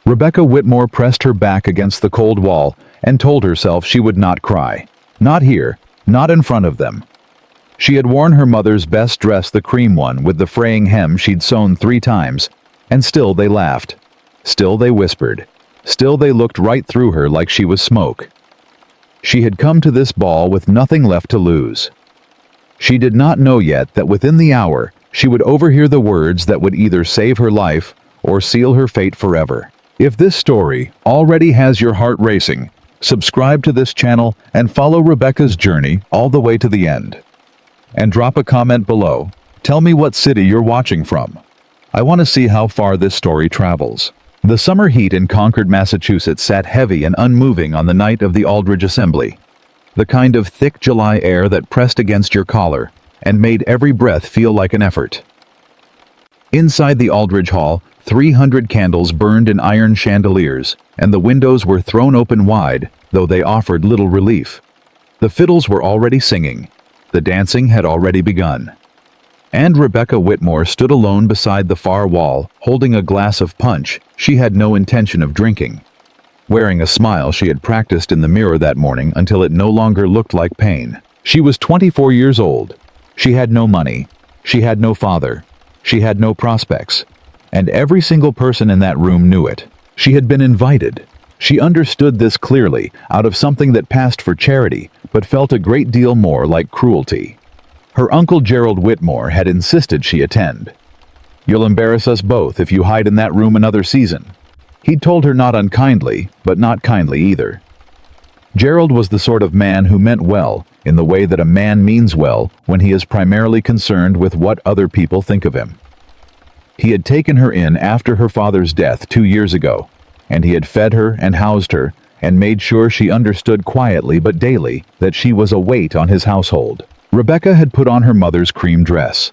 Rebecca Whitmore pressed her back against the cold wall and told herself she would not cry. Not here, not in front of them. She had worn her mother's best dress, the cream one with the fraying hem she'd sewn 3 times, and still they laughed. Still they whispered. Still they looked right through her like she was smoke. She had come to this ball with nothing left to lose. She did not know yet that within the hour she would overhear the words that would either save her life or seal her fate forever. If this story already has your heart racing, subscribe to this channel and follow Rebecca's journey all the way to the end. And drop a comment below. Tell me what city you're watching from. I want to see how far this story travels. The summer heat in Concord, Massachusetts sat heavy and unmoving on the night of the Aldridge Assembly. The kind of thick July air that pressed against your collar and made every breath feel like an effort. Inside the Aldridge Hall, 300 candles burned in iron chandeliers, and the windows were thrown open wide, though they offered little relief. The fiddles were already singing. The dancing had already begun. And Rebecca Whitmore stood alone beside the far wall, holding a glass of punch she had no intention of drinking. Wearing a smile she had practiced in the mirror that morning until it no longer looked like pain. She was 24 years old. She had no money. She had no father. She had no prospects. And every single person in that room knew it. She had been invited. She understood this clearly, out of something that passed for charity, but felt a great deal more like cruelty. Her uncle Gerald Whitmore had insisted she attend. "You'll embarrass us both if you hide in that room another season." He'd told her not unkindly, but not kindly either. Gerald was the sort of man who meant well, in the way that a man means well when he is primarily concerned with what other people think of him. He had taken her in after her father's death 2 years ago, and he had fed her and housed her and made sure she understood quietly but daily that she was a weight on his household. Rebecca had put on her mother's cream dress.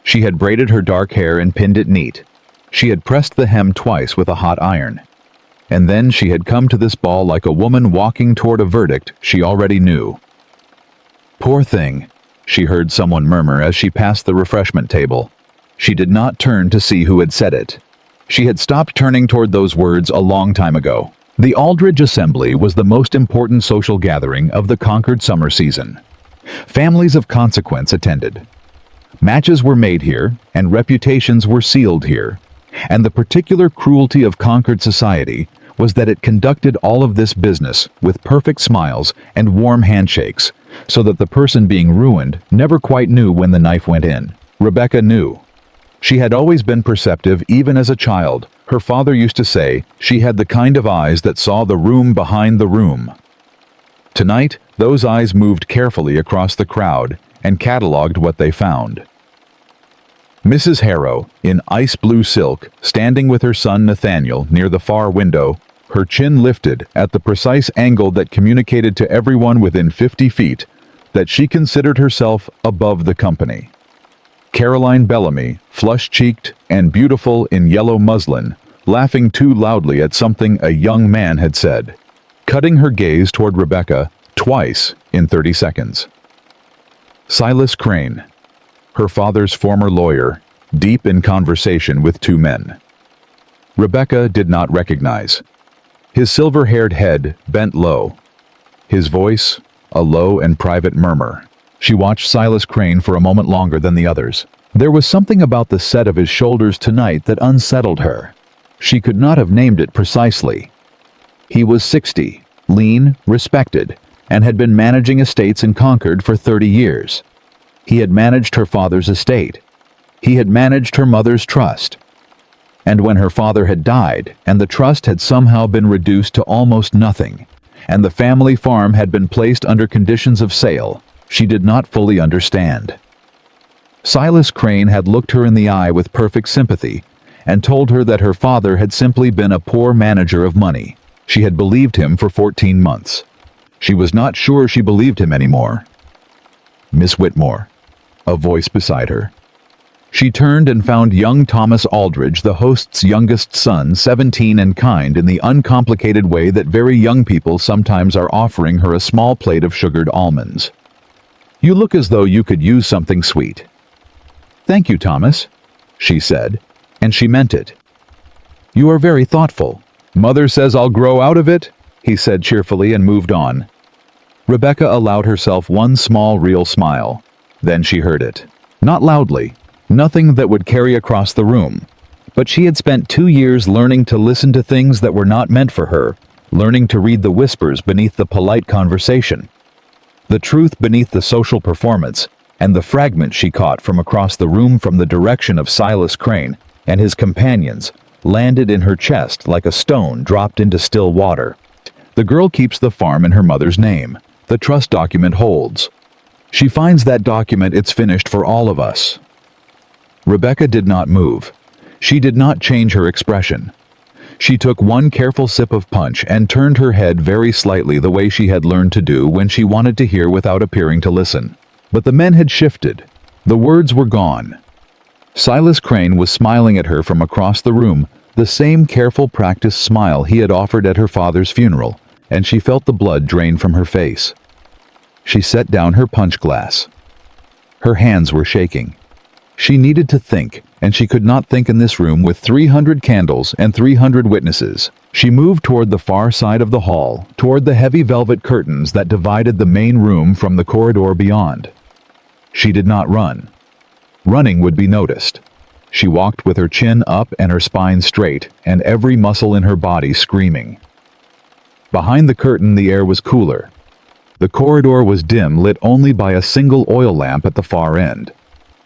She had braided her dark hair and pinned it neat. She had pressed the hem twice with a hot iron. And then she had come to this ball like a woman walking toward a verdict she already knew. "Poor thing," she heard someone murmur as she passed the refreshment table. She did not turn to see who had said it. She had stopped turning toward those words a long time ago. The Aldridge Assembly was the most important social gathering of the Concord summer season. Families of consequence attended. Matches were made here, and reputations were sealed here. And the particular cruelty of Concord society was that it conducted all of this business with perfect smiles and warm handshakes, so that the person being ruined never quite knew when the knife went in. Rebecca knew. She had always been perceptive even as a child. Her father used to say she had the kind of eyes that saw the room behind the room. Tonight, those eyes moved carefully across the crowd and catalogued what they found. Mrs. Harrow, in ice blue silk, standing with her son Nathaniel near the far window, her chin lifted at the precise angle that communicated to everyone within 50 feet that she considered herself above the company. Caroline Bellamy, flush-cheeked and beautiful in yellow muslin, laughing too loudly at something a young man had said, cutting her gaze toward Rebecca twice in 30 seconds. Silas Crane, her father's former lawyer, deep in conversation with 2 men. Rebecca did not recognize. His silver-haired head bent low. His voice, a low and private murmur. She watched Silas Crane for a moment longer than the others. There was something about the set of his shoulders tonight that unsettled her. She could not have named it precisely. He was 60, lean, respected, and had been managing estates in Concord for 30 years. He had managed her father's estate. He had managed her mother's trust. And when her father had died, and the trust had somehow been reduced to almost nothing, and the family farm had been placed under conditions of sale, she did not fully understand. Silas Crane had looked her in the eye with perfect sympathy and told her that her father had simply been a poor manager of money. She had believed him for 14 months. She was not sure she believed him anymore. "Miss Whitmore," a voice beside her. She turned and found young Thomas Aldridge, the host's youngest son, 17 and kind in the uncomplicated way that very young people sometimes are, offering her a small plate of sugared almonds. "You look as though you could use something sweet." "Thank you, Thomas," she said, and she meant it. "You are very thoughtful. "Mother says I'll grow out of it," he said cheerfully and moved on. Rebecca allowed herself one small real smile. Then she heard it. Not loudly, nothing that would carry across the room. But she had spent 2 years learning to listen to things that were not meant for her, learning to read the whispers beneath the polite conversation, the truth beneath the social performance, and the fragment she caught from across the room from the direction of Silas Crane and his companions landed in her chest like a stone dropped into still water. The girl keeps the farm in her mother's name. The trust document holds. She finds that document, it's finished for all of us. Rebecca did not move. She did not change her expression. She took one careful sip of punch and turned her head very slightly the way she had learned to do when she wanted to hear without appearing to listen. But the men had shifted. The words were gone. Silas Crane was smiling at her from across the room, the same careful practiced smile he had offered at her father's funeral, and she felt the blood drain from her face. She set down her punch glass. Her hands were shaking. She needed to think, and she could not think in this room with 300 candles and 300 witnesses. She moved toward the far side of the hall, toward the heavy velvet curtains that divided the main room from the corridor beyond. She did not run. Running would be noticed. She walked with her chin up and her spine straight, and every muscle in her body screaming. Behind the curtain, the air was cooler. The corridor was dim, lit only by a single oil lamp at the far end.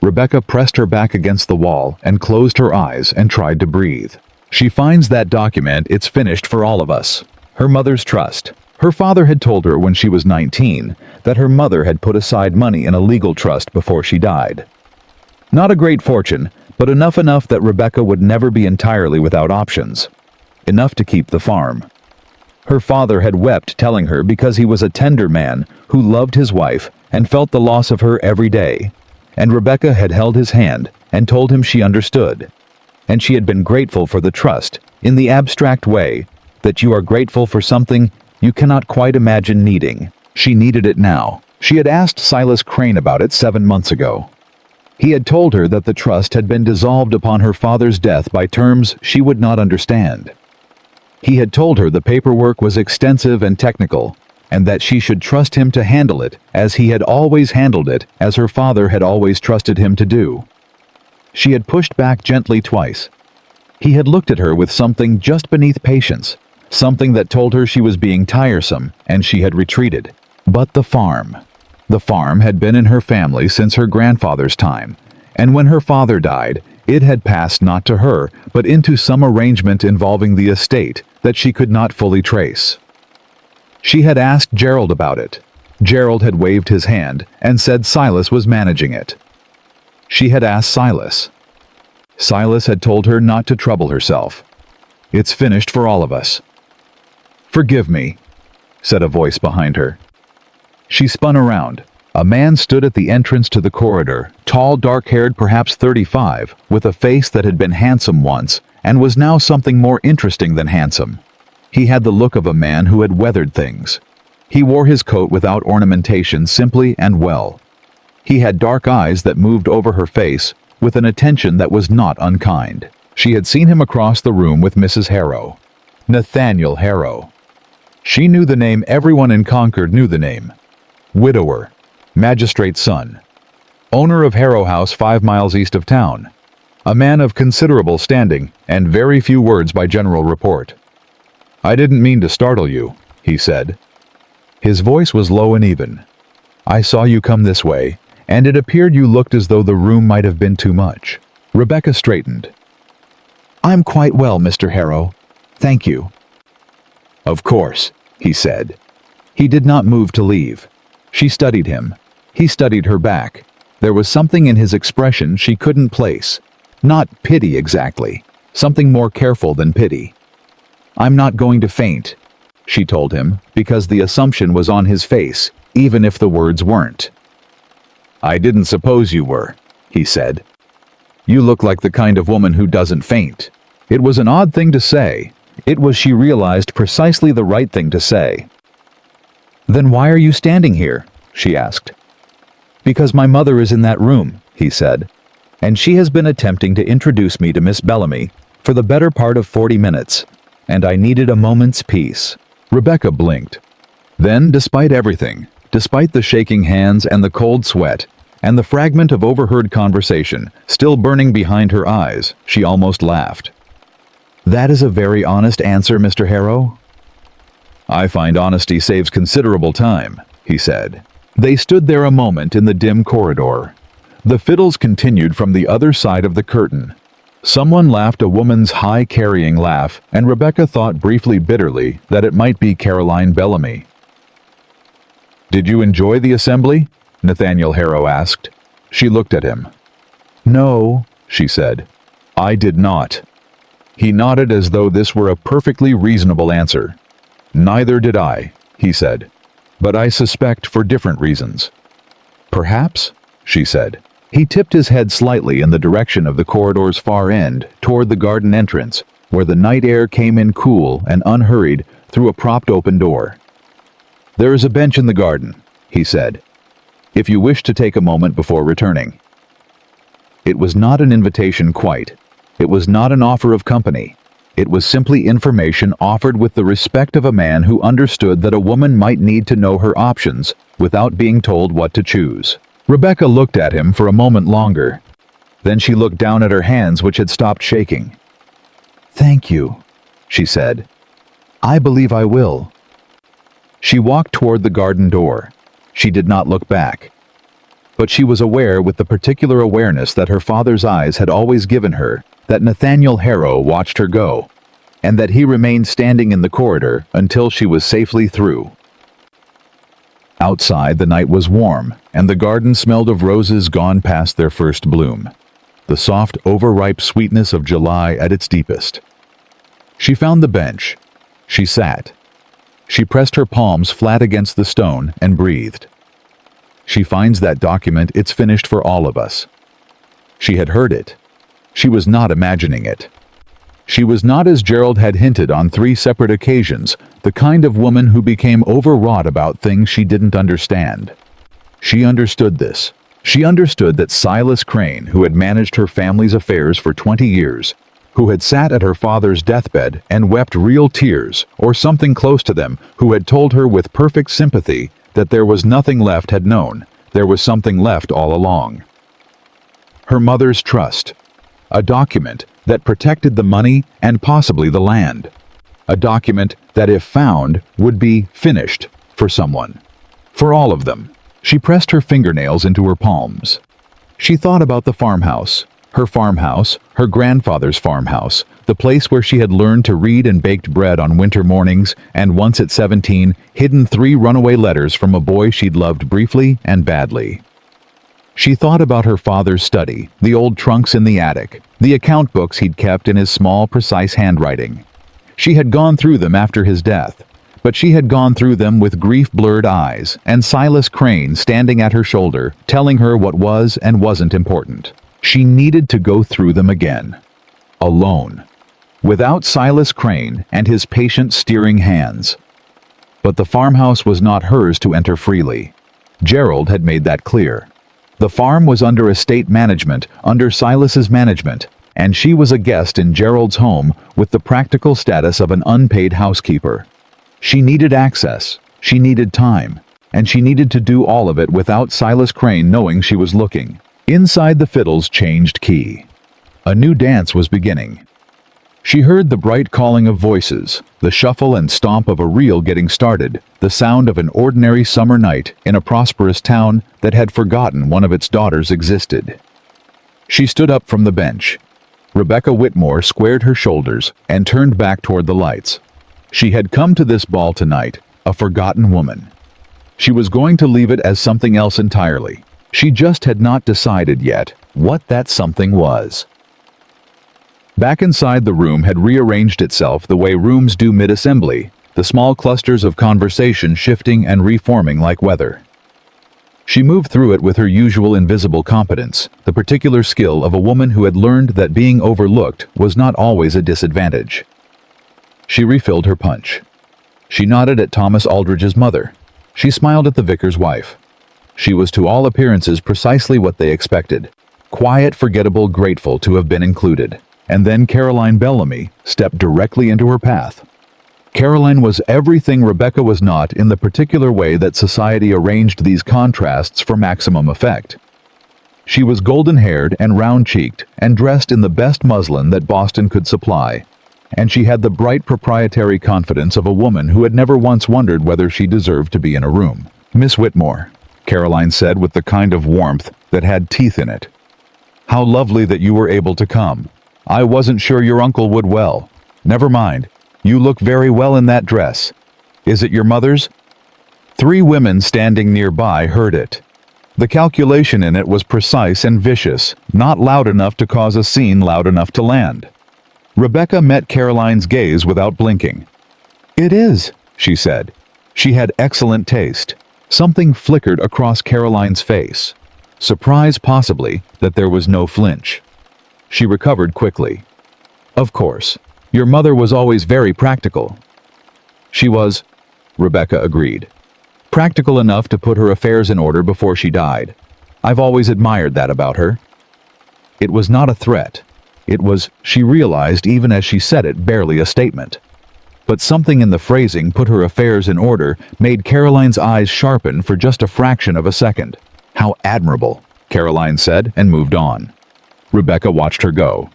Rebecca pressed her back against the wall and closed her eyes and tried to breathe. She finds that document, it's finished for all of us. Her mother's trust. Her father had told her when she was 19 that her mother had put aside money in a legal trust before she died. Not a great fortune, but enough that Rebecca would never be entirely without options. Enough to keep the farm. Her father had wept telling her because he was a tender man who loved his wife and felt the loss of her every day. And Rebecca had held his hand and told him she understood. And she had been grateful for the trust, in the abstract way, that you are grateful for something you cannot quite imagine needing. She needed it now. She had asked Silas Crane about it 7 months ago. He had told her that the trust had been dissolved upon her father's death by terms she would not understand. He had told her the paperwork was extensive and technical, and that she should trust him to handle it as he had always handled it, as her father had always trusted him to do. She had pushed back gently twice. He had looked at her with something just beneath patience, something that told her she was being tiresome, and she had retreated. But the farm. The farm had been in her family since her grandfather's time, and when her father died, it had passed not to her, but into some arrangement involving the estate that she could not fully trace. She had asked Gerald about it. Gerald had waved his hand and said Silas was managing it. She had asked Silas. Silas had told her not to trouble herself. It's finished for all of us. "Forgive me," said a voice behind her. She spun around. A man stood at the entrance to the corridor, tall, dark-haired, perhaps 35, with a face that had been handsome once and was now something more interesting than handsome. He had the look of a man who had weathered things. He wore his coat without ornamentation, simply and well. He had dark eyes that moved over her face with an attention that was not unkind. She had seen him across the room with Mrs. Harrow. Nathaniel Harrow. She knew the name. Everyone in Concord knew the name. Widower. Magistrate's son. Owner of Harrow House 5 miles east of town. A man of considerable standing and very few words by general report. "I didn't mean to startle you," he said. His voice was low and even. "I saw you come this way, and it appeared you looked as though the room might have been too much." Rebecca straightened. "I'm quite well, Mr. Harrow. Thank you." "Of course," he said. He did not move to leave. She studied him. He studied her back. There was something in his expression she couldn't place. Not pity exactly. Something more careful than pity. "I'm not going to faint," she told him, because the assumption was on his face, even if the words weren't. "I didn't suppose you were," he said. "You look like the kind of woman who doesn't faint." It was an odd thing to say. It was, she realized, precisely the right thing to say. "Then why are you standing here?" she asked. "Because my mother is in that room," he said, "and she has been attempting to introduce me to Miss Bellamy for the better part of 40 minutes. and I needed a moment's peace. Rebecca blinked. Then, despite everything, despite the shaking hands and the cold sweat, and the fragment of overheard conversation still burning behind her eyes, she almost laughed. "That is a very honest answer, Mr. Harrow." "I find honesty saves considerable time," he said. They stood there a moment in the dim corridor. The fiddles continued from the other side of the curtain. Someone laughed a woman's high-carrying laugh, and Rebecca thought briefly bitterly that it might be Caroline Bellamy. "Did you enjoy the assembly?" Nathaniel Harrow asked. She looked at him. "No," she said. "I did not." He nodded as though this were a perfectly reasonable answer. "Neither did I," he said. "But I suspect for different reasons." "Perhaps?" she said. He tipped his head slightly in the direction of the corridor's far end, toward the garden entrance, where the night air came in cool and unhurried through a propped-open door. "There is a bench in the garden," he said, "if you wish to take a moment before returning." It was not an invitation quite. It was not an offer of company. It was simply information offered with the respect of a man who understood that a woman might need to know her options without being told what to choose. Rebecca looked at him for a moment longer. Then she looked down at her hands, which had stopped shaking. "Thank you," she said. "I believe I will." She walked toward the garden door. She did not look back. But she was aware, with the particular awareness that her father's eyes had always given her, that Nathaniel Harrow watched her go, and that he remained standing in the corridor until she was safely through. Outside, the night was warm, and the garden smelled of roses gone past their first bloom, the soft, overripe sweetness of July at its deepest. She found the bench. She sat. She pressed her palms flat against the stone and breathed. She finds that document, it's finished for all of us. She had heard it. She was not imagining it. She was not, as Gerald had hinted on 3 separate occasions, the kind of woman who became overwrought about things she didn't understand. She understood this. She understood that Silas Crane, who had managed her family's affairs for 20 years, who had sat at her father's deathbed and wept real tears, or something close to them, who had told her with perfect sympathy that there was nothing left, had known there was something left all along. Her mother's trust. A document that protected the money and possibly the land. A document that, if found, would be finished for someone. For all of them. She pressed her fingernails into her palms. She thought about the farmhouse, her grandfather's farmhouse, the place where she had learned to read and baked bread on winter mornings, and once at 17, hidden 3 runaway letters from a boy she'd loved briefly and badly. She thought about her father's study, the old trunks in the attic, the account books he'd kept in his small, precise handwriting. She had gone through them after his death, but she had gone through them with grief-blurred eyes, and Silas Crane standing at her shoulder, telling her what was and wasn't important. She needed to go through them again. Alone. Without Silas Crane and his patient steering hands. But the farmhouse was not hers to enter freely. Gerald had made that clear. The farm was under estate management, under Silas's management, and she was a guest in Gerald's home with the practical status of an unpaid housekeeper. She needed access, she needed time, and she needed to do all of it without Silas Crane knowing she was looking. Inside, the fiddles changed key. A new dance was beginning. She heard the bright calling of voices, the shuffle and stomp of a reel getting started, the sound of an ordinary summer night in a prosperous town that had forgotten one of its daughters existed. She stood up from the bench. Rebecca Whitmore squared her shoulders and turned back toward the lights. She had come to this ball tonight, a forgotten woman. She was going to leave it as something else entirely. She just had not decided yet what that something was. Back inside, the room had rearranged itself the way rooms do mid-assembly, the small clusters of conversation shifting and reforming like weather. She moved through it with her usual invisible competence, the particular skill of a woman who had learned that being overlooked was not always a disadvantage. She refilled her punch. She nodded at Thomas Aldridge's mother. She smiled at the vicar's wife. She was to all appearances precisely what they expected. Quiet, forgettable, grateful to have been included. and then Caroline Bellamy stepped directly into her path. Caroline was everything Rebecca was not in the particular way that society arranged these contrasts for maximum effect. She was golden-haired and round-cheeked and dressed in the best muslin that Boston could supply, and she had the bright proprietary confidence of a woman who had never once wondered whether she deserved to be in a room. "Miss Whitmore," Caroline said with the kind of warmth that had teeth in it. "How lovely that you were able to come. I wasn't sure your uncle would well. Never mind. You look very well in that dress. Is it your mother's?" 3 women standing nearby heard it. The calculation in it was precise and vicious, not loud enough to cause a scene loud enough to land. Rebecca met Caroline's gaze without blinking. "It is," she said. She had excellent taste. Something flickered across Caroline's face. Surprise, possibly, that there was no flinch. She recovered quickly. "Of course. Your mother was always very practical." "She was," Rebecca agreed. "Practical enough to put her affairs in order before she died. I've always admired that about her." It was not a threat. It was, she realized even as she said it, barely a statement. But something in the phrasing, "put her affairs in order," made Caroline's eyes sharpen for just a fraction of a second. "How admirable," Caroline said and moved on. Rebecca watched her go.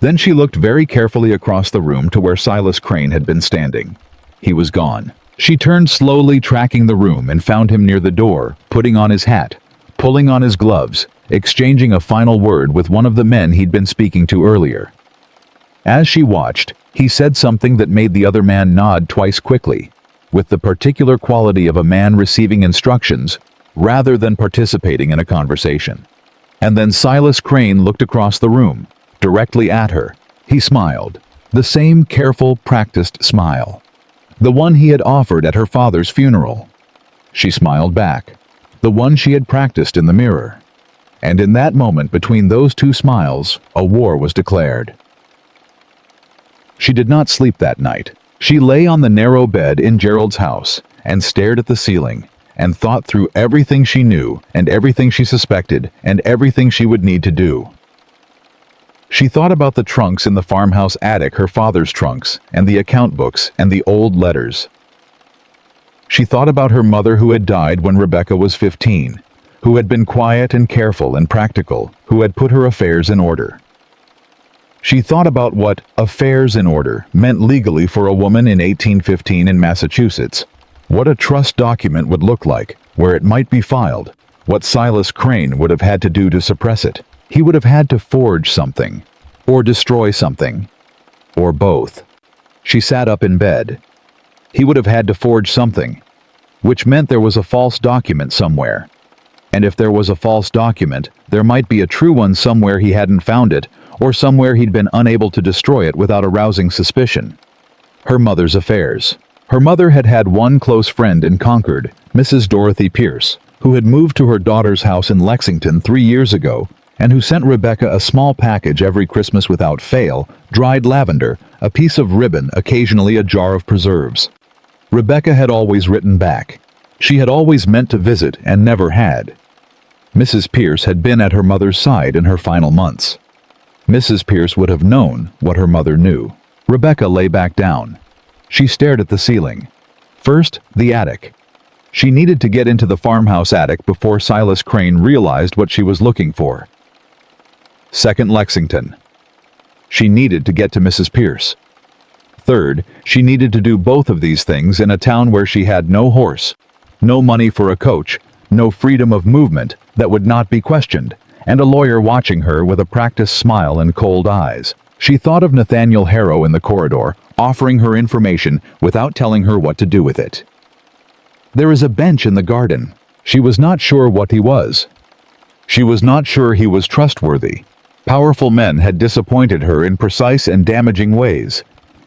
Then she looked very carefully across the room to where Silas Crane had been standing. He was gone. She turned slowly, tracking the room, and found him near the door, putting on his hat, pulling on his gloves, exchanging a final word with one of the men he'd been speaking to earlier. As she watched, he said something that made the other man nod twice quickly, with the particular quality of a man receiving instructions rather than participating in a conversation. And then Silas Crane looked across the room, directly at her. He smiled, the same careful, practiced smile, the one he had offered at her father's funeral. She smiled back, the one she had practiced in the mirror. And in that moment, between those 2 smiles, a war was declared. She did not sleep that night. She lay on the narrow bed in Gerald's house and stared at the ceiling and thought through everything she knew and everything she suspected and everything she would need to do. She thought about the trunks in the farmhouse attic, her father's trunks, and the account books and the old letters. She thought about her mother who had died when Rebecca was 15, who had been quiet and careful and practical, who had put her affairs in order. She thought about what affairs in order meant legally for a woman in 1815 in Massachusetts, what a trust document would look like, where it might be filed, what Silas Crane would have had to do to suppress it. He would have had to forge something, or destroy something, or both. She sat up in bed. He would have had to forge something, which meant there was a false document somewhere. And if there was a false document, there might be a true one somewhere he hadn't found it, or somewhere he'd been unable to destroy it without arousing suspicion. Her mother's affairs. Her mother had had one close friend in Concord, Mrs. Dorothy Pierce, who had moved to her daughter's house in Lexington 3 years ago, and who sent Rebecca a small package every Christmas without fail, dried lavender, a piece of ribbon, occasionally a jar of preserves. Rebecca had always written back. She had always meant to visit and never had. Mrs. Pierce had been at her mother's side in her final months. Mrs. Pierce would have known what her mother knew. Rebecca lay back down. She stared at the ceiling. First, the attic. She needed to get into the farmhouse attic before Silas Crane realized what she was looking for. Second, Lexington. She needed to get to Mrs. Pierce. Third, she needed to do both of these things in a town where she had no horse, no money for a coach, no freedom of movement that would not be questioned, and a lawyer watching her with a practiced smile and cold eyes. She thought of Nathaniel Harrow in the corridor, offering her information without telling her what to do with it. There is a bench in the garden. She was not sure what he was. She was not sure he was trustworthy. Powerful men had disappointed her in precise and damaging ways,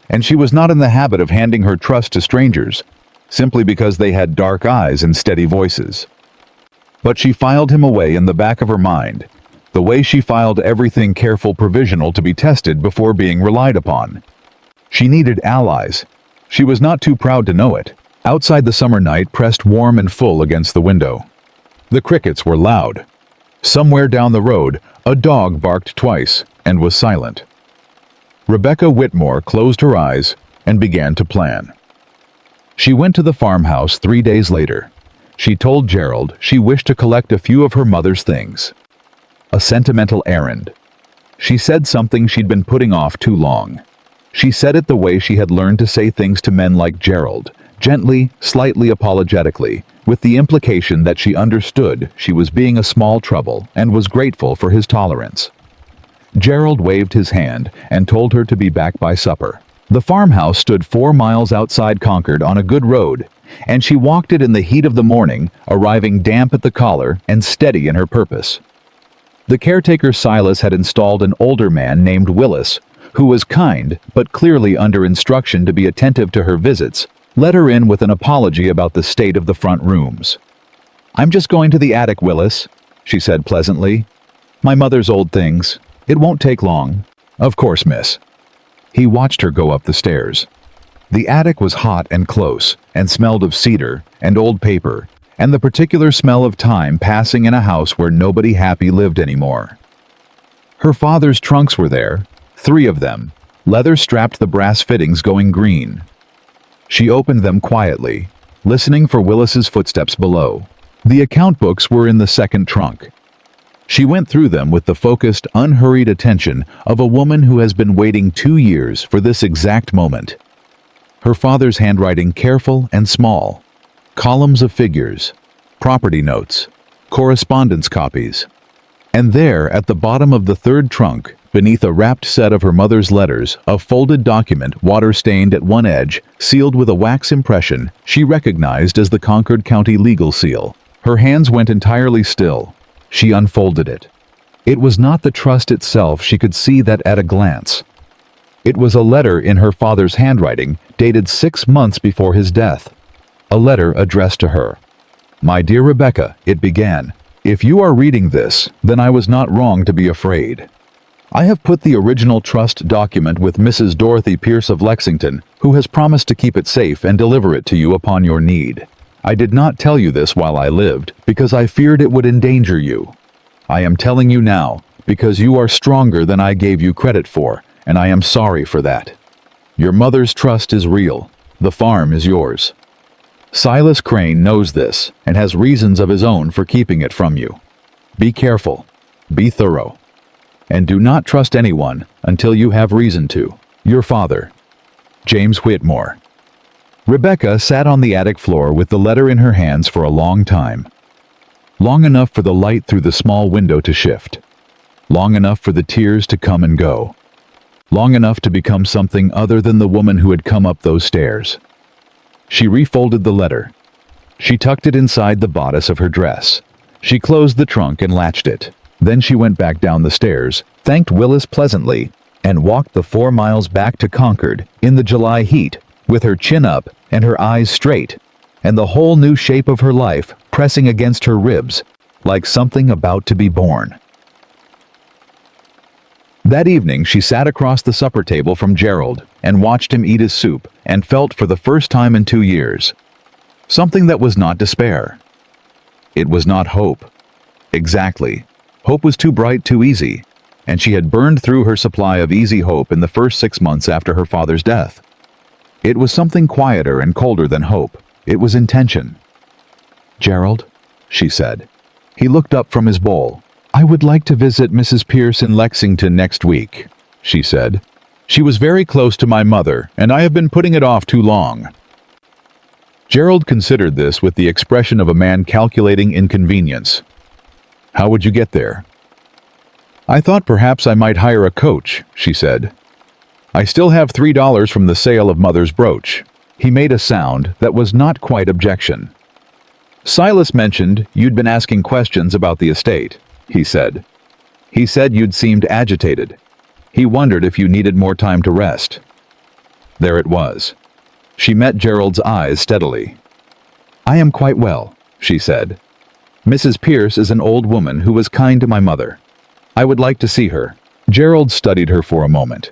and she was not in the habit of handing her trust to strangers, simply because they had dark eyes and steady voices. But she filed him away in the back of her mind, the way she filed everything careful provisional to be tested before being relied upon. She needed allies. She was not too proud to know it. Outside the summer night pressed warm and full against the window. The crickets were loud. Somewhere down the road, a dog barked twice and was silent. Rebecca Whitmore closed her eyes and began to plan. She went to the farmhouse 3 days later. She told Gerald she wished to collect a few of her mother's things. A sentimental errand. She said something she'd been putting off too long. She said it the way she had learned to say things to men like Gerald, gently, slightly apologetically, with the implication that she understood she was being a small trouble and was grateful for his tolerance. Gerald waved his hand and told her to be back by supper. The farmhouse stood 4 miles outside Concord on a good road, and she walked it in the heat of the morning, arriving damp at the collar and steady in her purpose. The caretaker Silas had installed an older man named Willis, who was kind but clearly under instruction to be attentive to her visits, let her in with an apology about the state of the front rooms. "I'm just going to the attic, Willis," she said pleasantly. "My mother's old things. It won't take long." "Of course, miss." He watched her go up the stairs. The attic was hot and close, and smelled of cedar and old paper, and the particular smell of time passing in a house where nobody happy lived anymore. Her father's trunks were there, 3 of them, leather strapped, the brass fittings going green. She opened them quietly, listening for Willis's footsteps below. The account books were in the second trunk. She went through them with the focused, unhurried attention of a woman who has been waiting 2 years for this exact moment. Her father's handwriting careful and small. Columns of figures, property notes, correspondence copies. And there, at the bottom of the third trunk, beneath a wrapped set of her mother's letters, a folded document, water-stained at one edge, sealed with a wax impression she recognized as the Concord County legal seal. Her hands went entirely still. She unfolded it. It was not the trust itself, she could see that at a glance. It was a letter in her father's handwriting, dated 6 months before his death. A letter addressed to her. "My dear Rebecca," it began, "if you are reading this, then I was not wrong to be afraid. I have put the original trust document with Mrs. Dorothy Pierce of Lexington, who has promised to keep it safe and deliver it to you upon your need. I did not tell you this while I lived, because I feared it would endanger you. I am telling you now, because you are stronger than I gave you credit for, and I am sorry for that. Your mother's trust is real. The farm is yours. Silas Crane knows this, and has reasons of his own for keeping it from you. Be careful. Be thorough. And do not trust anyone until you have reason to. Your father, James Whitmore." Rebecca sat on the attic floor with the letter in her hands for a long time. Long enough for the light through the small window to shift. Long enough for the tears to come and go. Long enough to become something other than the woman who had come up those stairs. She refolded the letter. She tucked it inside the bodice of her dress. She closed the trunk and latched it. Then she went back down the stairs, thanked Willis pleasantly, and walked the 4 miles back to Concord in the July heat, with her chin up and her eyes straight, and the whole new shape of her life pressing against her ribs, like something about to be born. That evening she sat across the supper table from Gerald and watched him eat his soup, and felt for the first time in 2 years something that was not despair. It was not hope. Exactly. Hope was too bright, too easy, and she had burned through her supply of easy hope in the first 6 months after her father's death. It was something quieter and colder than hope. It was intention. "Gerald," she said. He looked up from his bowl. "I would like to visit Mrs. Pierce in Lexington next week," she said. "She was very close to my mother, and I have been putting it off too long." Gerald considered this with the expression of a man calculating inconvenience. "How would you get there?" "I thought perhaps I might hire a coach," she said. "I still have $3 from the sale of Mother's brooch." He made a sound that was not quite objection. "Silas mentioned you'd been asking questions about the estate," he said. "He said you'd seemed agitated. He wondered if you needed more time to rest." There it was. She met Gerald's eyes steadily. "I am quite well," she said. "Mrs. Pierce is an old woman who was kind to my mother. I would like to see her." Gerald studied her for a moment.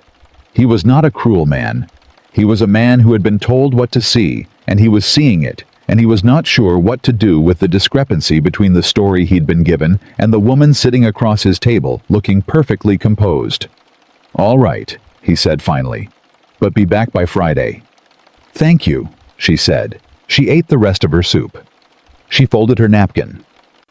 He was not a cruel man. He was a man who had been told what to see, and he was seeing it, and he was not sure what to do with the discrepancy between the story he'd been given and the woman sitting across his table, looking perfectly composed. "All right," he said finally. "But be back by Friday." "Thank you," she said. She ate the rest of her soup. She folded her napkin.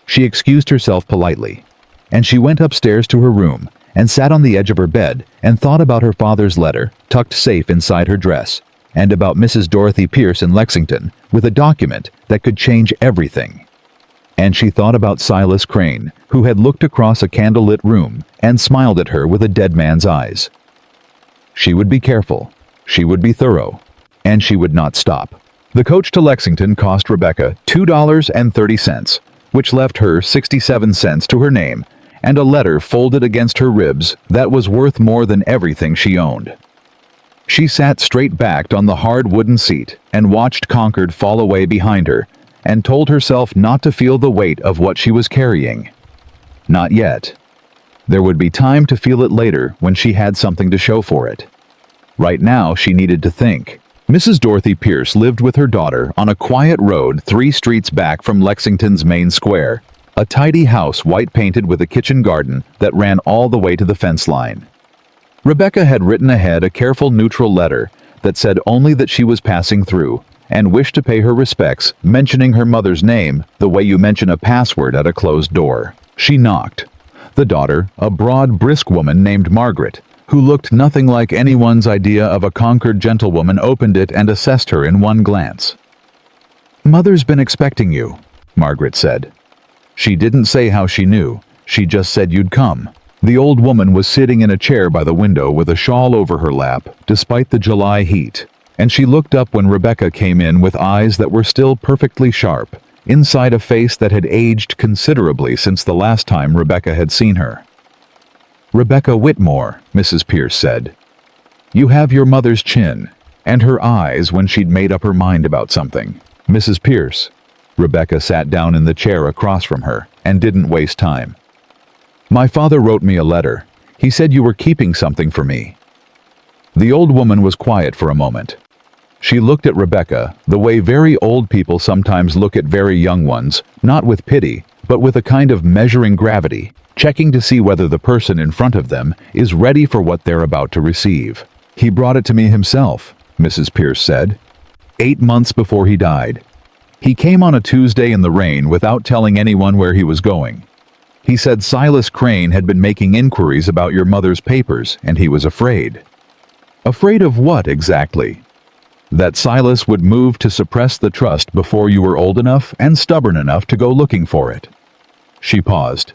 She excused herself politely. And she went upstairs to her room and sat on the edge of her bed and thought about her father's letter, tucked safe inside her dress, and about Mrs. Dorothy Pierce in Lexington with a document that could change everything. And she thought about Silas Crane, who had looked across a candlelit room and smiled at her with a dead man's eyes. She would be careful, she would be thorough, and she would not stop. The coach to Lexington cost Rebecca $2.30, which left her 67 cents to her name, and a letter folded against her ribs that was worth more than everything she owned. She sat straight-backed on the hard wooden seat and watched Concord fall away behind her, and told herself not to feel the weight of what she was carrying. Not yet. There would be time to feel it later when she had something to show for it. Right now, she needed to think. Mrs. Dorothy Pierce lived with her daughter on a quiet road 3 streets back from Lexington's main square, a tidy house white-painted with a kitchen garden that ran all the way to the fence line. Rebecca had written ahead a careful neutral letter that said only that she was passing through and wished to pay her respects, mentioning her mother's name the way you mention a password at a closed door. She knocked. The daughter, a broad, brisk woman named Margaret, who looked nothing like anyone's idea of a Concord gentlewoman, opened it and assessed her in one glance. "Mother's been expecting you," Margaret said. She didn't say how she knew, she just said you'd come. The old woman was sitting in a chair by the window with a shawl over her lap, despite the July heat, and she looked up when Rebecca came in with eyes that were still perfectly sharp, inside a face that had aged considerably since the last time Rebecca had seen her. "Rebecca Whitmore," Mrs. Pierce said. "You have your mother's chin, and her eyes when she'd made up her mind about something." "Mrs. Pierce." Rebecca sat down in the chair across from her and didn't waste time. "My father wrote me a letter. He said you were keeping something for me." The old woman was quiet for a moment. She looked at Rebecca the way very old people sometimes look at very young ones, not with pity, but with a kind of measuring gravity, checking to see whether the person in front of them is ready for what they're about to receive. "He brought it to me himself," Mrs. Pierce said. 8 months before he died. He came on a Tuesday in the rain without telling anyone where he was going. He said Silas Crane had been making inquiries about your mother's papers, and he was afraid. Afraid of what exactly? That Silas would move to suppress the trust before you were old enough and stubborn enough to go looking for it. She paused.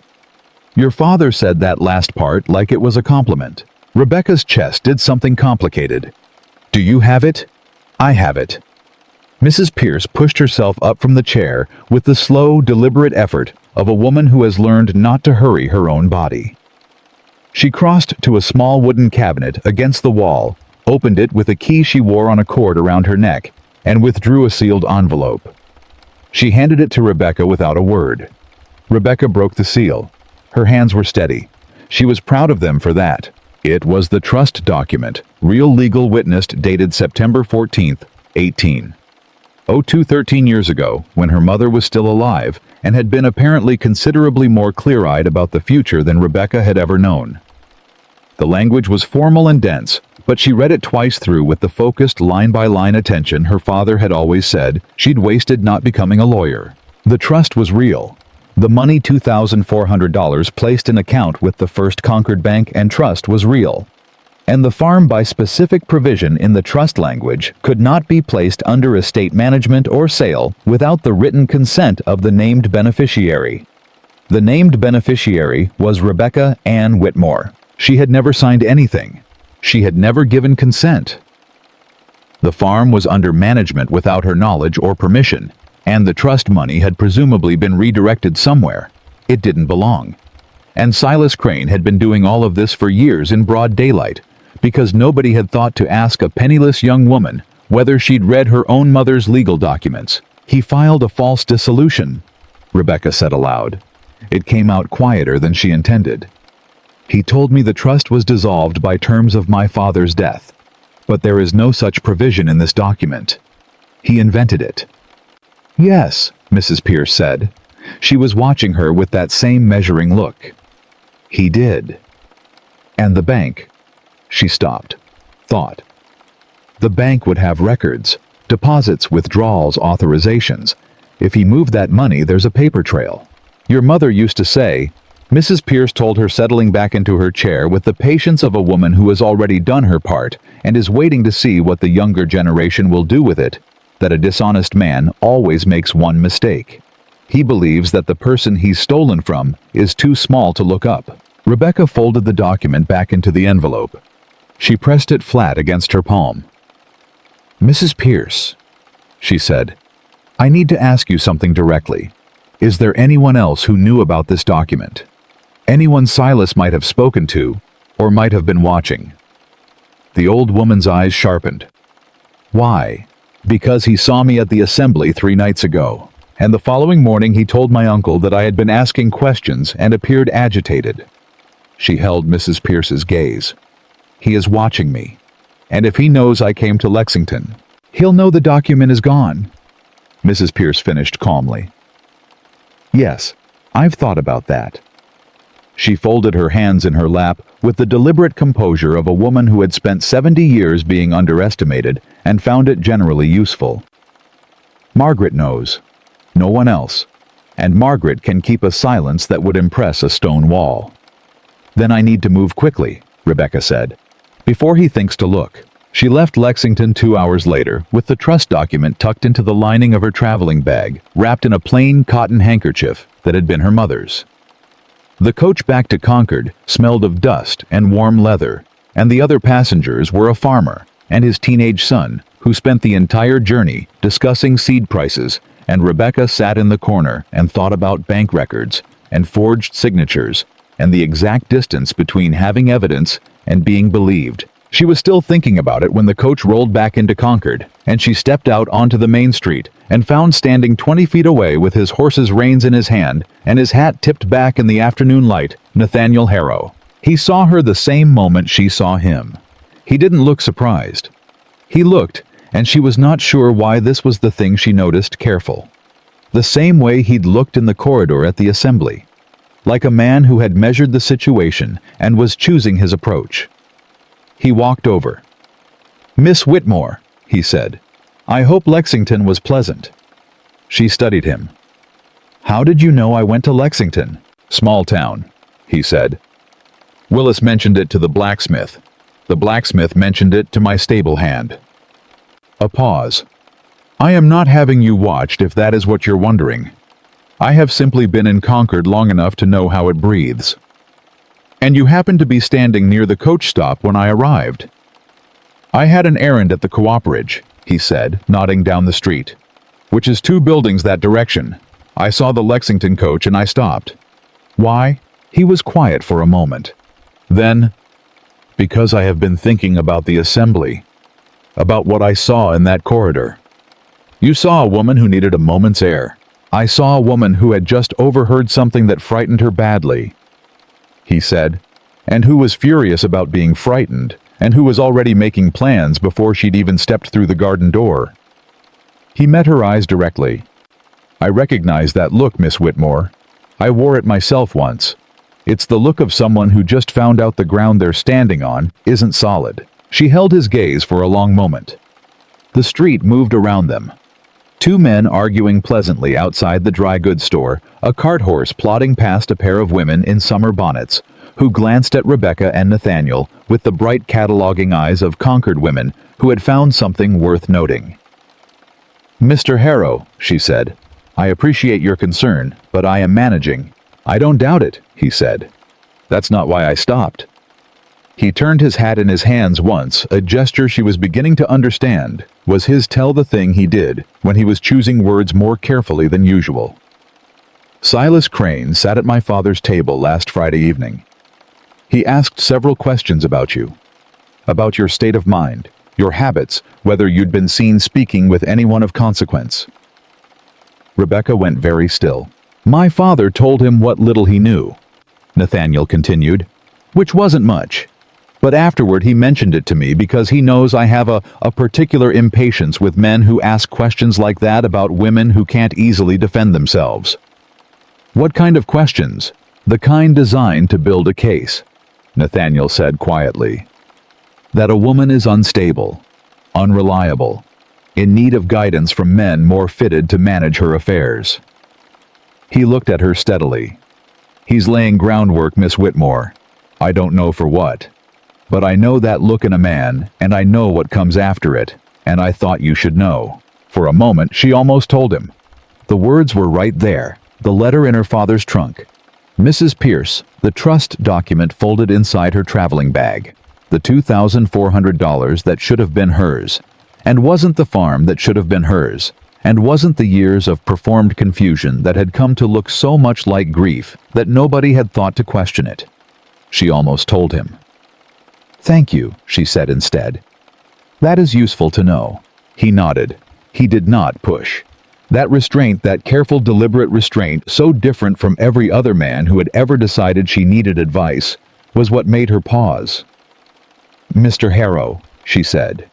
Your father said that last part like it was a compliment. Rebecca's chest did something complicated. Do you have it? I have it. Mrs. Pierce pushed herself up from the chair with the slow, deliberate effort of a woman who has learned not to hurry her own body. She crossed to a small wooden cabinet against the wall, opened it with a key she wore on a cord around her neck, and withdrew a sealed envelope. She handed it to Rebecca without a word. Rebecca broke the seal. Her hands were steady. She was proud of them for that. It was the trust document, real legal witnessed, dated September 14th, 13 years ago, when her mother was still alive and had been apparently considerably more clear-eyed about the future than Rebecca had ever known. The language was formal and dense, but she read it twice through with the focused line-by-line attention her father had always said she'd wasted not becoming a lawyer. The trust was real. The money, $2,400 placed in account with the First Concord Bank and Trust, was real. And the farm, by specific provision in the trust language, could not be placed under estate management or sale without the written consent of the named beneficiary. The named beneficiary was Rebecca Ann Whitmore. She had never signed anything. She had never given consent. The farm was under management without her knowledge or permission, and the trust money had presumably been redirected somewhere. It didn't belong. And Silas Crane had been doing all of this for years in broad daylight, because nobody had thought to ask a penniless young woman whether she'd read her own mother's legal documents. He filed a false dissolution, Rebecca said aloud. It came out quieter than she intended. He told me the trust was dissolved by terms of my father's death, but there is no such provision in this document. He invented it. Yes, Mrs. Pierce said. She was watching her with that same measuring look. He did. And the bank. She stopped. thought. The bank would have records, deposits, withdrawals, authorizations. If he moved that money, there's a paper trail. Your mother used to say, Mrs. Pierce told her, settling back into her chair with the patience of a woman who has already done her part and is waiting to see what the younger generation will do with it, that a dishonest man always makes one mistake. He believes that the person he's stolen from is too small to look up. Rebecca folded the document back into the envelope. She pressed it flat against her palm. Mrs. Pierce, she said, I need to ask you something directly. Is there anyone else who knew about this document? Anyone Silas might have spoken to, or might have been watching? The old woman's eyes sharpened. Why? Because he saw me at the assembly 3 nights ago, and the following morning he told my uncle that I had been asking questions and appeared agitated. She held Mrs. Pierce's gaze. He is watching me, and if he knows I came to Lexington, he'll know the document is gone. Mrs. Pierce finished calmly. Yes, I've thought about that. She folded her hands in her lap with the deliberate composure of a woman who had spent 70 years being underestimated and found it generally useful. Margaret knows. No one else. And Margaret can keep a silence that would impress a stone wall. Then I need to move quickly, Rebecca said, before he thinks to look. She left Lexington 2 hours later with the trust document tucked into the lining of her traveling bag, wrapped in a plain cotton handkerchief that had been her mother's. The coach back to Concord smelled of dust and warm leather, and the other passengers were a farmer and his teenage son, who spent the entire journey discussing seed prices, and Rebecca sat in the corner and thought about bank records and forged signatures and the exact distance between having evidence and being believed. She was still thinking about it when the coach rolled back into Concord, and she stepped out onto the main street and found standing 20 feet away with his horse's reins in his hand and his hat tipped back in the afternoon light, Nathaniel Harrow. He saw her the same moment she saw him. He didn't look surprised. He looked, and she was not sure why this was the thing she noticed, careful. The same way he'd looked in the corridor at the assembly. Like a man who had measured the situation and was choosing his approach. He walked over. Miss Whitmore, he said, I hope Lexington was pleasant. She studied him. How did you know I went to Lexington? Small town, he said. Willis mentioned it to the blacksmith. The blacksmith mentioned it to my stable hand. A pause. I am not having you watched if that is what you're wondering. I have simply been in Concord long enough to know how it breathes. And you happened to be standing near the coach stop when I arrived. I had an errand at the Cooperage, he said, nodding down the street, which is 2 buildings that direction. I saw the Lexington coach and I stopped. Why? He was quiet for a moment. Then, because I have been thinking about the assembly, about what I saw in that corridor. You saw a woman who needed a moment's air. I saw a woman who had just overheard something that frightened her badly, he said, and who was furious about being frightened, and who was already making plans before she'd even stepped through the garden door. He met her eyes directly. I recognize that look, Miss Whitmore. I wore it myself once. It's the look of someone who just found out the ground they're standing on isn't solid. She held his gaze for a long moment. The street moved around them. 2 men arguing pleasantly outside the dry goods store, a cart horse plodding past a pair of women in summer bonnets, who glanced at Rebecca and Nathaniel with the bright cataloging eyes of Concord women who had found something worth noting. Mr. Harrow, she said, I appreciate your concern, but I am managing. I don't doubt it, he said. That's not why I stopped. He turned his hat in his hands once, a gesture she was beginning to understand was his tell the thing he did when he was choosing words more carefully than usual. Silas Crane sat at my father's table last Friday evening. He asked several questions about you. About your state of mind, your habits, whether you'd been seen speaking with anyone of consequence. Rebecca went very still. My father told him what little he knew, Nathaniel continued, which wasn't much. But afterward he mentioned it to me because he knows I have a particular impatience with men who ask questions like that about women who can't easily defend themselves. What kind of questions? The kind designed to build a case, Nathaniel said quietly. That a woman is unstable, unreliable, in need of guidance from men more fitted to manage her affairs. He looked at her steadily. He's laying groundwork, Miss Whitmore. I don't know for what. But I know that look in a man, and I know what comes after it, and I thought you should know. For a moment, she almost told him. The words were right there, the letter in her father's trunk. Mrs. Pierce, the trust document folded inside her traveling bag. The $2,400 that should have been hers. And wasn't the farm that should have been hers. And wasn't the years of performed confusion that had come to look so much like grief that nobody had thought to question it. She almost told him. Thank you, she said instead. That is useful to know. He nodded. He did not push. That restraint, that careful, deliberate restraint, so different from every other man who had ever decided she needed advice, was what made her pause. Mr. Harrow, she said,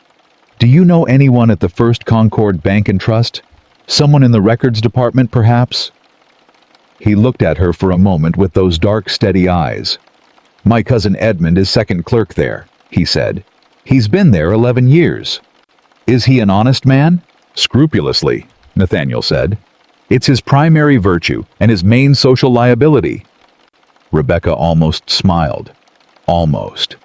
do you know anyone at the First Concord Bank and Trust? Someone in the records department, perhaps? He looked at her for a moment with those dark, steady eyes. My cousin Edmund is second clerk there, he said. He's been there 11 years. Is he an honest man? Scrupulously, Nathaniel said. It's his primary virtue and his main social liability. Rebecca almost smiled. Almost.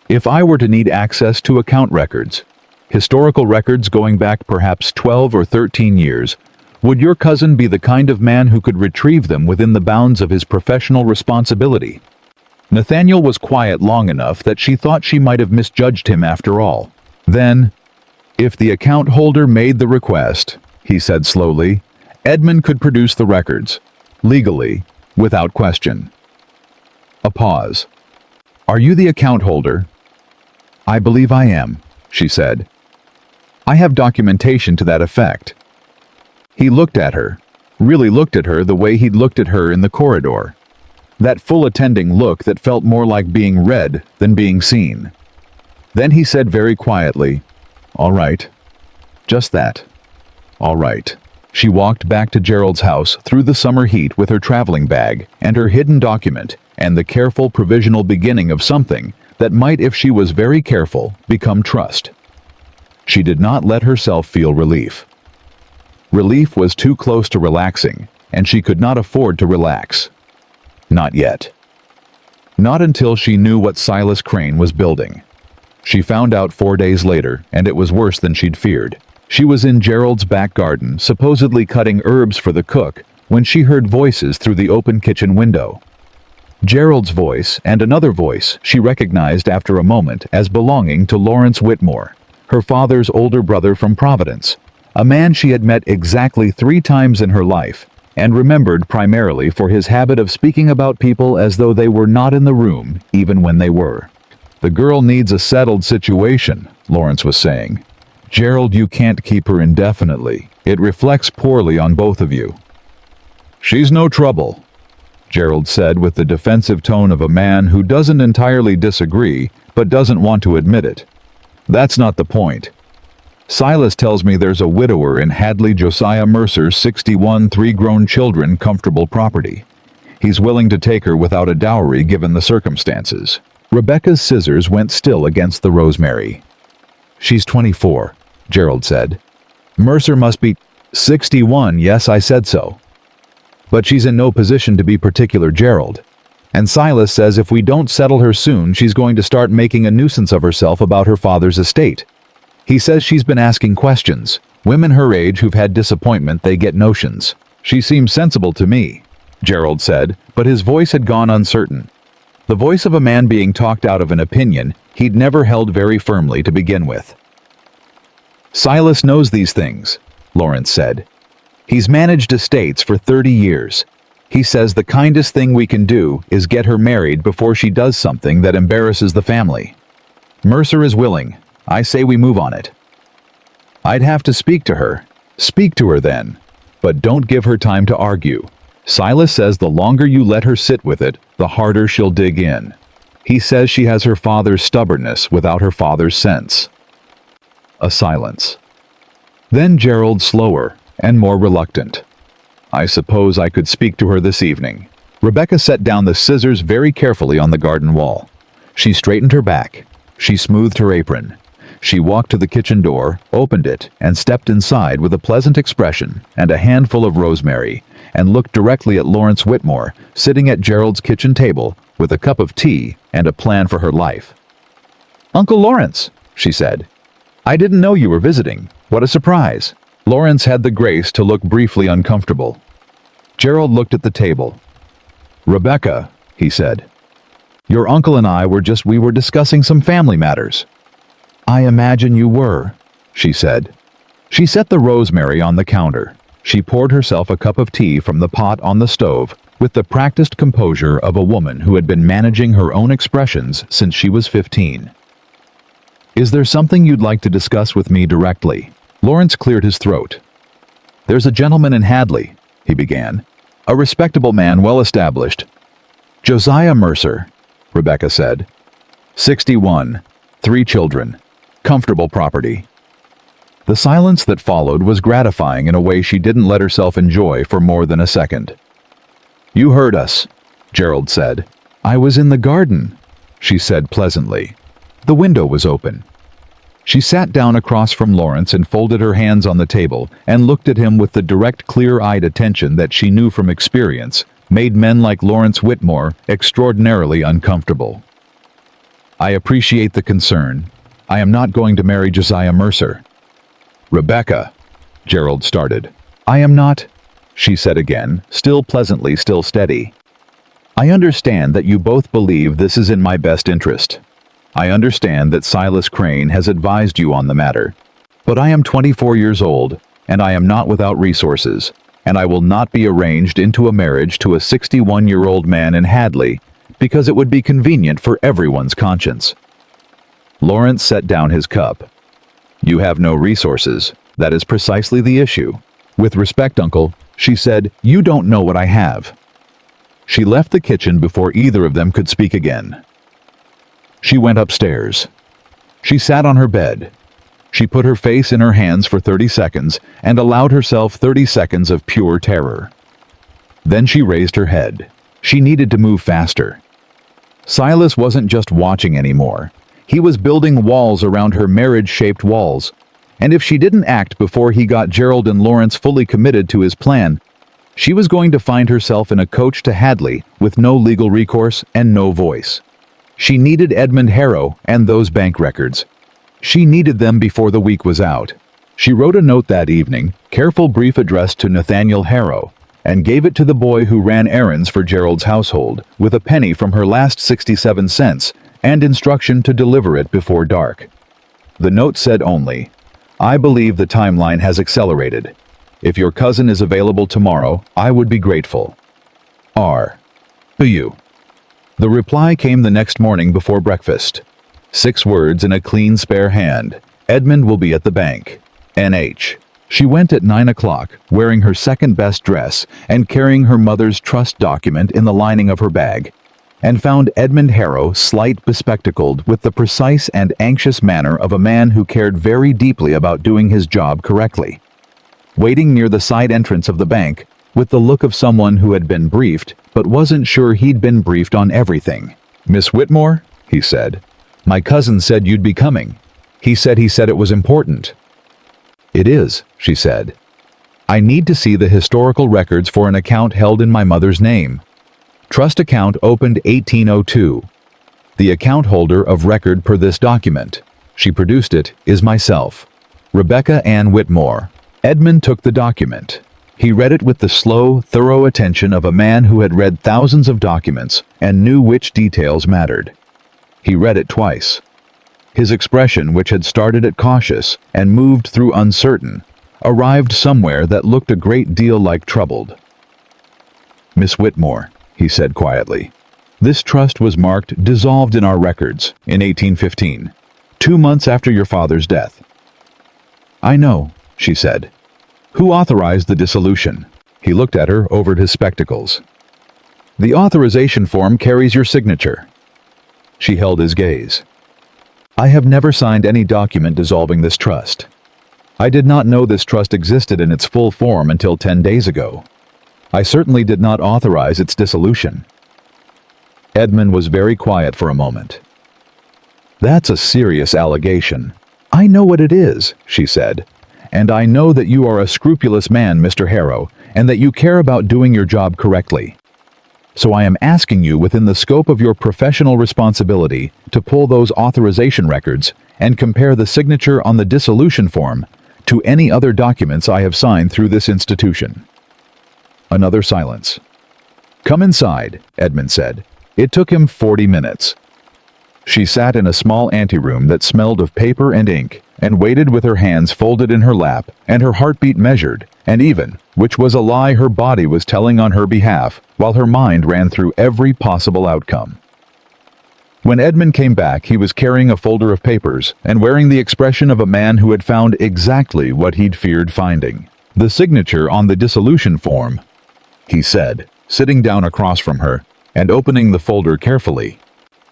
If I were to need access to account records, historical records going back perhaps 12 or 13 years, would your cousin be the kind of man who could retrieve them within the bounds of his professional responsibility? Nathaniel was quiet long enough that she thought she might have misjudged him after all. Then, if the account holder made the request, he said slowly, Edmund could produce the records, legally, without question. A pause. Are you the account holder? I believe I am, she said. I have documentation to that effect. He looked at her, really looked at her the way he'd looked at her in the corridor. That full attending look that felt more like being read than being seen. Then he said very quietly, All right. Just that. All right. She walked back to Gerald's house through the summer heat with her traveling bag and her hidden document and the careful provisional beginning of something that might, if she was very careful, become trust. She did not let herself feel relief. Relief was too close to relaxing, and she could not afford to relax. Not yet. Not until she knew what Silas Crane was building. She found out 4 days later, and it was worse than she'd feared. She was in Gerald's back garden, supposedly cutting herbs for the cook, when she heard voices through the open kitchen window. Gerald's voice and another voice she recognized after a moment as belonging to Lawrence Whitmore, her father's older brother from Providence, a man she had met exactly 3 times in her life, and remembered primarily for his habit of speaking about people as though they were not in the room, even when they were. The girl needs a settled situation, Lawrence was saying. Gerald, you can't keep her indefinitely. It reflects poorly on both of you. She's no trouble, Gerald said with the defensive tone of a man who doesn't entirely disagree, but doesn't want to admit it. That's not the point. Silas tells me there's a widower in Hadley Josiah Mercer's 61 3-grown children comfortable property. He's willing to take her without a dowry given the circumstances. Rebecca's scissors went still against the rosemary. She's 24, Gerald said. Mercer must be 61, yes, I said so. But she's in no position to be particular, Gerald. And Silas says if we don't settle her soon, she's going to start making a nuisance of herself about her father's estate. He says she's been asking questions. Women her age who've had disappointment, they get notions. She seems sensible to me, Gerald said, but his voice had gone uncertain. The voice of a man being talked out of an opinion he'd never held very firmly to begin with. Silas knows these things, Lawrence said. He's managed estates for 30 years. He says the kindest thing we can do is get her married before she does something that embarrasses the family. Mercer is willing. I say we move on it. I'd have to speak to her. Speak to her then. But don't give her time to argue. Silas says the longer you let her sit with it, the harder she'll dig in. He says she has her father's stubbornness without her father's sense. A silence. Then Gerald slower and more reluctant. I suppose I could speak to her this evening. Rebecca set down the scissors very carefully on the garden wall. She straightened her back. She smoothed her apron. She walked to the kitchen door, opened it, and stepped inside with a pleasant expression and a handful of rosemary, and looked directly at Lawrence Whitmore, sitting at Gerald's kitchen table with a cup of tea and a plan for her life. "Uncle Lawrence," she said. "I didn't know you were visiting. What a surprise." Lawrence had the grace to look briefly uncomfortable. Gerald looked at the table. "Rebecca," he said, "your uncle and I were discussing some family matters." "I imagine you were," she said. She set the rosemary on the counter. She poured herself a cup of tea from the pot on the stove with the practiced composure of a woman who had been managing her own expressions since she was 15. "Is there something you'd like to discuss with me directly?" Lawrence cleared his throat. "There's a gentleman in Hadley," he began. "A respectable man, well established." "Josiah Mercer," Rebecca said. 61, 3 children, comfortable property. The silence that followed was gratifying in a way she didn't let herself enjoy for more than a second. "You heard us," Gerald said. "I was in the garden," she said pleasantly. The window was open. She sat down across from Lawrence and folded her hands on the table and looked at him with the direct, clear-eyed attention that she knew from experience made men like Lawrence Whitmore extraordinarily uncomfortable. "I appreciate the concern. I am not going to marry Josiah Mercer." "Rebecca," Gerald started. "I am not," she said again, still pleasantly, still steady. "I understand that you both believe this is in my best interest. I understand that Silas Crane has advised you on the matter. But I am 24 years old, and I am not without resources, and I will not be arranged into a marriage to a 61-year-old man in Hadley because it would be convenient for everyone's conscience." Lawrence set down his cup. "You have no resources. That is precisely the issue. With respect, Uncle," she said, "you don't know what I have." She left the kitchen before either of them could speak again. She went upstairs. She sat on her bed. She put her face in her hands for 30 seconds and allowed herself 30 seconds of pure terror. Then she raised her head. She needed to move faster. Silas wasn't just watching anymore. He was building walls around her marriage-shaped walls. And if she didn't act before he got Gerald and Lawrence fully committed to his plan, she was going to find herself in a coach to Hadley with no legal recourse and no voice. She needed Edmund Harrow and those bank records. She needed them before the week was out. She wrote a note that evening, careful brief addressed to Nathaniel Harrow, and gave it to the boy who ran errands for Gerald's household, with a penny from her last 67 cents and instruction to deliver it before dark. The note said only, "I believe the timeline has accelerated. If your cousin is available tomorrow, I would be grateful. R. To you." The reply came the next morning before breakfast. 6 words in a clean spare hand. "Edmund will be at the bank. NH." She went at 9 o'clock, wearing her second-best dress and carrying her mother's trust document in the lining of her bag, and found Edmund Harrow slight bespectacled with the precise and anxious manner of a man who cared very deeply about doing his job correctly. Waiting near the side entrance of the bank, with the look of someone who had been briefed, but wasn't sure he'd been briefed on everything. "Miss Whitmore," he said, "my cousin said you'd be coming. He said it was important." "It is," she said. "I need to see the historical records for an account held in my mother's name. Trust account opened 1802. The account holder of record per this document," she produced it, "is myself, Rebecca Ann Whitmore." Edmund took the document. He read it with the slow, thorough attention of a man who had read thousands of documents and knew which details mattered. He read it twice. His expression, which had started at cautious and moved through uncertain, arrived somewhere that looked a great deal like troubled. "Miss Whitmore," he said quietly, "this trust was marked dissolved in our records in 1815, 2 months after your father's death." "I know," she said. "Who authorized the dissolution?" He looked at her over his spectacles. "The authorization form carries your signature." She held his gaze. "I have never signed any document dissolving this trust. I did not know this trust existed in its full form until 10 days ago. I certainly did not authorize its dissolution." Edmund was very quiet for a moment. That's a serious allegation. I know what it is, she said. And I know that you are a scrupulous man, Mr. Harrow, and that you care about doing your job correctly. So I am asking you within the scope of your professional responsibility to pull those authorization records and compare the signature on the dissolution form to any other documents I have signed through this institution. Another silence. Come inside, Edmund said. It took him 40 minutes. She sat in a small anteroom that smelled of paper and ink, and waited with her hands folded in her lap and her heartbeat measured, and even, which was a lie her body was telling on her behalf, while her mind ran through every possible outcome. When Edmund came back, he was carrying a folder of papers and wearing the expression of a man who had found exactly what he'd feared finding. The signature on the dissolution form, he said, sitting down across from her and opening the folder carefully,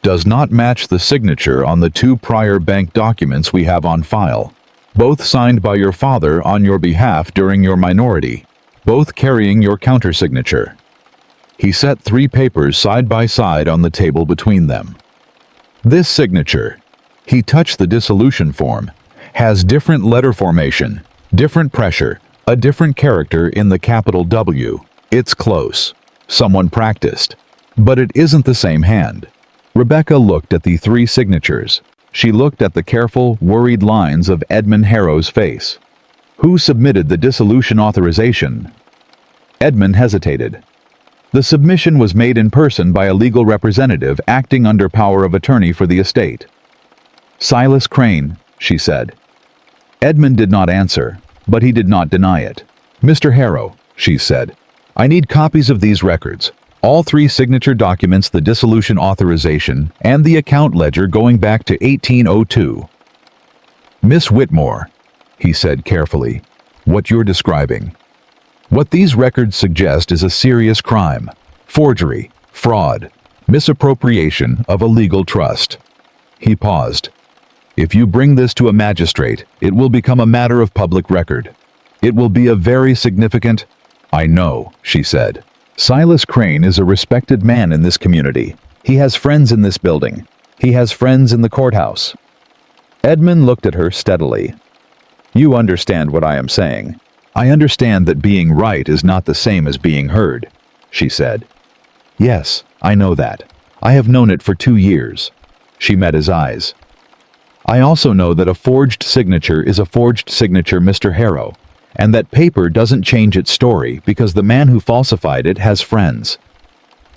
does not match the signature on the 2 prior bank documents we have on file, both signed by your father on your behalf during your minority, both carrying your countersignature. He set 3 papers side by side on the table between them. This signature, he touched the dissolution form, has different letter formation, different pressure, a different character in the capital W. It's close. Someone practiced. But it isn't the same hand. Rebecca looked at the 3 signatures. She looked at the careful, worried lines of Edmund Harrow's face. Who submitted the dissolution authorization? Edmund hesitated. The submission was made in person by a legal representative acting under power of attorney for the estate. Silas Crane, she said. Edmund did not answer, but he did not deny it. Mr. Harrow, she said, I need copies of these records. All 3 signature documents, the dissolution authorization, and the account ledger going back to 1802. Miss Whitmore, he said carefully, what you're describing. What these records suggest is a serious crime, forgery, fraud, misappropriation of a legal trust. He paused. If you bring this to a magistrate, it will become a matter of public record. It will be a very significant... I know, she said. Silas Crane is a respected man in this community. He has friends in this building. He has friends in the courthouse. Edmund looked at her steadily. You understand what I am saying. I understand that being right is not the same as being heard, she said. Yes, I know that. I have known it for 2 years. She met his eyes. I also know that a forged signature is a forged signature, Mr. Harrow, and that paper doesn't change its story because the man who falsified it has friends.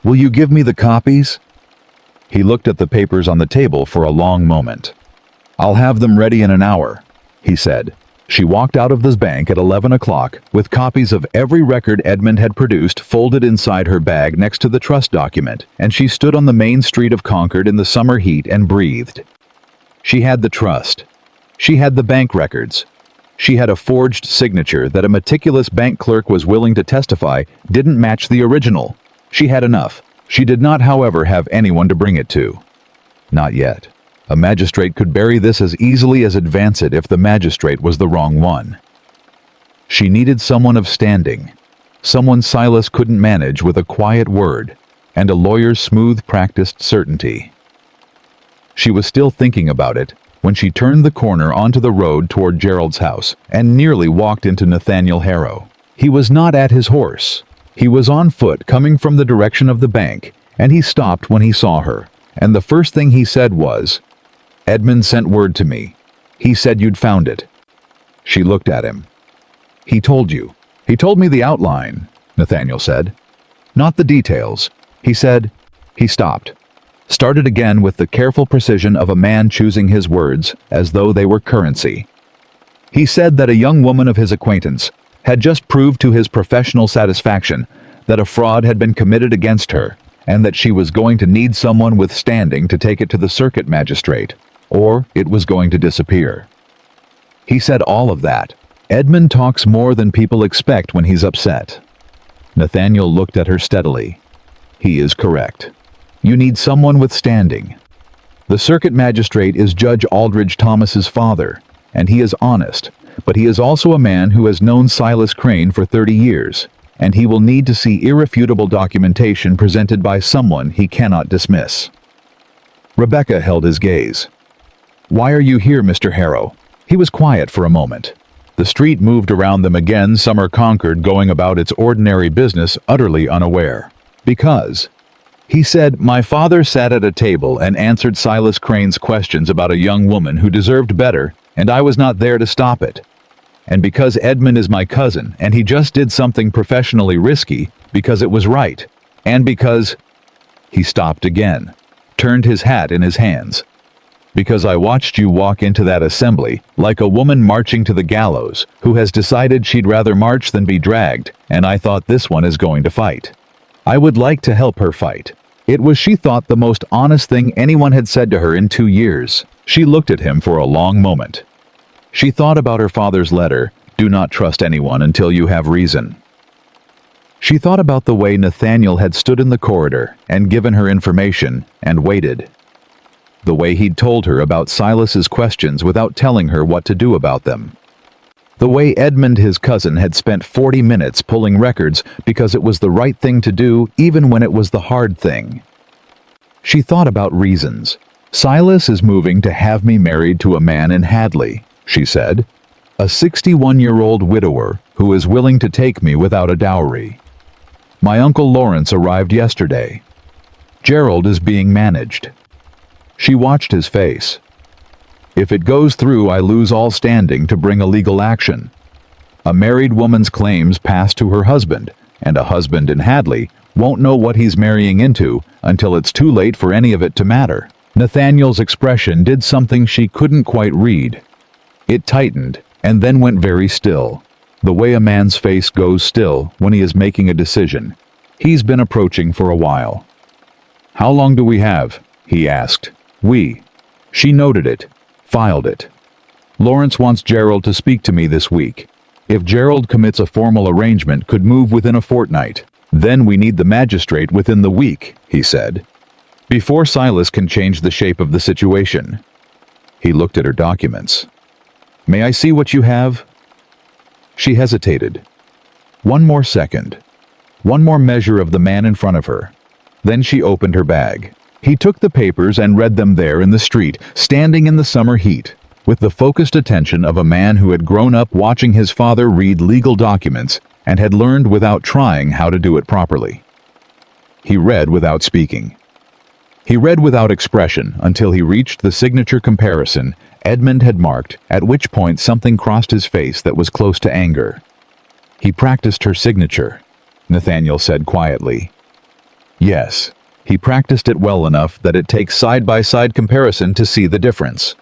Will you give me the copies? He looked at the papers on the table for a long moment. I'll have them ready in an hour, he said. She walked out of the bank at 11 o'clock with copies of every record Edmund had produced folded inside her bag next to the trust document, and she stood on the main street of Concord in the summer heat and breathed. She had the trust. She had the bank records. She had a forged signature that a meticulous bank clerk was willing to testify didn't match the original. She had enough. She did not, however, have anyone to bring it to. Not yet. A magistrate could bury this as easily as advance it if the magistrate was the wrong one. She needed someone of standing, someone Silas couldn't manage with a quiet word and a lawyer's smooth practiced certainty. She was still thinking about it when she turned the corner onto the road toward Gerald's house and nearly walked into Nathaniel Harrow. He was not at his horse. He was on foot coming from the direction of the bank, and he stopped when he saw her, and the first thing he said was, "Edmund sent word to me. He said you'd found it." She looked at him. "He told you." "He told me the outline," Nathaniel said. "Not the details." He said. He stopped. Started again with the careful precision of a man choosing his words as though they were currency. He said that a young woman of his acquaintance had just proved to his professional satisfaction that a fraud had been committed against her, and that she was going to need someone with standing to take it to the circuit magistrate, or it was going to disappear. He said all of that. Edmund talks more than people expect when he's upset. Nathaniel looked at her steadily. He is correct. You need someone with standing. The circuit magistrate is Judge Aldridge Thomas's father, and he is honest, but he is also a man who has known Silas Crane for 30 years, and he will need to see irrefutable documentation presented by someone he cannot dismiss. Rebecca held his gaze. "Why are you here, Mr. Harrow?" He was quiet for a moment. The street moved around them again, Summer Concord going about its ordinary business utterly unaware. "Because," he said, "my father sat at a table and answered Silas Crane's questions about a young woman who deserved better, and I was not there to stop it. And because Edmund is my cousin, and he just did something professionally risky, because it was right. And because—" He stopped again, turned his hat in his hands. "Because I watched you walk into that assembly, like a woman marching to the gallows, who has decided she'd rather march than be dragged, and I thought this one is going to fight. I would like to help her fight." It was, she thought, the most honest thing anyone had said to her in 2 years. She looked at him for a long moment. She thought about her father's letter, "Do not trust anyone until you have reason." She thought about the way Nathaniel had stood in the corridor and given her information and waited. The way he'd told her about Silas's questions without telling her what to do about them. The way Edmund, his cousin, had spent 40 minutes pulling records because it was the right thing to do even when it was the hard thing. She thought about reasons. "Silas is moving to have me married to a man in Hadley," she said. "A 61-year-old widower who is willing to take me without a dowry. My Uncle Lawrence arrived yesterday. Gerald is being managed." She watched his face. "If it goes through, I lose all standing to bring a legal action. A married woman's claims pass to her husband, and a husband in Hadley won't know what he's marrying into until it's too late for any of it to matter." Nathaniel's expression did something she couldn't quite read. It tightened, and then went very still, the way a man's face goes still when he is making a decision. He's been approaching for a while. "How long do we have?" he asked. "We." She noted it, filed it. "Lawrence wants Gerald to speak to me this week. If Gerald commits a formal arrangement, could move within a fortnight. Then we need the magistrate within the week," he said, "before Silas can change the shape of the situation." He looked at her documents. "May I see what you have?" She hesitated. One more second. One more measure of the man in front of her. Then she opened her bag. He took the papers and read them there in the street, standing in the summer heat, with the focused attention of a man who had grown up watching his father read legal documents and had learned without trying how to do it properly. He read without speaking. He read without expression until he reached the signature comparison Edmund had marked, at which point something crossed his face that was close to anger. "He practiced her signature," Nathaniel said quietly. "Yes. He practiced it well enough that it takes side-by-side comparison to see the difference."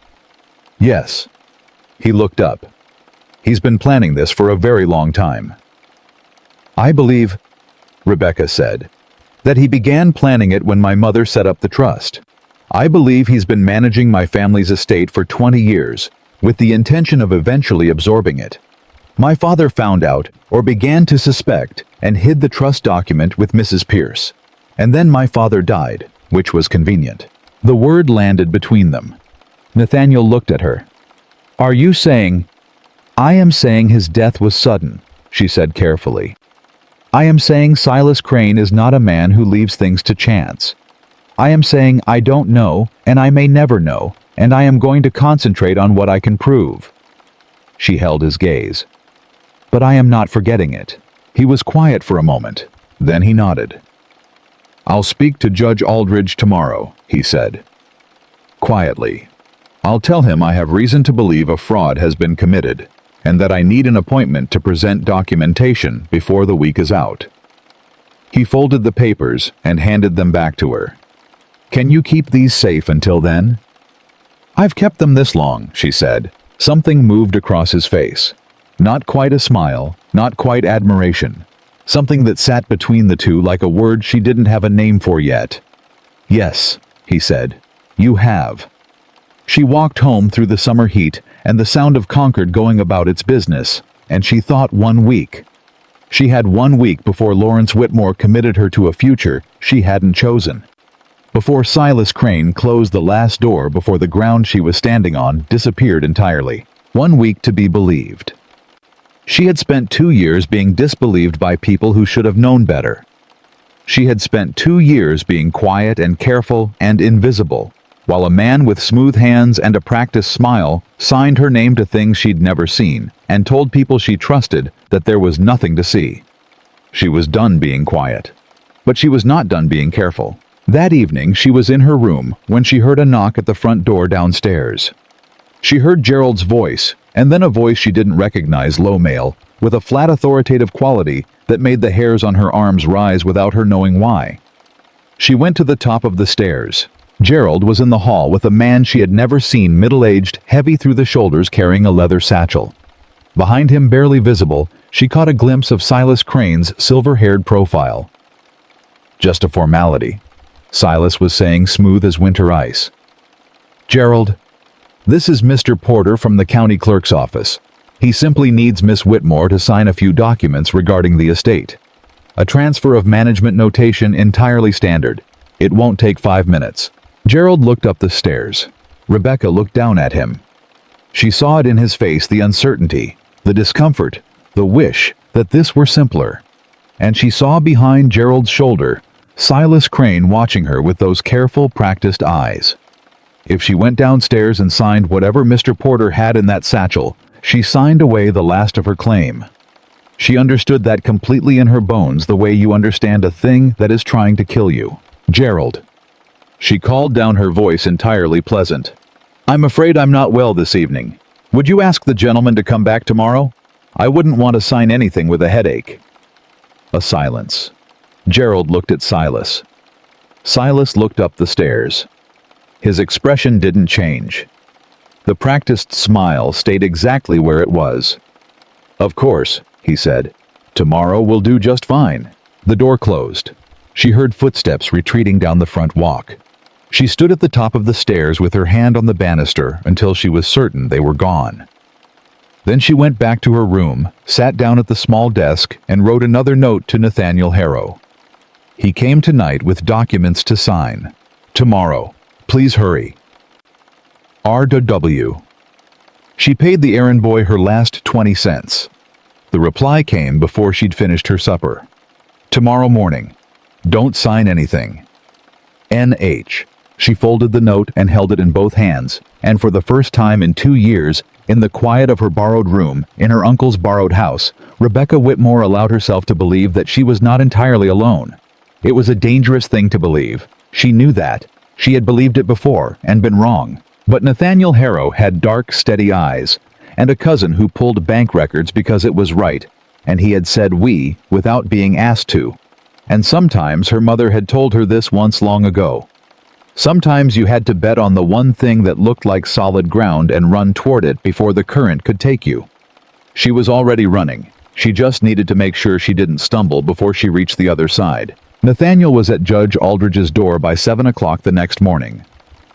"Yes." He looked up. "He's been planning this for a very long time." "I believe," Rebecca said, "that he began planning it when my mother set up the trust. I believe he's been managing my family's estate for 20 years, with the intention of eventually absorbing it. My father found out, or began to suspect, and hid the trust document with Mrs. Pierce. And then my father died, which was convenient." The word landed between them. Nathaniel looked at her. "Are you saying—" "I am saying his death was sudden," she said carefully. "I am saying Silas Crane is not a man who leaves things to chance. I am saying I don't know, and I may never know, and I am going to concentrate on what I can prove." She held his gaze. "But I am not forgetting it." He was quiet for a moment. Then he nodded. "I'll speak to Judge Aldridge tomorrow," he said. Quietly. "I'll tell him I have reason to believe a fraud has been committed, and that I need an appointment to present documentation before the week is out." He folded the papers and handed them back to her. "Can you keep these safe until then?" "I've kept them this long," she said. Something moved across his face. Not quite a smile, not quite admiration. Something that sat between the two like a word she didn't have a name for yet. "Yes," he said. "You have." She walked home through the summer heat and the sound of Concord going about its business, and she thought 1 week. She had 1 week before Lawrence Whitmore committed her to a future she hadn't chosen. Before Silas Crane closed the last door before the ground she was standing on disappeared entirely. 1 week to be believed. She had spent 2 years being disbelieved by people who should have known better. She had spent 2 years being quiet and careful and invisible, while a man with smooth hands and a practiced smile signed her name to things she'd never seen and told people she trusted that there was nothing to see. She was done being quiet. But she was not done being careful. That evening, she was in her room when she heard a knock at the front door downstairs. She heard Gerald's voice, and then a voice she didn't recognize, low male, with a flat authoritative quality that made the hairs on her arms rise without her knowing why. She went to the top of the stairs. Gerald was in the hall with a man she had never seen, middle-aged, heavy through the shoulders, carrying a leather satchel. Behind him, barely visible, she caught a glimpse of Silas Crane's silver-haired profile. "Just a formality," Silas was saying, smooth as winter ice. "Gerald, this is Mr. Porter from the county clerk's office. He simply needs Miss Whitmore to sign a few documents regarding the estate. A transfer of management notation, entirely standard. It won't take 5 minutes." Gerald looked up the stairs. Rebecca looked down at him. She saw it in his face, the uncertainty, the discomfort, the wish that this were simpler. And she saw behind Gerald's shoulder Silas Crane watching her with those careful, practiced eyes. If she went downstairs and signed whatever Mr. Porter had in that satchel, she signed away the last of her claim. She understood that completely in her bones, the way you understand a thing that is trying to kill you. "Gerald." She called down, her voice entirely pleasant. "I'm afraid I'm not well this evening. Would you ask the gentleman to come back tomorrow? I wouldn't want to sign anything with a headache." A silence. Gerald looked at Silas. Silas looked up the stairs. His expression didn't change. The practiced smile stayed exactly where it was. "Of course," he said. "Tomorrow will do just fine." The door closed. She heard footsteps retreating down the front walk. She stood at the top of the stairs with her hand on the banister until she was certain they were gone. Then she went back to her room, sat down at the small desk, and wrote another note to Nathaniel Harrow. He came tonight with documents to sign. Tomorrow. Please hurry. R.W. She paid the errand boy her last 20 cents. The reply came before she'd finished her supper. Tomorrow morning. Don't sign anything. N.H. She folded the note and held it in both hands, and for the first time in 2 years, in the quiet of her borrowed room, in her uncle's borrowed house, Rebecca Whitmore allowed herself to believe that she was not entirely alone. It was a dangerous thing to believe. She knew that. She had believed it before and been wrong. But Nathaniel Harrow had dark, steady eyes, and a cousin who pulled bank records because it was right, and he had said "we" without being asked to. And sometimes her mother had told her this once long ago. Sometimes you had to bet on the one thing that looked like solid ground and run toward it before the current could take you. She was already running. She just needed to make sure she didn't stumble before she reached the other side. Nathaniel was at Judge Aldridge's door by 7 o'clock the next morning.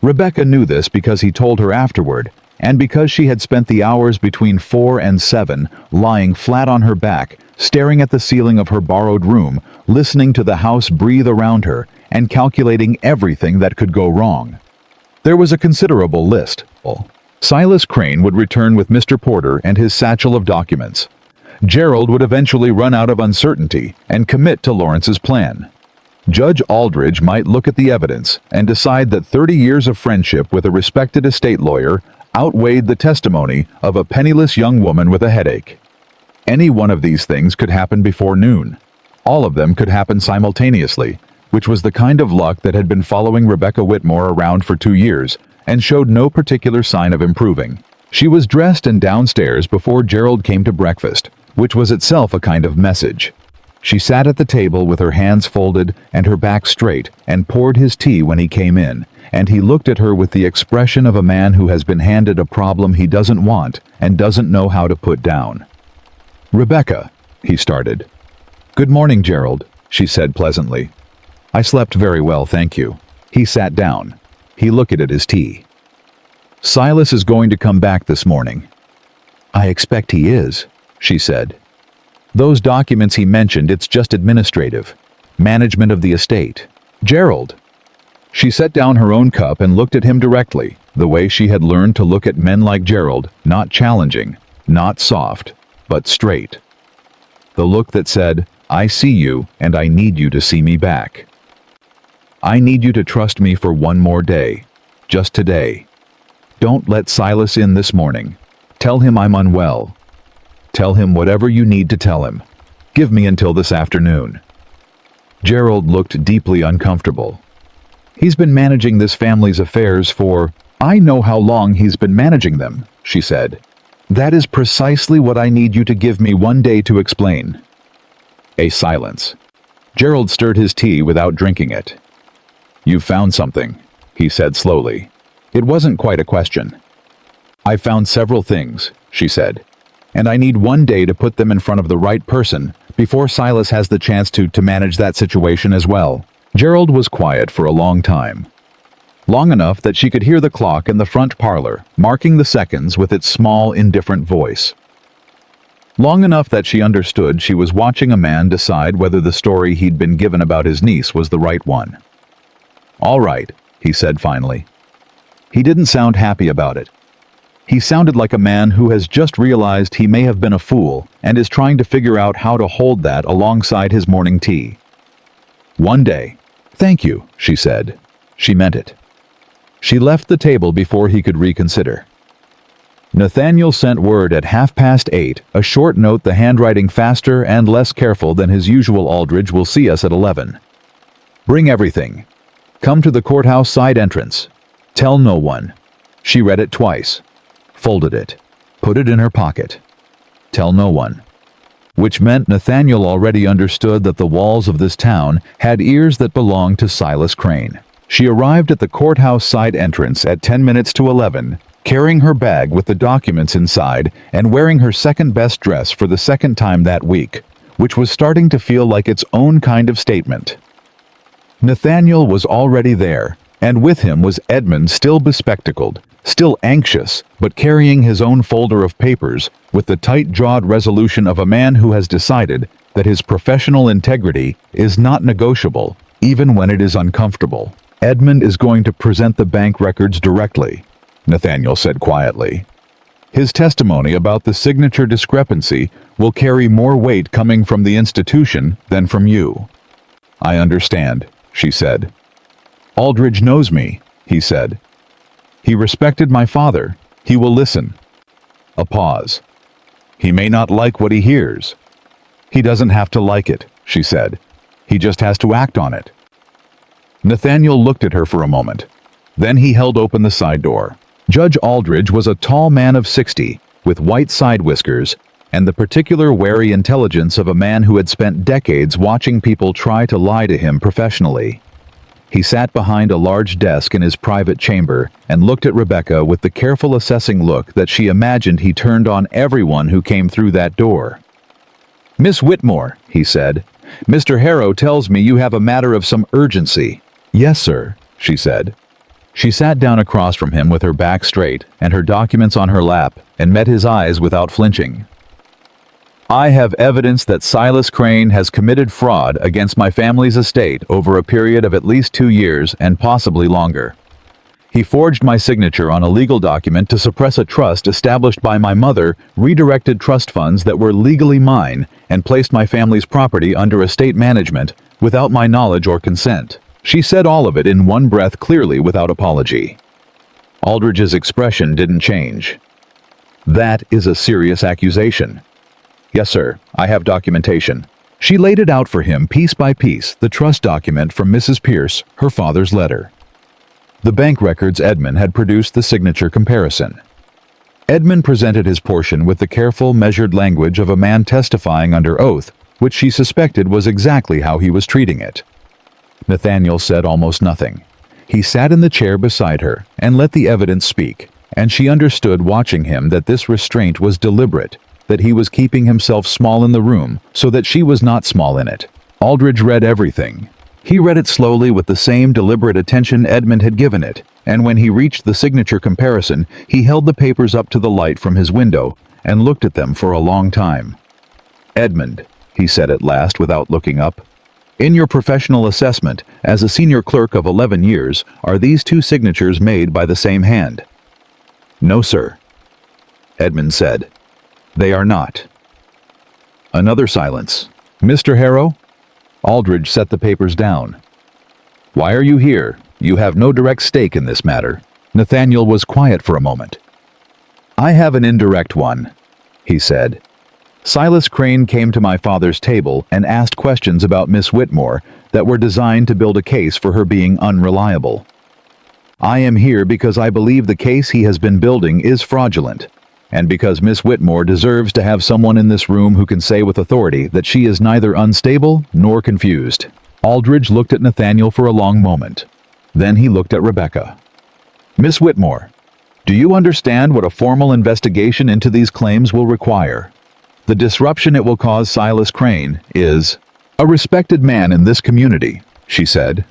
Rebecca knew this because he told her afterward, and because she had spent the hours between 4 and 7 lying flat on her back, staring at the ceiling of her borrowed room, listening to the house breathe around her, and calculating everything that could go wrong. There was a considerable list. Silas Crane would return with Mr. Porter and his satchel of documents. Gerald would eventually run out of uncertainty and commit to Lawrence's plan. Judge Aldridge might look at the evidence and decide that 30 years of friendship with a respected estate lawyer outweighed the testimony of a penniless young woman with a headache. Any one of these things could happen before noon. All of them could happen simultaneously, which was the kind of luck that had been following Rebecca Whitmore around for 2 years and showed no particular sign of improving. She was dressed and downstairs before Gerald came to breakfast, which was itself a kind of message. She sat at the table with her hands folded and her back straight and poured his tea when he came in, and he looked at her with the expression of a man who has been handed a problem he doesn't want and doesn't know how to put down. "Rebecca," he started. "Good morning, Gerald," she said pleasantly. "I slept very well, thank you." He sat down. He looked at his tea. "Silas is going to come back this morning." "I expect he is," she said. "Those documents he mentioned, it's just administrative. Management of the estate." "Gerald." She set down her own cup and looked at him directly, the way she had learned to look at men like Gerald, not challenging, not soft, but straight. The look that said, "I see you, and I need you to see me back. I need you to trust me for one more day. just today. Don't let Silas in this morning. Tell him I'm unwell. Tell him whatever you need to tell him. Give me until this afternoon." Gerald looked deeply uncomfortable. "He's been managing this family's affairs for— I know how long he's been managing them," she said. "That is precisely what I need you to give me one day to explain." A silence. Gerald stirred his tea without drinking it. "You've found something," he said slowly. It wasn't quite a question. "I found several things," she said, "and I need one day to put them in front of the right person before Silas has the chance to manage that situation as well." Gerald was quiet for a long time. Long enough that she could hear the clock in the front parlor, marking the seconds with its small, indifferent voice. Long enough that she understood she was watching a man decide whether the story he'd been given about his niece was the right one. "All right," he said finally. He didn't sound happy about it. He sounded like a man who has just realized he may have been a fool and is trying to figure out how to hold that alongside his morning tea. "One day." "Thank you," she said. She meant it. She left the table before he could reconsider. Nathaniel sent word at 8:30, a short note, the handwriting faster and less careful than his usual. "Aldridge will see us at 11. Bring everything. Come to the courthouse side entrance. Tell no one." She read it twice, folded it, put it in her pocket. Tell no one. Which meant Nathaniel already understood that the walls of this town had ears that belonged to Silas Crane. She arrived at the courthouse side entrance at 10 minutes to 11, carrying her bag with the documents inside and wearing her second-best dress for the second time that week, which was starting to feel like its own kind of statement. Nathaniel was already there, and with him was Edmund, still bespectacled, still anxious, but carrying his own folder of papers with the tight-jawed resolution of a man who has decided that his professional integrity is not negotiable, even when it is uncomfortable. "Edmund is going to present the bank records directly," Nathaniel said quietly. "His testimony about the signature discrepancy will carry more weight coming from the institution than from you." "I understand," she said. "Aldridge knows me," he said. "He respected my father. He will listen." A pause. "He may not like what he hears." "He doesn't have to like it," she said. "He just has to act on it." Nathaniel looked at her for a moment. Then he held open the side door. Judge Aldridge was a tall man of 60, with white side whiskers, and the particular wary intelligence of a man who had spent decades watching people try to lie to him professionally. He sat behind a large desk in his private chamber and looked at Rebecca with the careful assessing look that she imagined he turned on everyone who came through that door. "Miss Whitmore," he said, "Mr. Harrow tells me you have a matter of some urgency." "Yes, sir," she said. She sat down across from him with her back straight and her documents on her lap and met his eyes without flinching. "I have evidence that Silas Crane has committed fraud against my family's estate over a period of at least 2 years and possibly longer. He forged my signature on a legal document to suppress a trust established by my mother, redirected trust funds that were legally mine, and placed my family's property under estate management without my knowledge or consent." She said all of it in one breath, clearly without apology. Aldridge's expression didn't change. "That is a serious accusation." "Yes, sir, I have documentation." She laid it out for him piece by piece, the trust document from Mrs. Pierce, her father's letter. The bank records. Edmund had produced the signature comparison. Edmund presented his portion with the careful, measured language of a man testifying under oath, which she suspected was exactly how he was treating it. Nathaniel said almost nothing. He sat in the chair beside her and let the evidence speak, and she understood watching him that this restraint was deliberate, that he was keeping himself small in the room so that she was not small in it. Aldridge read everything. He read it slowly with the same deliberate attention Edmund had given it, and when he reached the signature comparison, he held the papers up to the light from his window and looked at them for a long time. "Edmund," he said at last without looking up, "in your professional assessment, as a senior clerk of 11 years, are these two signatures made by the same hand?" "No, sir," Edmund said. "They are not." Another silence. "Mr. Harrow?" Aldridge set the papers down. "Why are you here? You have no direct stake in this matter." Nathaniel was quiet for a moment. "I have an indirect one," he said. "Silas Crane came to my father's table and asked questions about Miss Whitmore that were designed to build a case for her being unreliable. I am here because I believe the case he has been building is fraudulent, and because Miss Whitmore deserves to have someone in this room who can say with authority that she is neither unstable nor confused." Aldridge looked at Nathaniel for a long moment. Then he looked at Rebecca. "Miss Whitmore, do you understand what a formal investigation into these claims will require? The disruption it will cause Silas Crane is a respected man in this community," she said.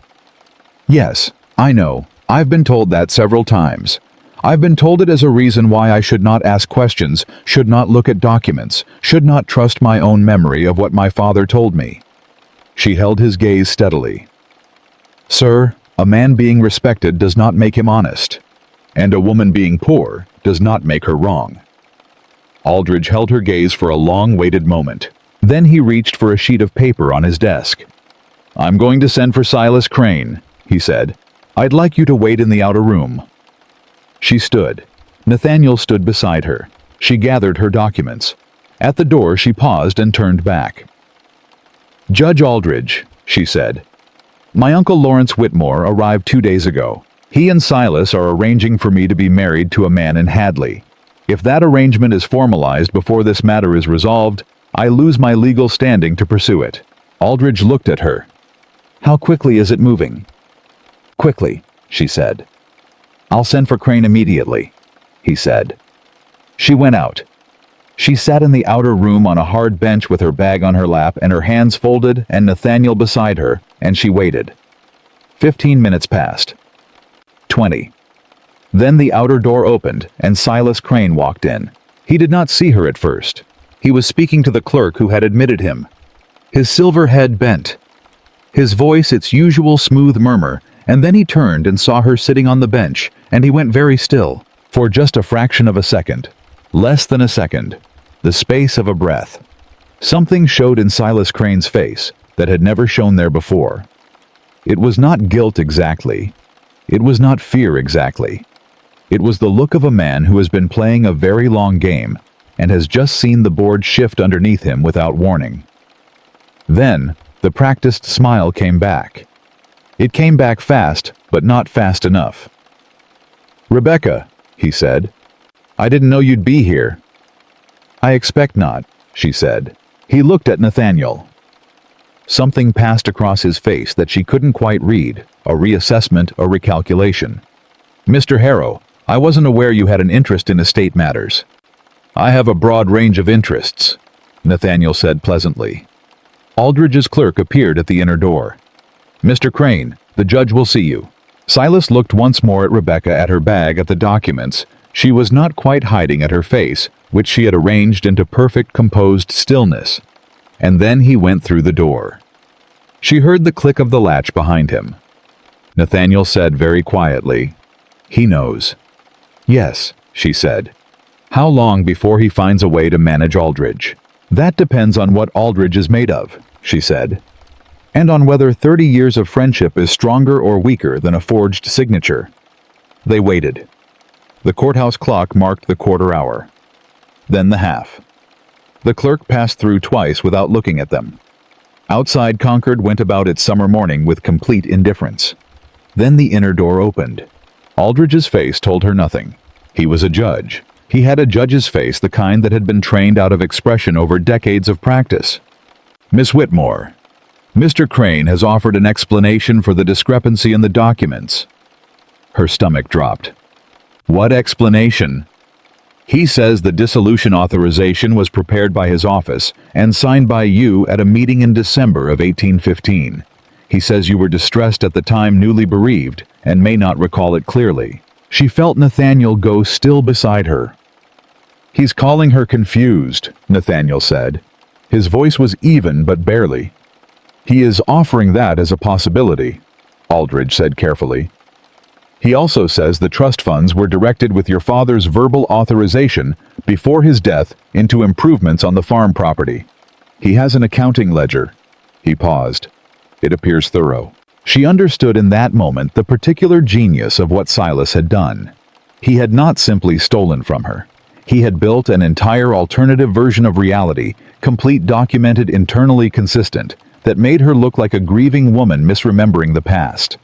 "Yes, I know. I've been told that several times. I've been told it as a reason why I should not ask questions, should not look at documents, should not trust my own memory of what my father told me." She held his gaze steadily. "Sir, a man being respected does not make him honest, and a woman being poor does not make her wrong." Aldridge held her gaze for a long-waited moment. Then he reached for a sheet of paper on his desk. "I'm going to send for Silas Crane," he said. "I'd like you to wait in the outer room." She stood. Nathaniel stood beside her. She gathered her documents. At the door she paused and turned back. "Judge Aldridge," she said, "my uncle Lawrence Whitmore arrived 2 days ago. He and Silas are arranging for me to be married to a man in Hadley. If that arrangement is formalized before this matter is resolved, I lose my legal standing to pursue it." Aldridge looked at her. "How quickly is it moving?" "Quickly," she said. "I'll send for Crane immediately," he said. She went out. She sat in the outer room on a hard bench with her bag on her lap and her hands folded and Nathaniel beside her, and she waited. 15 minutes passed. 20. Then the outer door opened and Silas Crane walked in. He did not see her at first. He was speaking to the clerk who had admitted him. His silver head bent. His voice its usual smooth murmur, and then he turned and saw her sitting on the bench, and he went very still, for just a fraction of a second. Less than a second. The space of a breath. Something showed in Silas Crane's face that had never shown there before. It was not guilt exactly. It was not fear exactly. It was the look of a man who has been playing a very long game and has just seen the board shift underneath him without warning. Then, the practiced smile came back. It came back fast, but not fast enough. "Rebecca," he said, "I didn't know you'd be here." "I expect not," she said. He looked at Nathaniel. Something passed across his face that she couldn't quite read, a reassessment, a recalculation. "Mr. Harrow, I wasn't aware you had an interest in estate matters." "I have a broad range of interests," Nathaniel said pleasantly. Aldridge's clerk appeared at the inner door. "Mr. Crane, the judge will see you." Silas looked once more at Rebecca, at her bag, at the documents. She was not quite hiding at her face, which she had arranged into perfect composed stillness. And then he went through the door. She heard the click of the latch behind him. Nathaniel said very quietly, "He knows." "Yes," she said. "How long before he finds a way to manage Aldridge?" "That depends on what Aldridge is made of," she said, "and on whether 30 years of friendship is stronger or weaker than a forged signature." They waited. The courthouse clock marked the quarter hour. Then the half. The clerk passed through twice without looking at them. Outside, Concord went about its summer morning with complete indifference. Then the inner door opened. Aldridge's face told her nothing. He was a judge. He had a judge's face, the kind that had been trained out of expression over decades of practice. "Miss Whitmore, Mr. Crane has offered an explanation for the discrepancy in the documents." Her stomach dropped. "What explanation?" "He says the dissolution authorization was prepared by his office and signed by you at a meeting in December of 1815. He says you were distressed at the time, newly bereaved, and may not recall it clearly." She felt Nathaniel go still beside her. "He's calling her confused," Nathaniel said. His voice was even, but barely. "He is offering that as a possibility," Aldridge said carefully. "He also says the trust funds were directed with your father's verbal authorization before his death into improvements on the farm property. He has an accounting ledger." He paused. "It appears thorough." She understood in that moment the particular genius of what Silas had done. He had not simply stolen from her. He had built an entire alternative version of reality, complete, documented, internally consistent, that made her look like a grieving woman misremembering the past.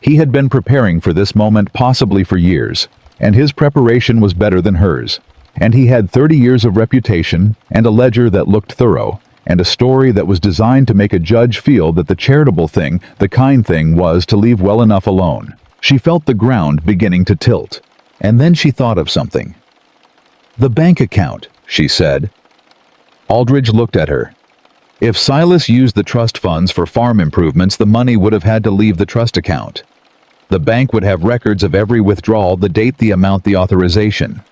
He had been preparing for this moment possibly for years, and his preparation was better than hers. And he had 30 years of reputation, and a ledger that looked thorough, and a story that was designed to make a judge feel that the charitable thing, the kind thing, was to leave well enough alone. She felt the ground beginning to tilt. And then she thought of something. "The bank account," she said. Aldridge looked at her. If Silas used the trust funds for farm improvements, the money would have had to leave the trust account. The bank would have records of every withdrawal, the date, the amount, the authorization.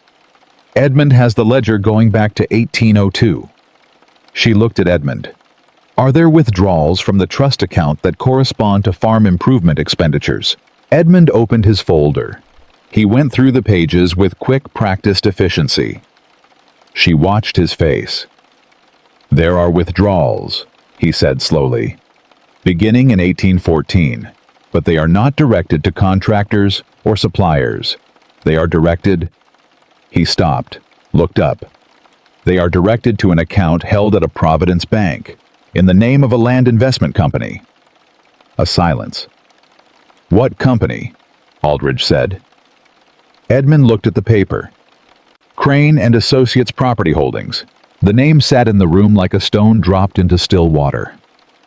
Edmund has the ledger going back to 1802. She looked at Edmund. Are there withdrawals from the trust account that correspond to farm improvement expenditures? Edmund opened his folder. He went through the pages with quick, practiced efficiency. She watched his face. There are withdrawals, he said slowly, beginning in 1814, but they are not directed to contractors or suppliers. They are directed... He stopped, looked up. They are directed to an account held at a Providence bank, in the name of a land investment company. A silence. What company? Aldridge said. Edmund looked at the paper. Crane and Associates Property Holdings. The name sat in the room like a stone dropped into still water.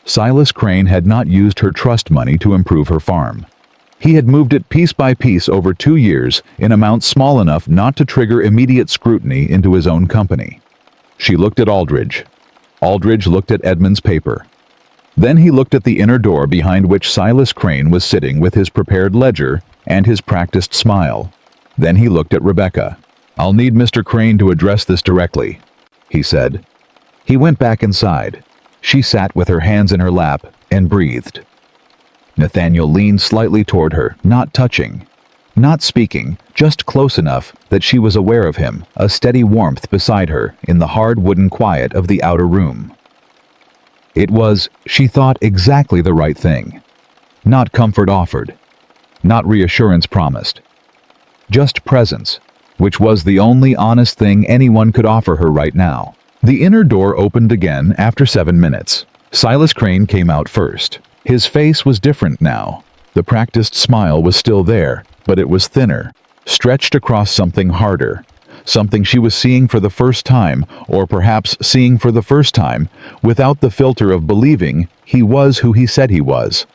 Silas Crane had not used her trust money to improve her farm. He had moved it piece by piece over 2 years in amounts small enough not to trigger immediate scrutiny into his own company. She looked at Aldridge. Aldridge looked at Edmund's paper. Then he looked at the inner door behind which Silas Crane was sitting with his prepared ledger and his practiced smile. Then he looked at Rebecca. I'll need Mr. Crane to address this directly, he said. He went back inside. She sat with her hands in her lap and breathed. Nathaniel leaned slightly toward her, not touching, not speaking, just close enough that she was aware of him, a steady warmth beside her in the hard wooden quiet of the outer room. It was, she thought, exactly the right thing. Not comfort offered, not reassurance promised. Just presence, which was the only honest thing anyone could offer her right now. The inner door opened again after 7 minutes. Silas Crane came out first. His face was different now. The practiced smile was still there, but it was thinner, stretched across something harder, something she was seeing for the first time, or perhaps seeing for the first time, without the filter of believing he was who he said he was.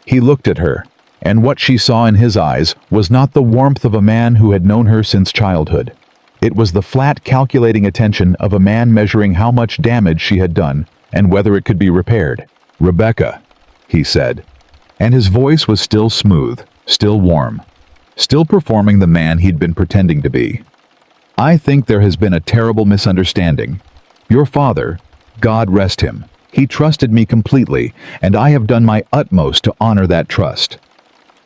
He looked at her, and what she saw in his eyes was not the warmth of a man who had known her since childhood. It was the flat, calculating attention of a man measuring how much damage she had done and whether it could be repaired. Rebecca, he said, and his voice was still smooth, still warm, still performing the man he'd been pretending to be. I think there has been a terrible misunderstanding. Your father, God rest him, he trusted me completely, and I have done my utmost to honor that trust.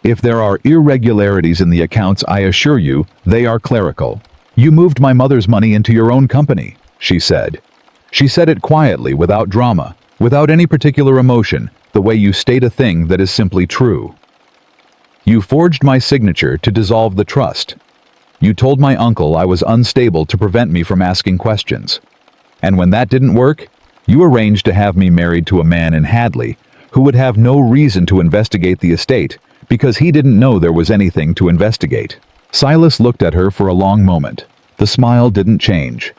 If there are irregularities in the accounts, I assure you, they are clerical. You moved my mother's money into your own company, she said. She said it quietly, without drama, without any particular emotion, the way you state a thing that is simply true. You forged my signature to dissolve the trust. You told my uncle I was unstable to prevent me from asking questions. And when that didn't work, you arranged to have me married to a man in Hadley who would have no reason to investigate the estate because he didn't know there was anything to investigate. Silas looked at her for a long moment. The smile didn't change.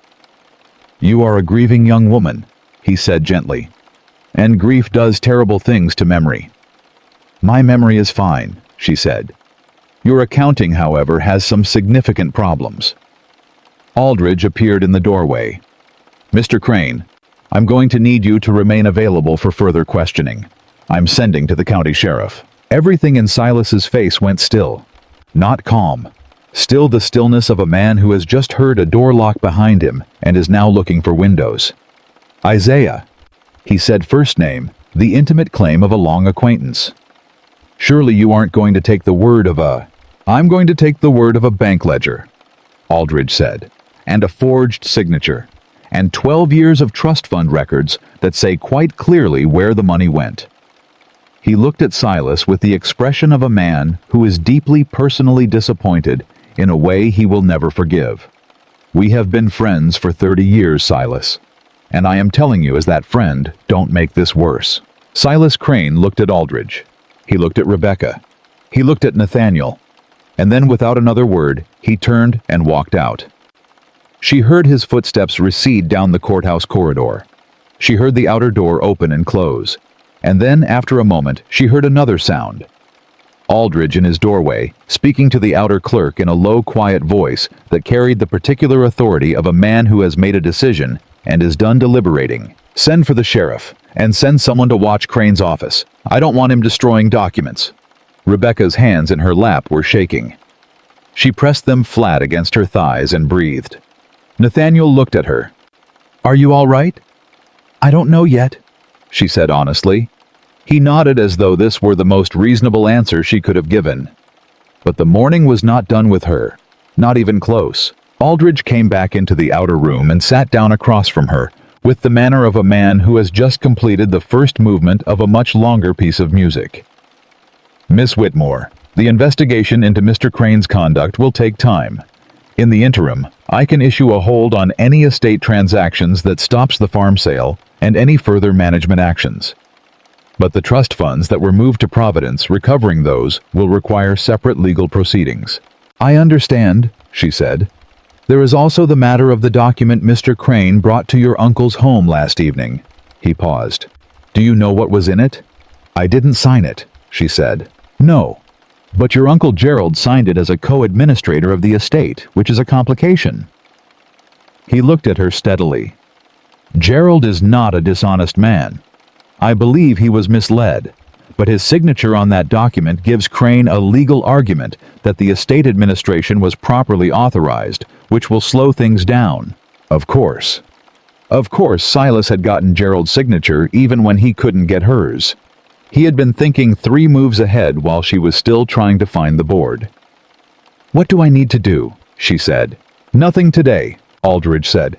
You are a grieving young woman, he said gently. And grief does terrible things to memory. My memory is fine, she said. Your accounting, however, has some significant problems. Aldridge appeared in the doorway. Mr. Crane, I'm going to need you to remain available for further questioning. I'm sending to the county sheriff. Everything in Silas's face went still. Not calm. Still the stillness of a man who has just heard a door lock behind him and is now looking for windows. Isaiah, he said, first name, the intimate claim of a long acquaintance. Surely you aren't going to take the word of a... I'm going to take the word of a bank ledger, Aldridge said, and a forged signature, and 12 years of trust fund records that say quite clearly where the money went. He looked at Silas with the expression of a man who is deeply personally disappointed in a way he will never forgive. "We have been friends for 30 years, Silas. And I am telling you as that friend, don't make this worse." Silas Crane looked at Aldridge. He looked at Rebecca. He looked at Nathaniel. And then without another word, he turned and walked out. She heard his footsteps recede down the courthouse corridor. She heard the outer door open and close. And then, after a moment, she heard another sound. Aldridge in his doorway, speaking to the outer clerk in a low, quiet voice that carried the particular authority of a man who has made a decision and is done deliberating. "Send for the sheriff, and send someone to watch Crane's office. I don't want him destroying documents." Rebecca's hands in her lap were shaking. She pressed them flat against her thighs and breathed. Nathaniel looked at her. "Are you all right?" "I don't know yet," she said honestly. He nodded as though this were the most reasonable answer she could have given. But the morning was not done with her, not even close. Aldridge came back into the outer room and sat down across from her, with the manner of a man who has just completed the first movement of a much longer piece of music. "Miss Whitmore, the investigation into Mr. Crane's conduct will take time. In the interim, I can issue a hold on any estate transactions that stops the farm sale and any further management actions. But the trust funds that were moved to Providence, recovering those, will require separate legal proceedings." "I understand," she said. "There is also the matter of the document Mr. Crane brought to your uncle's home last evening." He paused. "Do you know what was in it?" "I didn't sign it," she said. "No. But your Uncle Gerald signed it as a co-administrator of the estate, which is a complication." He looked at her steadily. "Gerald is not a dishonest man. I believe he was misled, but his signature on that document gives Crane a legal argument that the estate administration was properly authorized, which will slow things down." Of course, Silas had gotten Gerald's signature even when he couldn't get hers. He had been thinking 3 moves ahead while she was still trying to find the board. "What do I need to do?" she said. "Nothing today," Aldridge said.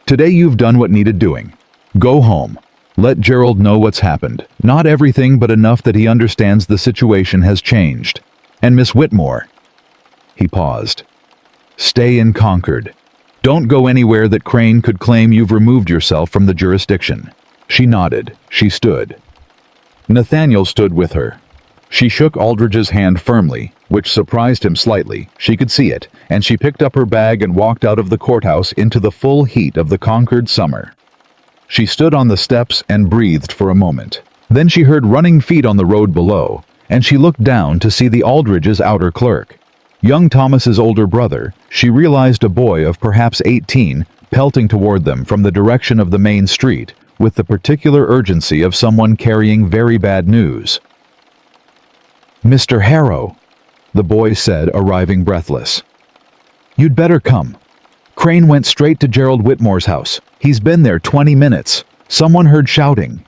"Today you've done what needed doing. Go home. Let Gerald know what's happened. Not everything, but enough that he understands the situation has changed. And Miss Whitmore." He paused. "Stay in Concord. Don't go anywhere that Crane could claim you've removed yourself from the jurisdiction." She nodded. She stood. Nathaniel stood with her. She shook Aldridge's hand firmly, which surprised him slightly. She could see it, and she picked up her bag and walked out of the courthouse into the full heat of the Concord summer. She stood on the steps and breathed for a moment. Then she heard running feet on the road below, and she looked down to see the Aldridge's outer clerk. Young Thomas's older brother, she realized a boy of perhaps 18, pelting toward them from the direction of the main street, with the particular urgency of someone carrying very bad news. "Mr. Harrow," the boy said, arriving breathless. "You'd better come. Crane went straight to Gerald Whitmore's house. He's been there 20 minutes. Someone heard shouting."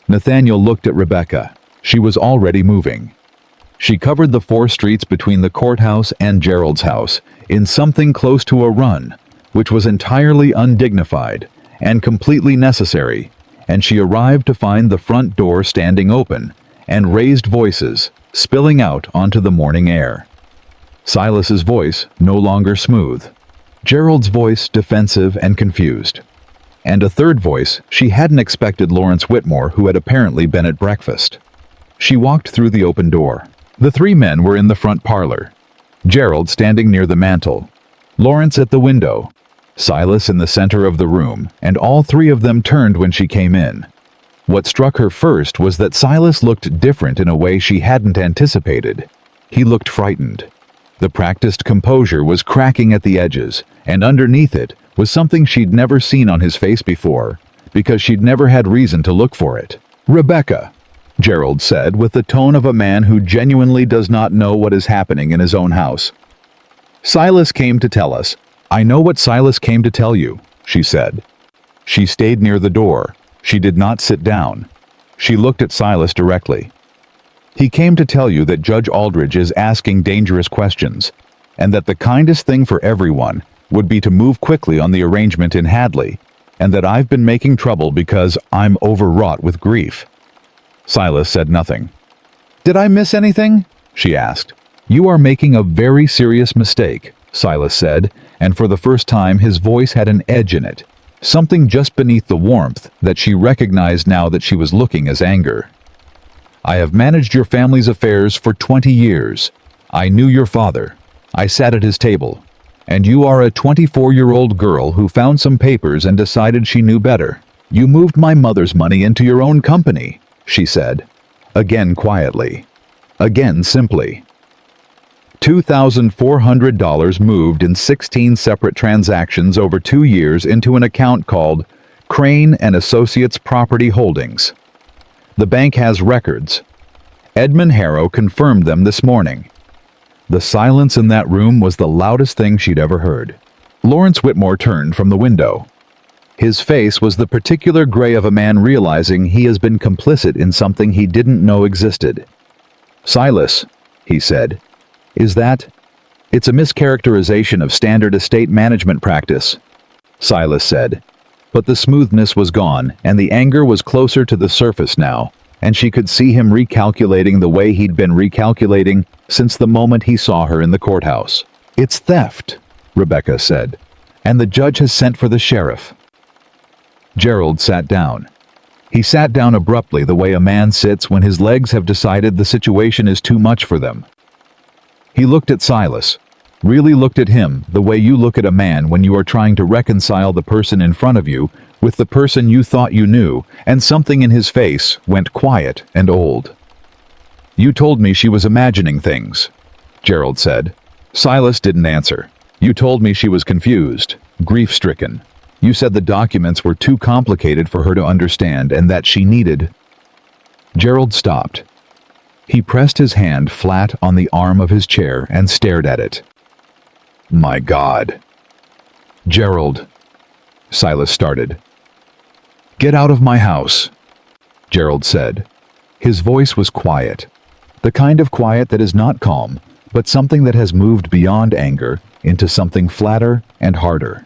Nathaniel looked at Rebecca. She was already moving. She covered the 4 streets between the courthouse and Gerald's house in something close to a run, which was entirely undignified and completely necessary, and she arrived to find the front door standing open and raised voices spilling out onto the morning air. Silas's voice no longer smooth. Gerald's voice defensive and confused. And a third voice she hadn't expected, Lawrence Whitmore, who had apparently been at breakfast. She walked through the open door. The 3 men were in the front parlor. Gerald standing near the mantel, Lawrence at the window, Silas in the center of the room, and all 3 of them turned when she came in. What struck her first was that Silas looked different in a way she hadn't anticipated. He looked frightened. The practiced composure was cracking at the edges, and underneath it was something she'd never seen on his face before, because she'd never had reason to look for it. "Rebecca," Gerald said with the tone of a man who genuinely does not know what is happening in his own house. "Silas came to tell us." "I know what Silas came to tell you," she said. She stayed near the door. She did not sit down. She looked at Silas directly. "He came to tell you that Judge Aldridge is asking dangerous questions, and that the kindest thing for everyone would be to move quickly on the arrangement in Hadley, and that I've been making trouble because I'm overwrought with grief." Silas said nothing. "Did I miss anything?" she asked. "You are making a very serious mistake," Silas said, and for the first time his voice had an edge in it, something just beneath the warmth that she recognized now that she was looking as anger. "I have managed your family's affairs for 20 years. I knew your father. I sat at his table. And you are a 24-year-old girl who found some papers and decided she knew better. You moved my mother's money into your own company," she said. Again quietly. Again simply. $2,400 moved in 16 separate transactions over 2 years into an account called Crane and Associates Property Holdings. The bank has records. Edmund Harrow confirmed them this morning. The silence in that room was the loudest thing she'd ever heard. Lawrence Whitmore turned from the window. His face was the particular gray of a man realizing he has been complicit in something he didn't know existed. "Silas," he said, "is that? It's a mischaracterization of standard estate management practice," Silas said. But the smoothness was gone, and the anger was closer to the surface now, and she could see him recalculating the way he'd been recalculating since the moment he saw her in the courthouse. "It's theft," Rebecca said, "and the judge has sent for the sheriff." Gerald sat down. He sat down abruptly the way a man sits when his legs have decided the situation is too much for them. He looked at Silas, really looked at him the way you look at a man when you are trying to reconcile the person in front of you with the person you thought you knew, and something in his face went quiet and old. "You told me she was imagining things," Gerald said. Silas didn't answer. "You told me she was confused, grief-stricken. You said the documents were too complicated for her to understand and that she needed—" Gerald stopped. He pressed his hand flat on the arm of his chair and stared at it. "My God." "Gerald," Silas started. "Get out of my house," Gerald said. His voice was quiet, the kind of quiet that is not calm, but something that has moved beyond anger into something flatter and harder.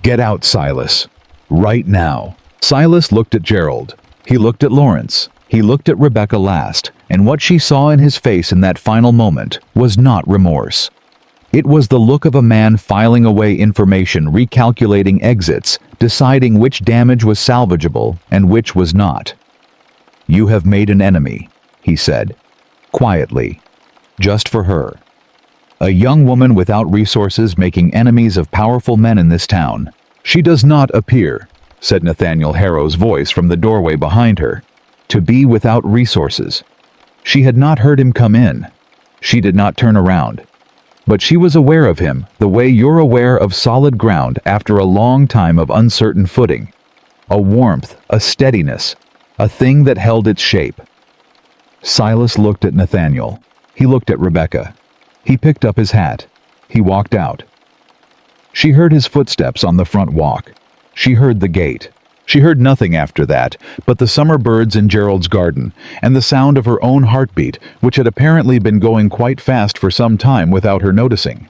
"Get out, Silas. Right now." Silas looked at Gerald. He looked at Lawrence. He looked at Rebecca last, and what she saw in his face in that final moment was not remorse. It was the look of a man filing away information, recalculating exits, deciding which damage was salvageable and which was not. "You have made an enemy," he said, quietly, just for her. "A young woman without resources making enemies of powerful men in this town. She does not appear," said Nathaniel Harrow's voice from the doorway behind her, "to be without resources." She had not heard him come in. She did not turn around. But she was aware of him the way you're aware of solid ground after a long time of uncertain footing. A warmth, a steadiness, a thing that held its shape. Silas looked at Nathaniel. He looked at Rebecca. He picked up his hat. He walked out. She heard his footsteps on the front walk. She heard the gate. She heard nothing after that but the summer birds in Gerald's garden and the sound of her own heartbeat, which had apparently been going quite fast for some time without her noticing.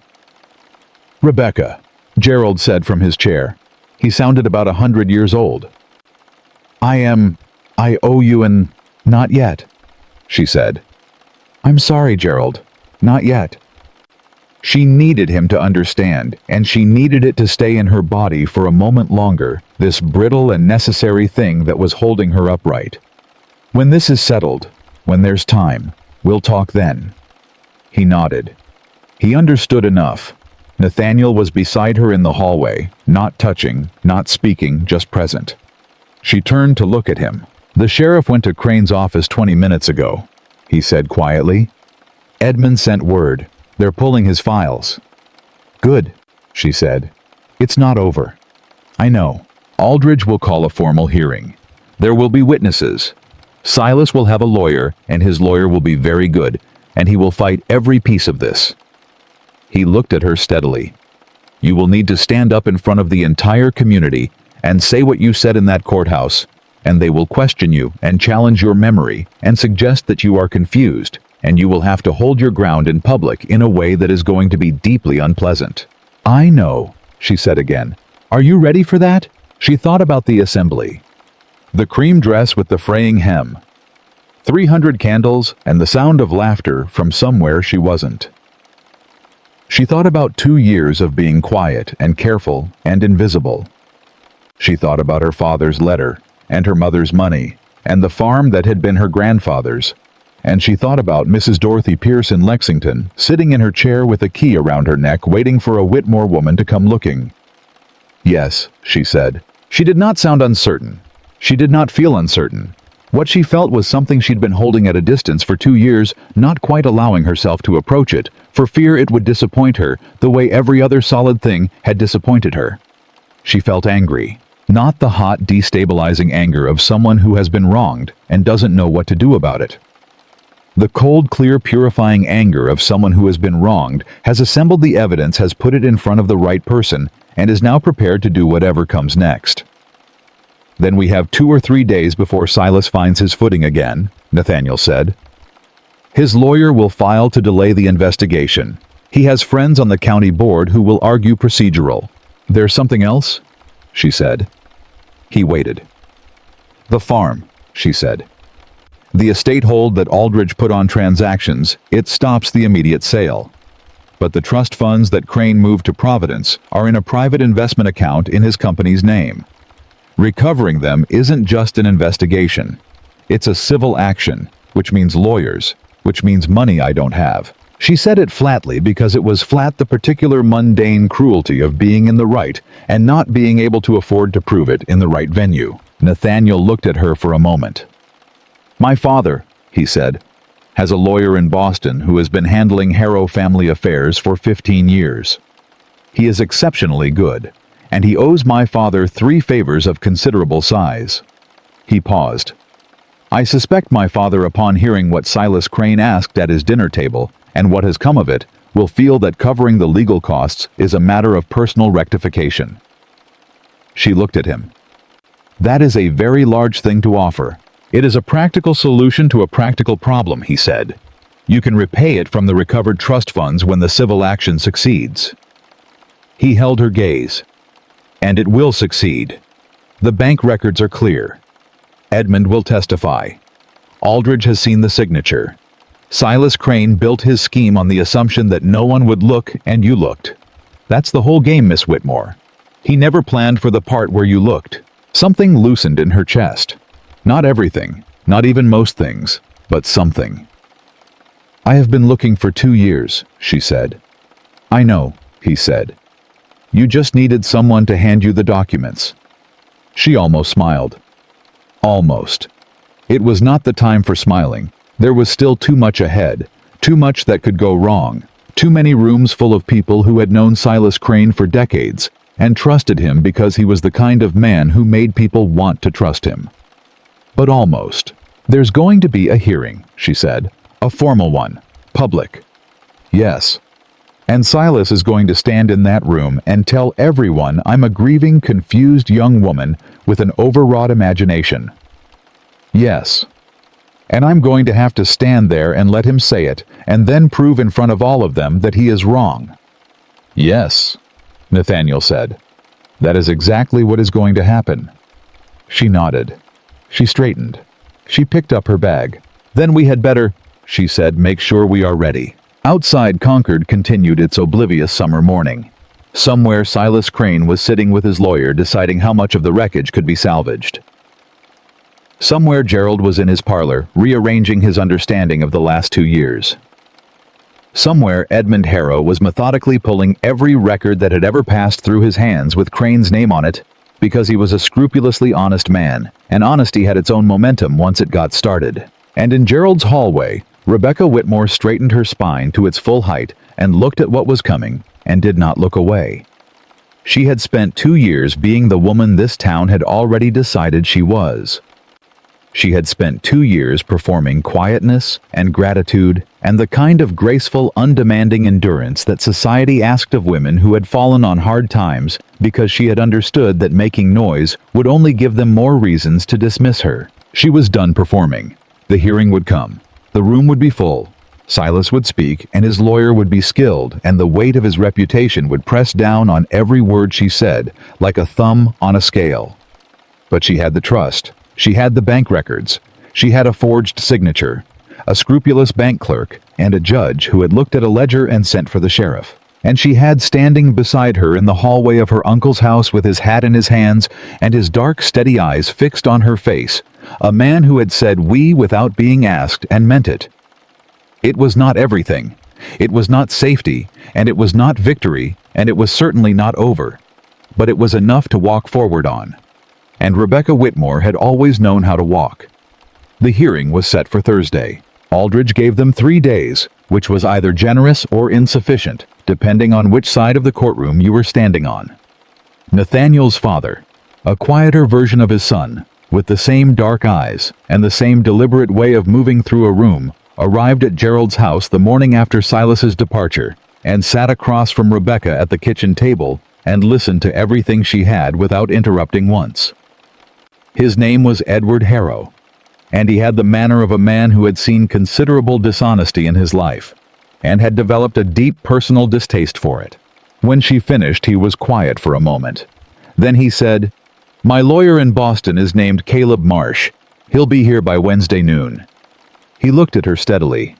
"Rebecca," Gerald said from his chair. He sounded about 100 years old. I owe you an—" "Not yet," she said. "I'm sorry, Gerald. Not yet." She needed him to understand, and she needed it to stay in her body for a moment longer, this brittle and necessary thing that was holding her upright. "When this is settled, when there's time, we'll talk then." He nodded. He understood enough. Nathaniel was beside her in the hallway, not touching, not speaking, just present. She turned to look at him. "The sheriff went to Crane's office 20 minutes ago," he said quietly. "Edmund sent word. They're pulling his files." "Good," she said. "It's not over." "I know. Aldridge will call a formal hearing. There will be witnesses. Silas will have a lawyer, and his lawyer will be very good, and he will fight every piece of this." He looked at her steadily. "You will need to stand up in front of the entire community and say what you said in that courthouse, and they will question you and challenge your memory and suggest that you are confused, and you will have to hold your ground in public in a way that is going to be deeply unpleasant." "I know," she said again. "Are you ready for that?" She thought about the assembly. The cream dress with the fraying hem. 300 candles and the sound of laughter from somewhere she wasn't. She thought about 2 years of being quiet and careful and invisible. She thought about her father's letter and her mother's money and the farm that had been her grandfather's. And she thought about Mrs. Dorothy Pierce in Lexington, sitting in her chair with a key around her neck, waiting for a Whitmore woman to come looking. Yes, she said. She did not sound uncertain. She did not feel uncertain. What she felt was something she'd been holding at a distance for 2 years, not quite allowing herself to approach it, for fear it would disappoint her the way every other solid thing had disappointed her. She felt angry. Not the hot, destabilizing anger of someone who has been wronged and doesn't know what to do about it. The cold, clear, purifying anger of someone who has been wronged, has assembled the evidence, has put it in front of the right person, and is now prepared to do whatever comes next. Then we have 2 or 3 days before Silas finds his footing again, Nathaniel said. His lawyer will file to delay the investigation. He has friends on the county board who will argue procedural. There's something else? She said. He waited. The farm, she said. The estate hold that Aldridge put on transactions, it stops the immediate sale. But the trust funds that Crane moved to Providence are in a private investment account in his company's name. Recovering them isn't just an investigation. It's a civil action, which means lawyers, which means money I don't have. She said it flatly because it was flat, the particular mundane cruelty of being in the right and not being able to afford to prove it in the right venue. Nathaniel looked at her for a moment. My father, he said, has a lawyer in Boston who has been handling Harrow family affairs for 15 years. He is exceptionally good, and he owes my father 3 favors of considerable size. He paused. I suspect my father, upon hearing what Silas Crane asked at his dinner table, and what has come of it, will feel that covering the legal costs is a matter of personal rectification. She looked at him. That is a very large thing to offer. It is a practical solution to a practical problem, he said. You can repay it from the recovered trust funds when the civil action succeeds. He held her gaze. And it will succeed. The bank records are clear. Edmund will testify. Aldridge has seen the signature. Silas Crane built his scheme on the assumption that no one would look, and you looked. That's the whole game, Miss Whitmore. He never planned for the part where you looked. Something loosened in her chest. Not everything, not even most things, but something. I have been looking for 2 years, she said. I know, he said. You just needed someone to hand you the documents. She almost smiled. Almost. It was not the time for smiling. There was still too much ahead, too much that could go wrong, too many rooms full of people who had known Silas Crane for decades and trusted him because he was the kind of man who made people want to trust him. But almost. There's going to be a hearing, she said, a formal one, public. Yes. And Silas is going to stand in that room and tell everyone I'm a grieving, confused young woman with an overwrought imagination. Yes. And I'm going to have to stand there and let him say it, and then prove in front of all of them that he is wrong. Yes, Nathaniel said. That is exactly what is going to happen. She nodded. She straightened. She picked up her bag. Then we had better, she said, make sure we are ready. Outside Concord continued its oblivious summer morning. Somewhere Silas Crane was sitting with his lawyer deciding how much of the wreckage could be salvaged. Somewhere Gerald was in his parlor, rearranging his understanding of the last 2 years. Somewhere Edmund Harrow was methodically pulling every record that had ever passed through his hands with Crane's name on it, because he was a scrupulously honest man, and honesty had its own momentum once it got started. And in Gerald's hallway, Rebecca Whitmore straightened her spine to its full height and looked at what was coming, and did not look away. She had spent 2 years being the woman this town had already decided she was. She had spent 2 years performing quietness and gratitude and the kind of graceful, undemanding endurance that society asked of women who had fallen on hard times because she had understood that making noise would only give them more reasons to dismiss her. She was done performing. The hearing would come. The room would be full. Silas would speak, and his lawyer would be skilled, and the weight of his reputation would press down on every word she said, like a thumb on a scale. But she had the trust. She had the bank records. She had a forged signature, a scrupulous bank clerk, and a judge who had looked at a ledger and sent for the sheriff. And she had standing beside her in the hallway of her uncle's house with his hat in his hands and his dark, steady eyes fixed on her face, a man who had said "we" without being asked and meant it. It was not everything. It was not safety, and it was not victory, and it was certainly not over. But it was enough to walk forward on. And Rebecca Whitmore had always known how to walk. The hearing was set for Thursday. Aldridge gave them 3 days, which was either generous or insufficient, depending on which side of the courtroom you were standing on. Nathaniel's father, a quieter version of his son, with the same dark eyes and the same deliberate way of moving through a room, arrived at Gerald's house the morning after Silas's departure and sat across from Rebecca at the kitchen table and listened to everything she had without interrupting once. His name was Edward Harrow, and he had the manner of a man who had seen considerable dishonesty in his life and had developed a deep personal distaste for it. When she finished, he was quiet for a moment. Then he said, "My lawyer in Boston is named Caleb Marsh. He'll be here by Wednesday noon." He looked at her steadily.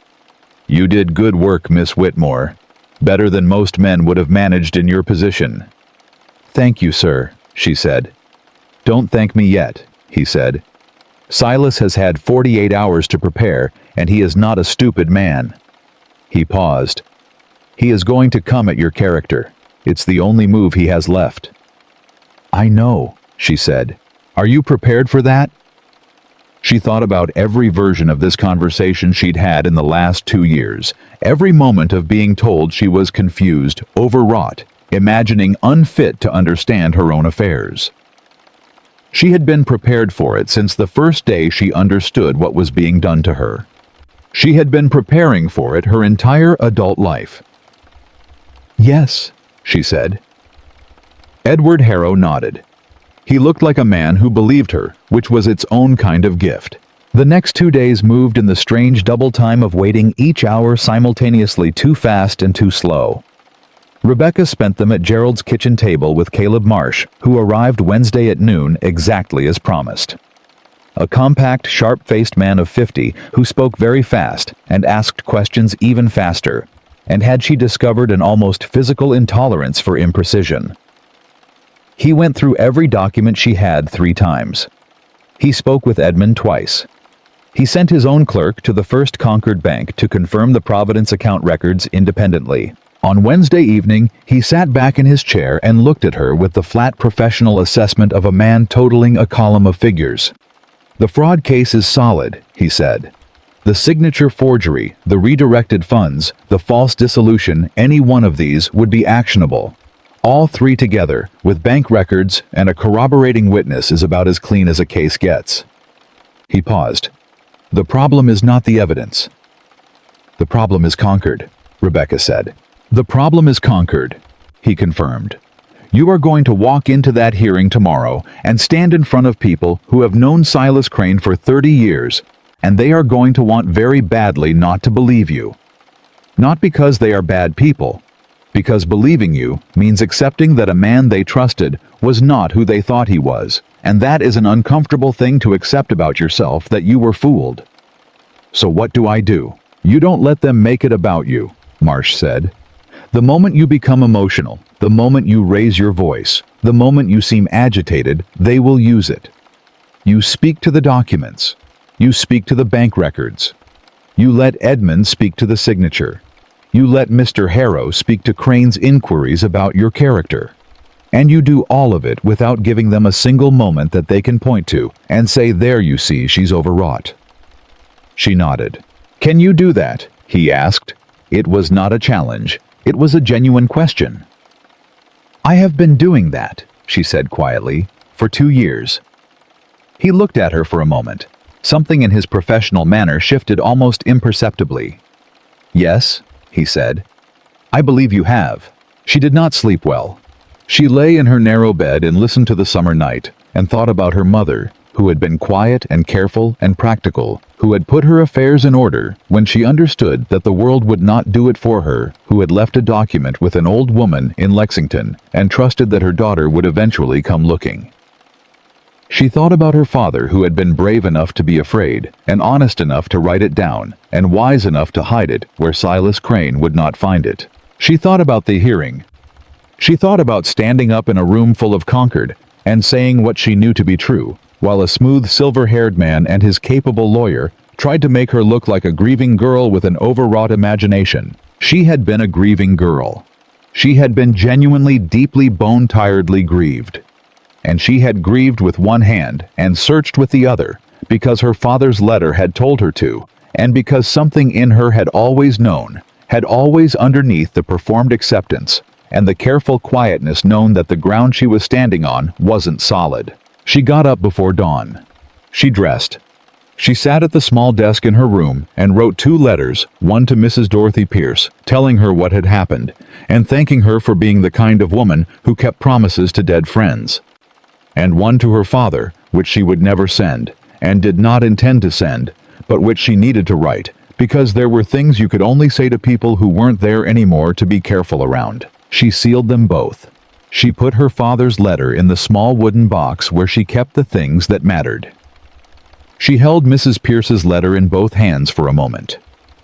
"You did good work, Miss Whitmore. Better than most men would have managed in your position." "Thank you, sir," she said. "Don't thank me yet," he said. "Silas has had 48 hours to prepare, and he is not a stupid man." He paused. "He is going to come at your character. It's the only move he has left." "I know," she said. "Are you prepared for that?" She thought about every version of this conversation she'd had in the last 2 years, every moment of being told she was confused, overwrought, imagining unfit to understand her own affairs. She had been prepared for it since the first day she understood what was being done to her. She had been preparing for it her entire adult life. "Yes," she said. Edward Harrow nodded. He looked like a man who believed her, which was its own kind of gift. The next 2 days moved in the strange double time of waiting each hour simultaneously too fast and too slow. Rebecca spent them at Gerald's kitchen table with Caleb Marsh, who arrived Wednesday at noon exactly as promised. A compact, sharp-faced man of 50 who spoke very fast and asked questions even faster, and had she discovered an almost physical intolerance for imprecision. He went through every document she had 3 times. He spoke with Edmund twice. He sent his own clerk to the First Concord Bank to confirm the Providence account records independently. On Wednesday evening, he sat back in his chair and looked at her with the flat professional assessment of a man totaling a column of figures. "The fraud case is solid," he said. "The signature forgery, the redirected funds, the false dissolution, any one of these would be actionable. All 3 together, with bank records and a corroborating witness, is about as clean as a case gets." He paused. "The problem is not the evidence." "The problem is conquered," Rebecca said. "The problem is conquered," he confirmed. "You are going to walk into that hearing tomorrow and stand in front of people who have known Silas Crane for 30 years, and they are going to want very badly not to believe you. Not because they are bad people, because believing you means accepting that a man they trusted was not who they thought he was, and that is an uncomfortable thing to accept about yourself, that you were fooled. So what do I do? You don't let them make it about you," Marsh said. "The moment you become emotional, the moment you raise your voice, the moment you seem agitated, they will use it. You speak to the documents. You speak to the bank records. You let Edmund speak to the signature. You let Mr. Harrow speak to Crane's inquiries about your character. And you do all of it without giving them a single moment that they can point to and say, 'There, you see, she's overwrought.'" She nodded. "Can you do that?" he asked. It was not a challenge. It was a genuine question. "I have been doing that," she said quietly, "for 2 years." He looked at her for a moment. Something in his professional manner shifted almost imperceptibly. "Yes," he said. "I believe you have." She did not sleep well. She lay in her narrow bed and listened to the summer night, and thought about her mother, who had been quiet and careful and practical, who had put her affairs in order when she understood that the world would not do it for her, who had left a document with an old woman in Lexington and trusted that her daughter would eventually come looking. She thought about her father, who had been brave enough to be afraid, and honest enough to write it down, and wise enough to hide it where Silas Crane would not find it. She thought about the hearing. She thought about standing up in a room full of Concord and saying what she knew to be true, while a smooth silver-haired man and his capable lawyer tried to make her look like a grieving girl with an overwrought imagination. She had been a grieving girl. She had been genuinely, deeply, bone-tiredly grieved. And she had grieved with one hand and searched with the other, because her father's letter had told her to, and because something in her had always known, had always underneath the performed acceptance and the careful quietness known that the ground she was standing on wasn't solid. She got up before dawn. She dressed. She sat at the small desk in her room and wrote 2 letters, one to Mrs. Dorothy Pierce, telling her what had happened, and thanking her for being the kind of woman who kept promises to dead friends. And one to her father, which she would never send, and did not intend to send, but which she needed to write, because there were things you could only say to people who weren't there anymore to be careful around. She sealed them both. She put her father's letter in the small wooden box where she kept the things that mattered. She held Mrs. Pierce's letter in both hands for a moment.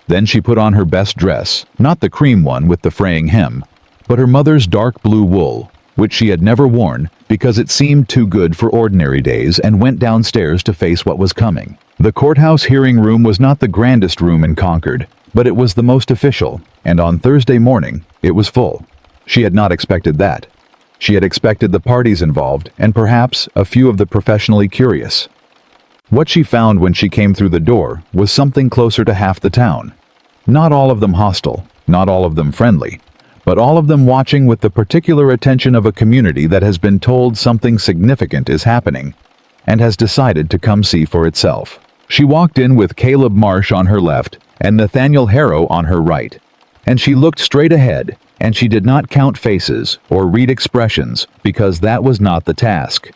Then she put on her best dress, not the cream one with the fraying hem, but her mother's dark blue wool, which she had never worn because it seemed too good for ordinary days, and went downstairs to face what was coming. The courthouse hearing room was not the grandest room in Concord, but it was the most official, and on Thursday morning, it was full. She had not expected that. She had expected the parties involved, and perhaps a few of the professionally curious. What she found when she came through the door was something closer to half the town. Not all of them hostile, not all of them friendly, but all of them watching with the particular attention of a community that has been told something significant is happening, and has decided to come see for itself. She walked in with Caleb Marsh on her left and Nathaniel Harrow on her right, and she looked straight ahead, and she did not count faces or read expressions because that was not the task.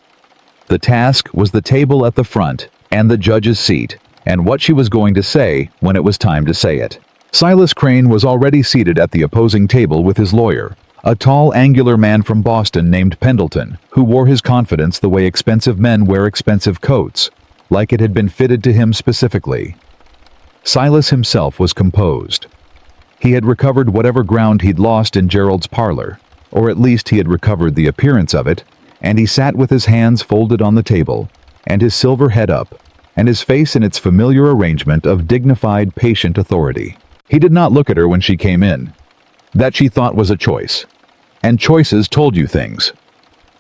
The task was the table at the front and the judge's seat, and what she was going to say when it was time to say it. Silas Crane was already seated at the opposing table with his lawyer, a tall, angular man from Boston named Pendleton, who wore his confidence the way expensive men wear expensive coats, like it had been fitted to him specifically. Silas himself was composed. He had recovered whatever ground he'd lost in Gerald's parlor, or at least he had recovered the appearance of it, and he sat with his hands folded on the table, and his silver head up, and his face in its familiar arrangement of dignified, patient authority. He did not look at her when she came in. That she thought was a choice. And choices told you things.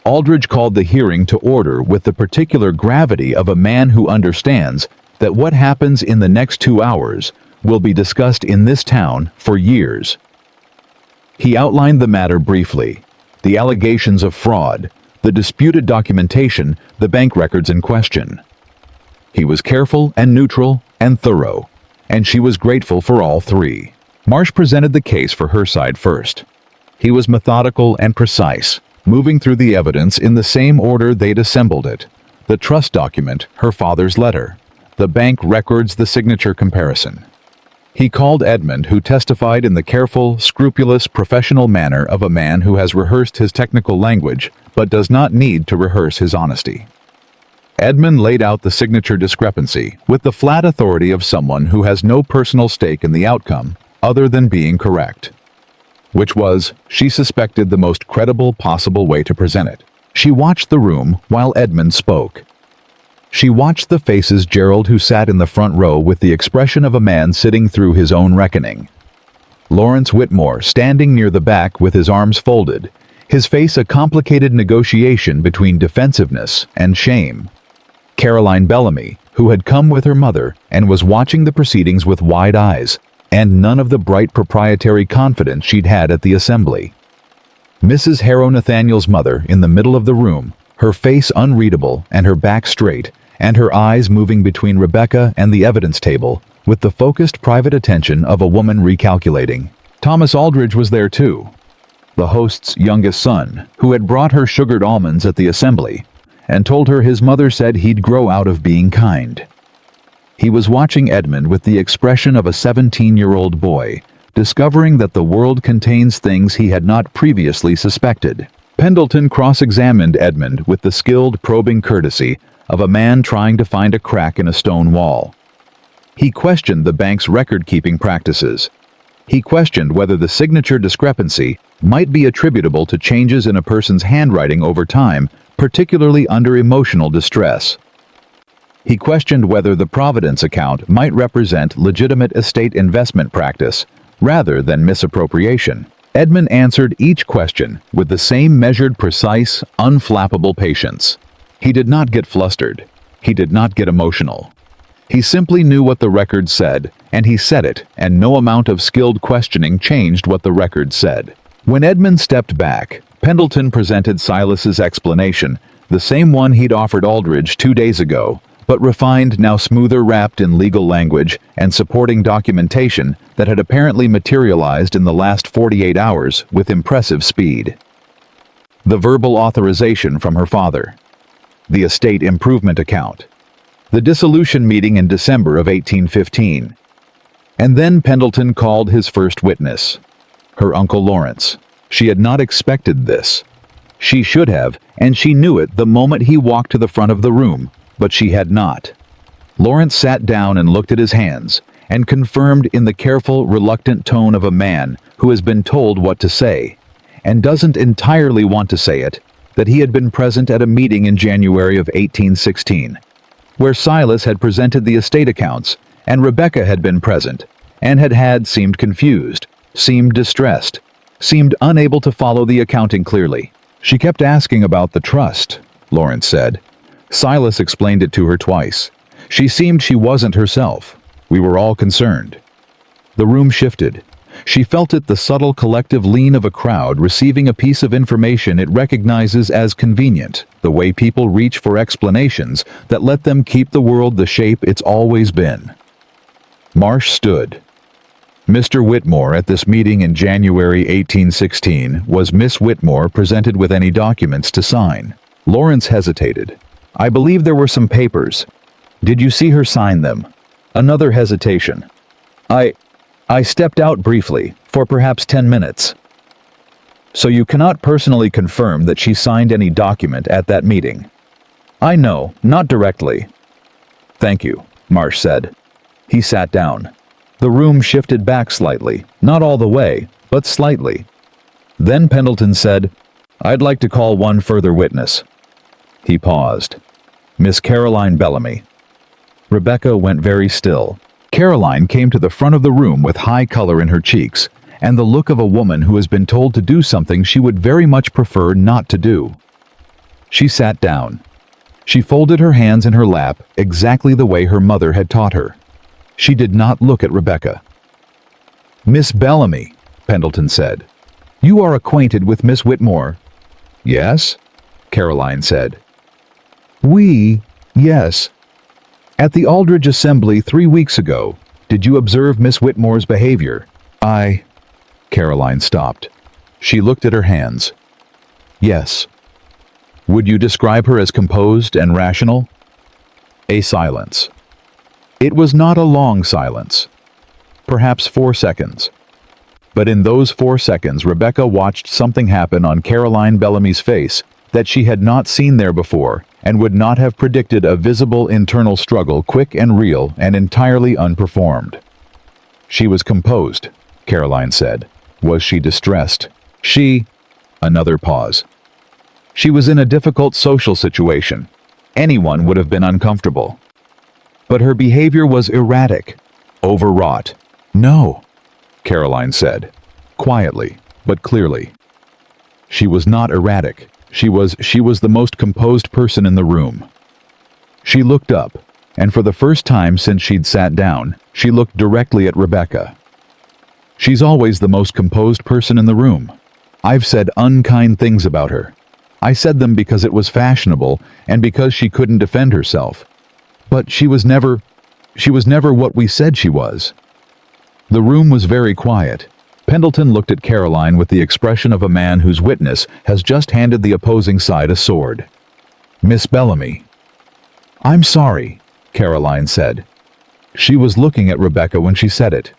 Aldridge called the hearing to order with the particular gravity of a man who understands that what happens in the next 2 hours will be discussed in this town for years. He outlined the matter briefly, the allegations of fraud, the disputed documentation, the bank records in question. He was careful and neutral and thorough, and she was grateful for all 3. Marsh presented the case for her side first. He was methodical and precise, moving through the evidence in the same order they'd assembled it: the trust document, her father's letter; the bank records, the signature comparison. He called Edmund, who testified in the careful, scrupulous, professional manner of a man who has rehearsed his technical language but does not need to rehearse his honesty. Edmund laid out the signature discrepancy with the flat authority of someone who has no personal stake in the outcome other than being correct. Which was, she suspected, the most credible possible way to present it. She watched the room while Edmund spoke. She watched the faces Gerald, who sat in the front row with the expression of a man sitting through his own reckoning. Lawrence Whitmore, standing near the back with his arms folded, his face a complicated negotiation between defensiveness and shame. Caroline Bellamy, who had come with her mother and was watching the proceedings with wide eyes, and none of the bright proprietary confidence she'd had at the assembly. Mrs. Harrow, Nathaniel's mother, in the middle of the room, her face unreadable and her back straight, and her eyes moving between Rebecca and the evidence table with the focused private attention of a woman recalculating. Thomas Aldridge was there too, the host's youngest son, who had brought her sugared almonds at the assembly and told her his mother said he'd grow out of being kind. He was watching Edmund with the expression of a 17-year-old boy, discovering that the world contains things he had not previously suspected. Pendleton cross-examined Edmund with the skilled, probing courtesy of a man trying to find a crack in a stone wall. He questioned the bank's record-keeping practices. He questioned whether the signature discrepancy might be attributable to changes in a person's handwriting over time, particularly under emotional distress. He questioned whether the Providence account might represent legitimate estate investment practice rather than misappropriation. Edmund answered each question with the same measured, precise, unflappable patience. He did not get flustered. He did not get emotional. He simply knew what the record said, and he said it, and no amount of skilled questioning changed what the record said. When Edmund stepped back, Pendleton presented Silas's explanation, the same one he'd offered Aldridge 2 days ago, but refined, now smoother, wrapped in legal language and supporting documentation that had apparently materialized in the last 48 hours with impressive speed. The verbal authorization from her father. The estate improvement account. The dissolution meeting in December of 1815. And then Pendleton called his first witness, her Uncle Lawrence. She had not expected this. She should have, and she knew it the moment he walked to the front of the room, but she had not. Lawrence sat down and looked at his hands, and confirmed in the careful, reluctant tone of a man who has been told what to say, and doesn't entirely want to say it, that he had been present at a meeting in January of 1816, where Silas had presented the estate accounts, and Rebecca had been present, and seemed confused, seemed distressed, seemed unable to follow the accounting clearly. She kept asking about the trust, Lawrence said. Silas explained it to her twice. She seemed she wasn't herself. We were all concerned. The room shifted. She felt it, the subtle collective lean of a crowd receiving a piece of information it recognizes as convenient, the way people reach for explanations that let them keep the world the shape it's always been. Marsh stood. Mr. Whitmore at this meeting in January 1816 was Miss Whitmore presented with any documents to sign. Lawrence hesitated. I believe there were some papers. Did you see her sign them? Another hesitation. I stepped out briefly, for perhaps 10 minutes. So you cannot personally confirm that she signed any document at that meeting? I know, not directly. Thank you, Marsh said. He sat down. The room shifted back slightly, not all the way, but slightly. Then Pendleton said, I'd like to call one further witness. He paused. Miss Caroline Bellamy. Rebecca went very still. Caroline came to the front of the room with high color in her cheeks, and the look of a woman who has been told to do something she would very much prefer not to do. She sat down. She folded her hands in her lap exactly the way her mother had taught her. She did not look at Rebecca. Miss Bellamy, Pendleton said. You are acquainted with Miss Whitmore? Yes, Caroline said. Yes. At the Aldridge Assembly 3 weeks ago, did you observe Miss Whitmore's behavior? Caroline stopped. She looked at her hands. Yes. Would you describe her as composed and rational? A silence. It was not a long silence. Perhaps 4 seconds. But in those 4 seconds, Rebecca watched something happen on Caroline Bellamy's face that she had not seen there before, and would not have predicted a visible internal struggle, quick and real and entirely unperformed. She was composed, Caroline said. Was she distressed? Another pause. She was in a difficult social situation. Anyone would have been uncomfortable. But her behavior was erratic, overwrought. No, Caroline said, quietly but clearly. She was not erratic. She was the most composed person in the room. She looked up, and for the first time since she'd sat down, she looked directly at Rebecca. She's always the most composed person in the room. I've said unkind things about her. I said them because it was fashionable and because she couldn't defend herself. But she was never what we said she was. The room was very quiet. Pendleton looked at Caroline with the expression of a man whose witness has just handed the opposing side a sword. Miss Bellamy. I'm sorry, Caroline said. She was looking at Rebecca when she said it.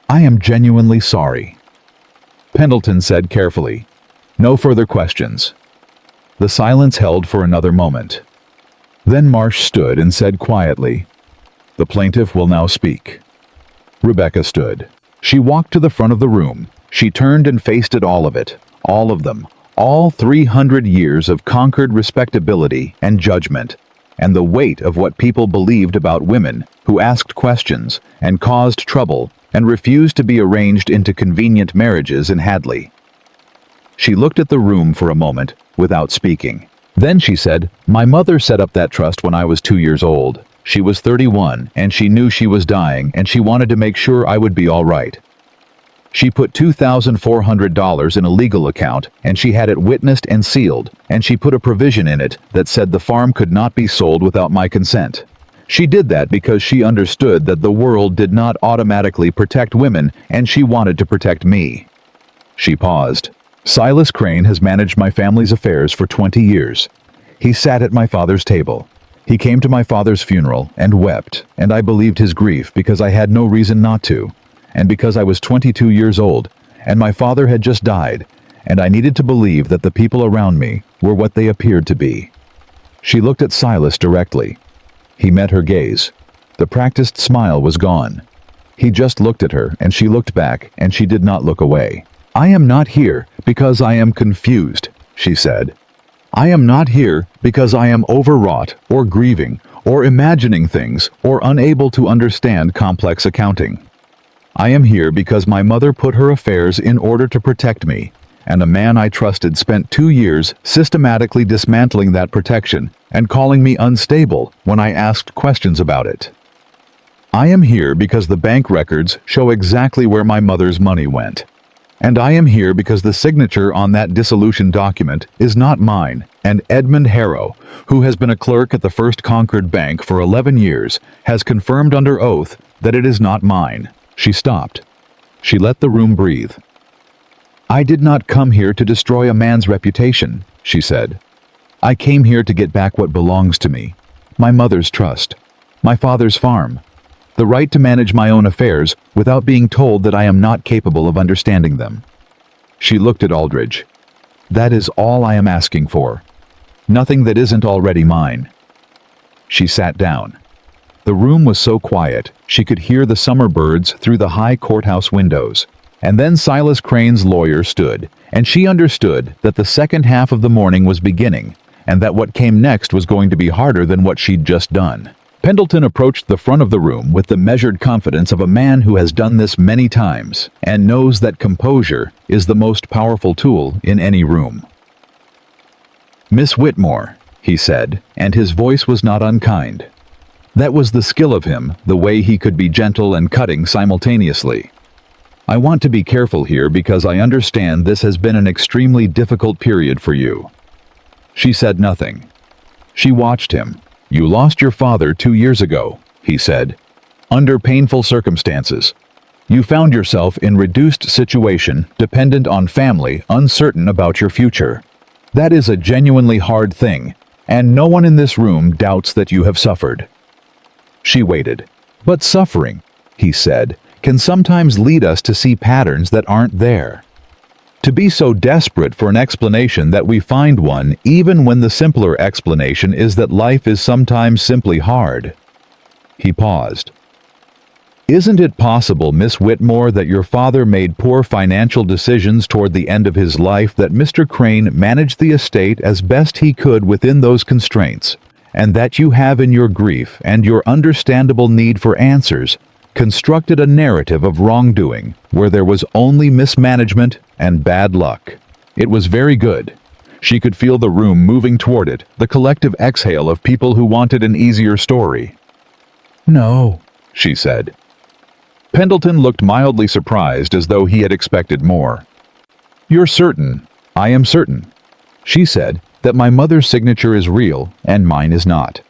I am genuinely sorry. Pendleton said carefully, no further questions. The silence held for another moment. Then Marsh stood and said quietly, "The plaintiff will now speak." Rebecca stood. She walked to the front of the room. She turned and faced it, all of it, all of them, all 300 years of conquered respectability and judgment, and the weight of what people believed about women who asked questions and caused trouble and refused to be arranged into convenient marriages in Hadley. She looked at the room for a moment without speaking. Then she said, "My mother set up that trust when I was 2 years old. She was 31, and she knew she was dying, and she wanted to make sure I would be all right. She put $2,400 in a legal account, and she had it witnessed and sealed, and she put a provision in it that said the farm could not be sold without my consent. She did that because she understood that the world did not automatically protect women, and she wanted to protect me." She paused. "Silas Crane has managed my family's affairs for 20 years. He sat at my father's table. He came to my father's funeral and wept, and I believed his grief because I had no reason not to, and because I was 22 years old, and my father had just died, and I needed to believe that the people around me were what they appeared to be." She looked at Silas directly. He met her gaze. The practiced smile was gone. He just looked at her, and she looked back, and she did not look away. "I am not here because I am confused," she said. "I am not here because I am overwrought or grieving or imagining things or unable to understand complex accounting. I am here because my mother put her affairs in order to protect me, and a man I trusted spent 2 years systematically dismantling that protection and calling me unstable when I asked questions about it. I am here because the bank records show exactly where my mother's money went. And I am here because the signature on that dissolution document is not mine, and Edmund Harrow, who has been a clerk at the First Concord Bank for 11 years, has confirmed under oath that it is not mine." She stopped. She let the room breathe. "I did not come here to destroy a man's reputation," she said. "I came here to get back what belongs to me, my mother's trust, my father's farm, the right to manage my own affairs without being told that I am not capable of understanding them." She looked at Aldridge. "That is all I am asking for. Nothing that isn't already mine." She sat down. The room was so quiet, she could hear the summer birds through the high courthouse windows. And then Silas Crane's lawyer stood, and she understood that the second half of the morning was beginning, and that what came next was going to be harder than what she'd just done. Pendleton approached the front of the room with the measured confidence of a man who has done this many times and knows that composure is the most powerful tool in any room. "Miss Whitmore," he said, and his voice was not unkind. That was the skill of him, the way he could be gentle and cutting simultaneously. "I want to be careful here because I understand this has been an extremely difficult period for you." She said nothing. She watched him. "You lost your father 2 years ago," he said, "under painful circumstances. You found yourself in reduced situation, dependent on family, uncertain about your future. That is a genuinely hard thing, and no one in this room doubts that you have suffered." She waited. "But suffering," he said, "can sometimes lead us to see patterns that aren't there. To be so desperate for an explanation that we find one even when the simpler explanation is that life is sometimes simply hard." He paused. "Isn't it possible, Miss Whitmore, that your father made poor financial decisions toward the end of his life, that Mr. Crane managed the estate as best he could within those constraints, and that you have in your grief and your understandable need for answers constructed a narrative of wrongdoing where there was only mismanagement and bad luck?" It was very good. She could feel the room moving toward it, the collective exhale of people who wanted an easier story. "No," she said. Pendleton looked mildly surprised, as though he had expected more. "You're certain, I am certain," she said, "that my mother's signature is real and mine is not.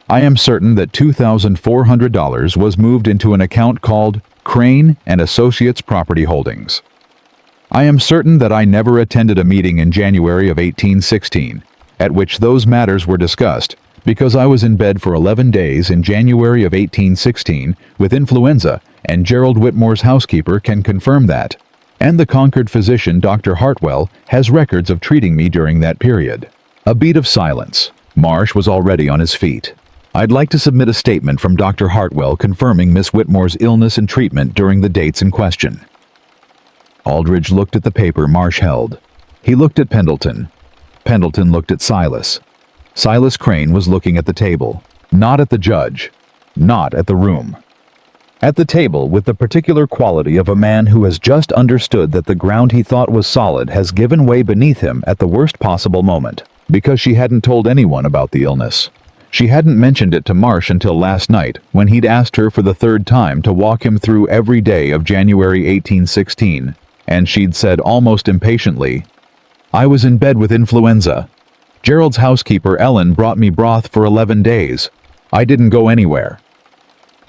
I am certain that $2,400 was moved into an account called Crane and Associates Property Holdings. I am certain that I never attended a meeting in January of 1816 at which those matters were discussed, because I was in bed for 11 days in January of 1816 with influenza, and Gerald Whitmore's housekeeper can confirm that, and the Concord physician Dr. Hartwell has records of treating me during that period. A beat of silence. Marsh was already on his feet. "I'd like to submit a statement from Dr. Hartwell confirming Miss Whitmore's illness and treatment during the dates in question." Aldridge looked at the paper Marsh held. He looked at Pendleton. Pendleton looked at Silas. Silas Crane was looking at the table, not at the judge, not at the room. At the table with the particular quality of a man who has just understood that the ground he thought was solid has given way beneath him at the worst possible moment, because she hadn't told anyone about the illness. She hadn't mentioned it to Marsh until last night, when he'd asked her for the third time to walk him through every day of January 1816, and she'd said almost impatiently, "I was in bed with influenza. Gerald's housekeeper Ellen brought me broth for 11 days. I didn't go anywhere."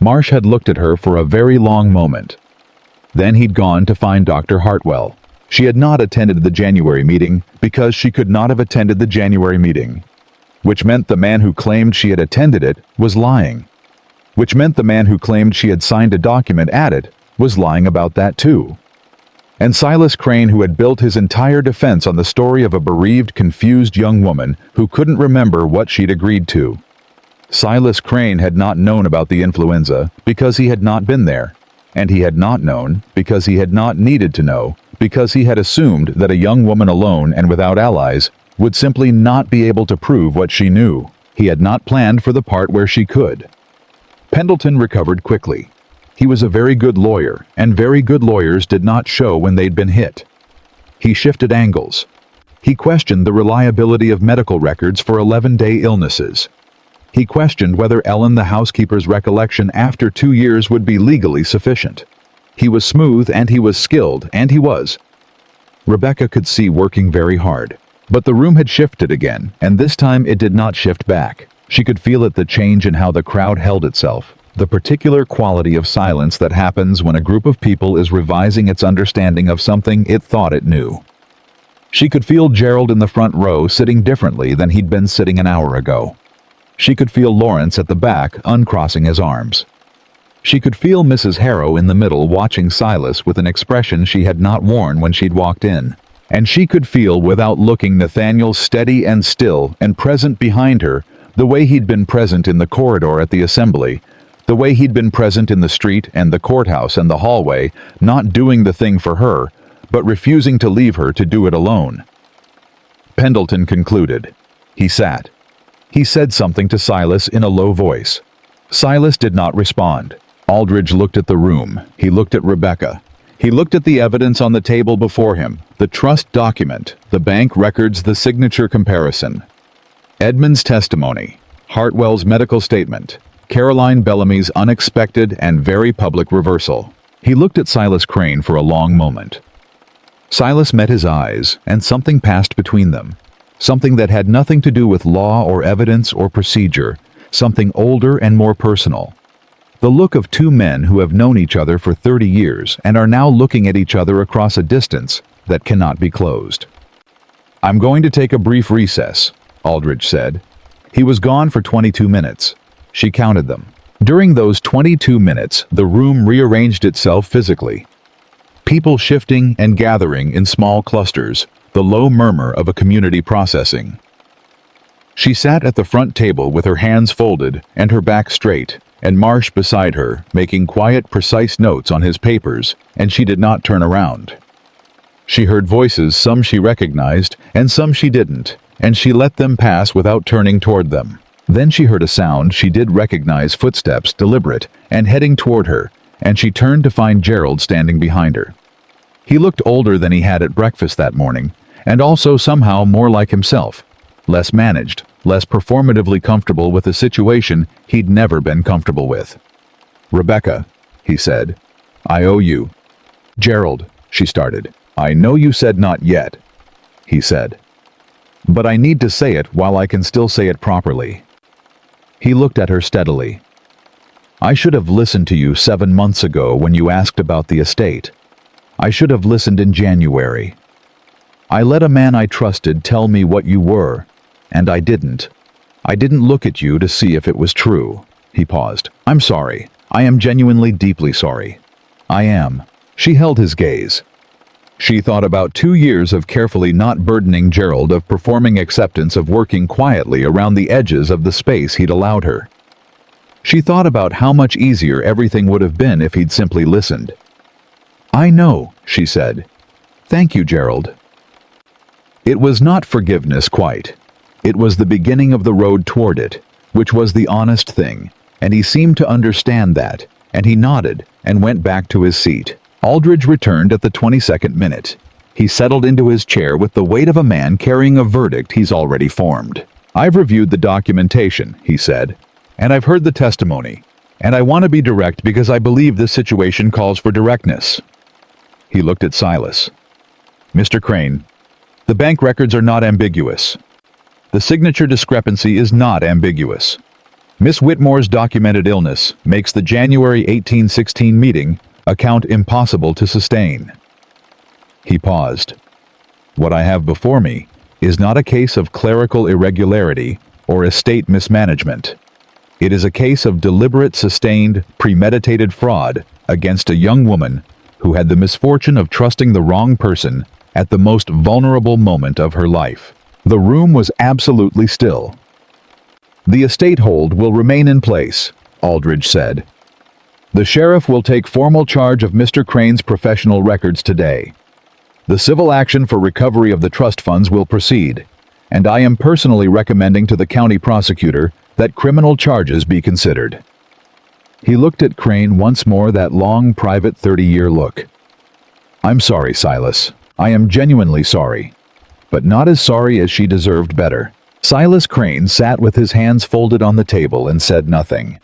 Marsh had looked at her for a very long moment. Then he'd gone to find Dr. Hartwell. She had not attended the January meeting because she could not have attended the January meeting, which meant the man who claimed she had attended it was lying, which meant the man who claimed she had signed a document at it was lying about that too. And Silas Crane, who had built his entire defense on the story of a bereaved, confused young woman who couldn't remember what she'd agreed to. Silas Crane had not known about the influenza because he had not been there, and he had not known because he had not needed to know, because he had assumed that a young woman alone and without allies would simply not be able to prove what she knew. He had not planned for the part where she could. Pendleton recovered quickly. He was a very good lawyer, and very good lawyers did not show when they'd been hit. He shifted angles. He questioned the reliability of medical records for 11-day illnesses. He questioned whether Ellen the housekeeper's recollection after 2 years would be legally sufficient. He was smooth, and he was skilled, and he was. Rebecca could see working very hard. But the room had shifted again, and this time it did not shift back. She could feel it, the change in how the crowd held itself, the particular quality of silence that happens when a group of people is revising its understanding of something it thought it knew. She could feel Gerald in the front row sitting differently than he'd been sitting an hour ago. She could feel Lawrence at the back uncrossing his arms. She could feel Mrs. Harrow in the middle watching Silas with an expression she had not worn when she'd walked in. And she could feel, without looking, Nathaniel steady and still and present behind her, the way he'd been present in the corridor at the assembly, the way he'd been present in the street and the courthouse and the hallway, not doing the thing for her, but refusing to leave her to do it alone. Pendleton concluded. He sat. He said something to Silas in a low voice. Silas did not respond. Aldridge looked at the room. He looked at Rebecca. He looked at the evidence on the table before him, the trust document, the bank records, the signature comparison. Edmund's testimony, Hartwell's medical statement, Caroline Bellamy's unexpected and very public reversal. He looked at Silas Crane for a long moment. Silas met his eyes, and something passed between them. Something that had nothing to do with law or evidence or procedure, something older and more personal. The look of two men who have known each other for 30 years and are now looking at each other across a distance that cannot be closed. "I'm going to take a brief recess," Aldridge said. He was gone for 22 minutes. She counted them. During those 22 minutes, the room rearranged itself physically. People shifting and gathering in small clusters, the low murmur of a community processing. She sat at the front table with her hands folded and her back straight, and Marsh beside her, making quiet, precise notes on his papers, and she did not turn around. She heard voices, some she recognized, and some she didn't, and she let them pass without turning toward them. Then she heard a sound she did recognize, footsteps, deliberate, and heading toward her, and she turned to find Gerald standing behind her. He looked older than he had at breakfast that morning, and also somehow more like himself, less managed, less performatively comfortable with a situation he'd never been comfortable with. "Rebecca," he said, "I owe you." "Gerald," she started. "I know you said not yet," he said. "But I need to say it while I can still say it properly." He looked at her steadily. "I should have listened to you 7 months ago when you asked about the estate. I should have listened in January. I let a man I trusted tell me what you were, and I didn't. I didn't look at you to see if it was true." He paused. "I'm sorry. I am genuinely deeply sorry. I am." She held his gaze. She thought about 2 years of carefully not burdening Gerald, of performing acceptance, of working quietly around the edges of the space he'd allowed her. She thought about how much easier everything would have been if he'd simply listened. "I know," she said. "Thank you, Gerald." It was not forgiveness quite. It was the beginning of the road toward it, which was the honest thing, and he seemed to understand that, and he nodded and went back to his seat. Aldridge returned at the 22nd minute. He settled into his chair with the weight of a man carrying a verdict he's already formed. "I've reviewed the documentation," he said, "and I've heard the testimony, and I want to be direct because I believe this situation calls for directness." He looked at Silas. "Mr. Crane, the bank records are not ambiguous. The signature discrepancy is not ambiguous. Miss Whitmore's documented illness makes the January 1816 meeting account impossible to sustain." He paused. "What I have before me is not a case of clerical irregularity or estate mismanagement. It is a case of deliberate, sustained, premeditated fraud against a young woman who had the misfortune of trusting the wrong person at the most vulnerable moment of her life." The room was absolutely still. "The estate hold will remain in place," Aldridge said. "The sheriff will take formal charge of Mr. Crane's professional records today. The civil action for recovery of the trust funds will proceed, and I am personally recommending to the county prosecutor that criminal charges be considered." He looked at Crane once more, that long, private 30-year look. "I'm sorry, Silas. I am genuinely sorry. But not as sorry as she deserved better." Silas Crane sat with his hands folded on the table and said nothing.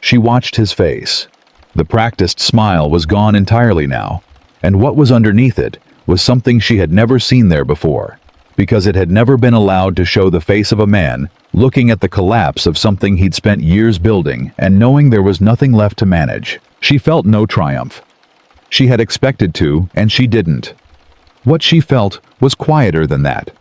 She watched his face. The practiced smile was gone entirely now, and what was underneath it was something she had never seen there before, because it had never been allowed to show the face of a man looking at the collapse of something he'd spent years building and knowing there was nothing left to manage. She felt no triumph. She had expected to, and she didn't. What she felt was quieter than that.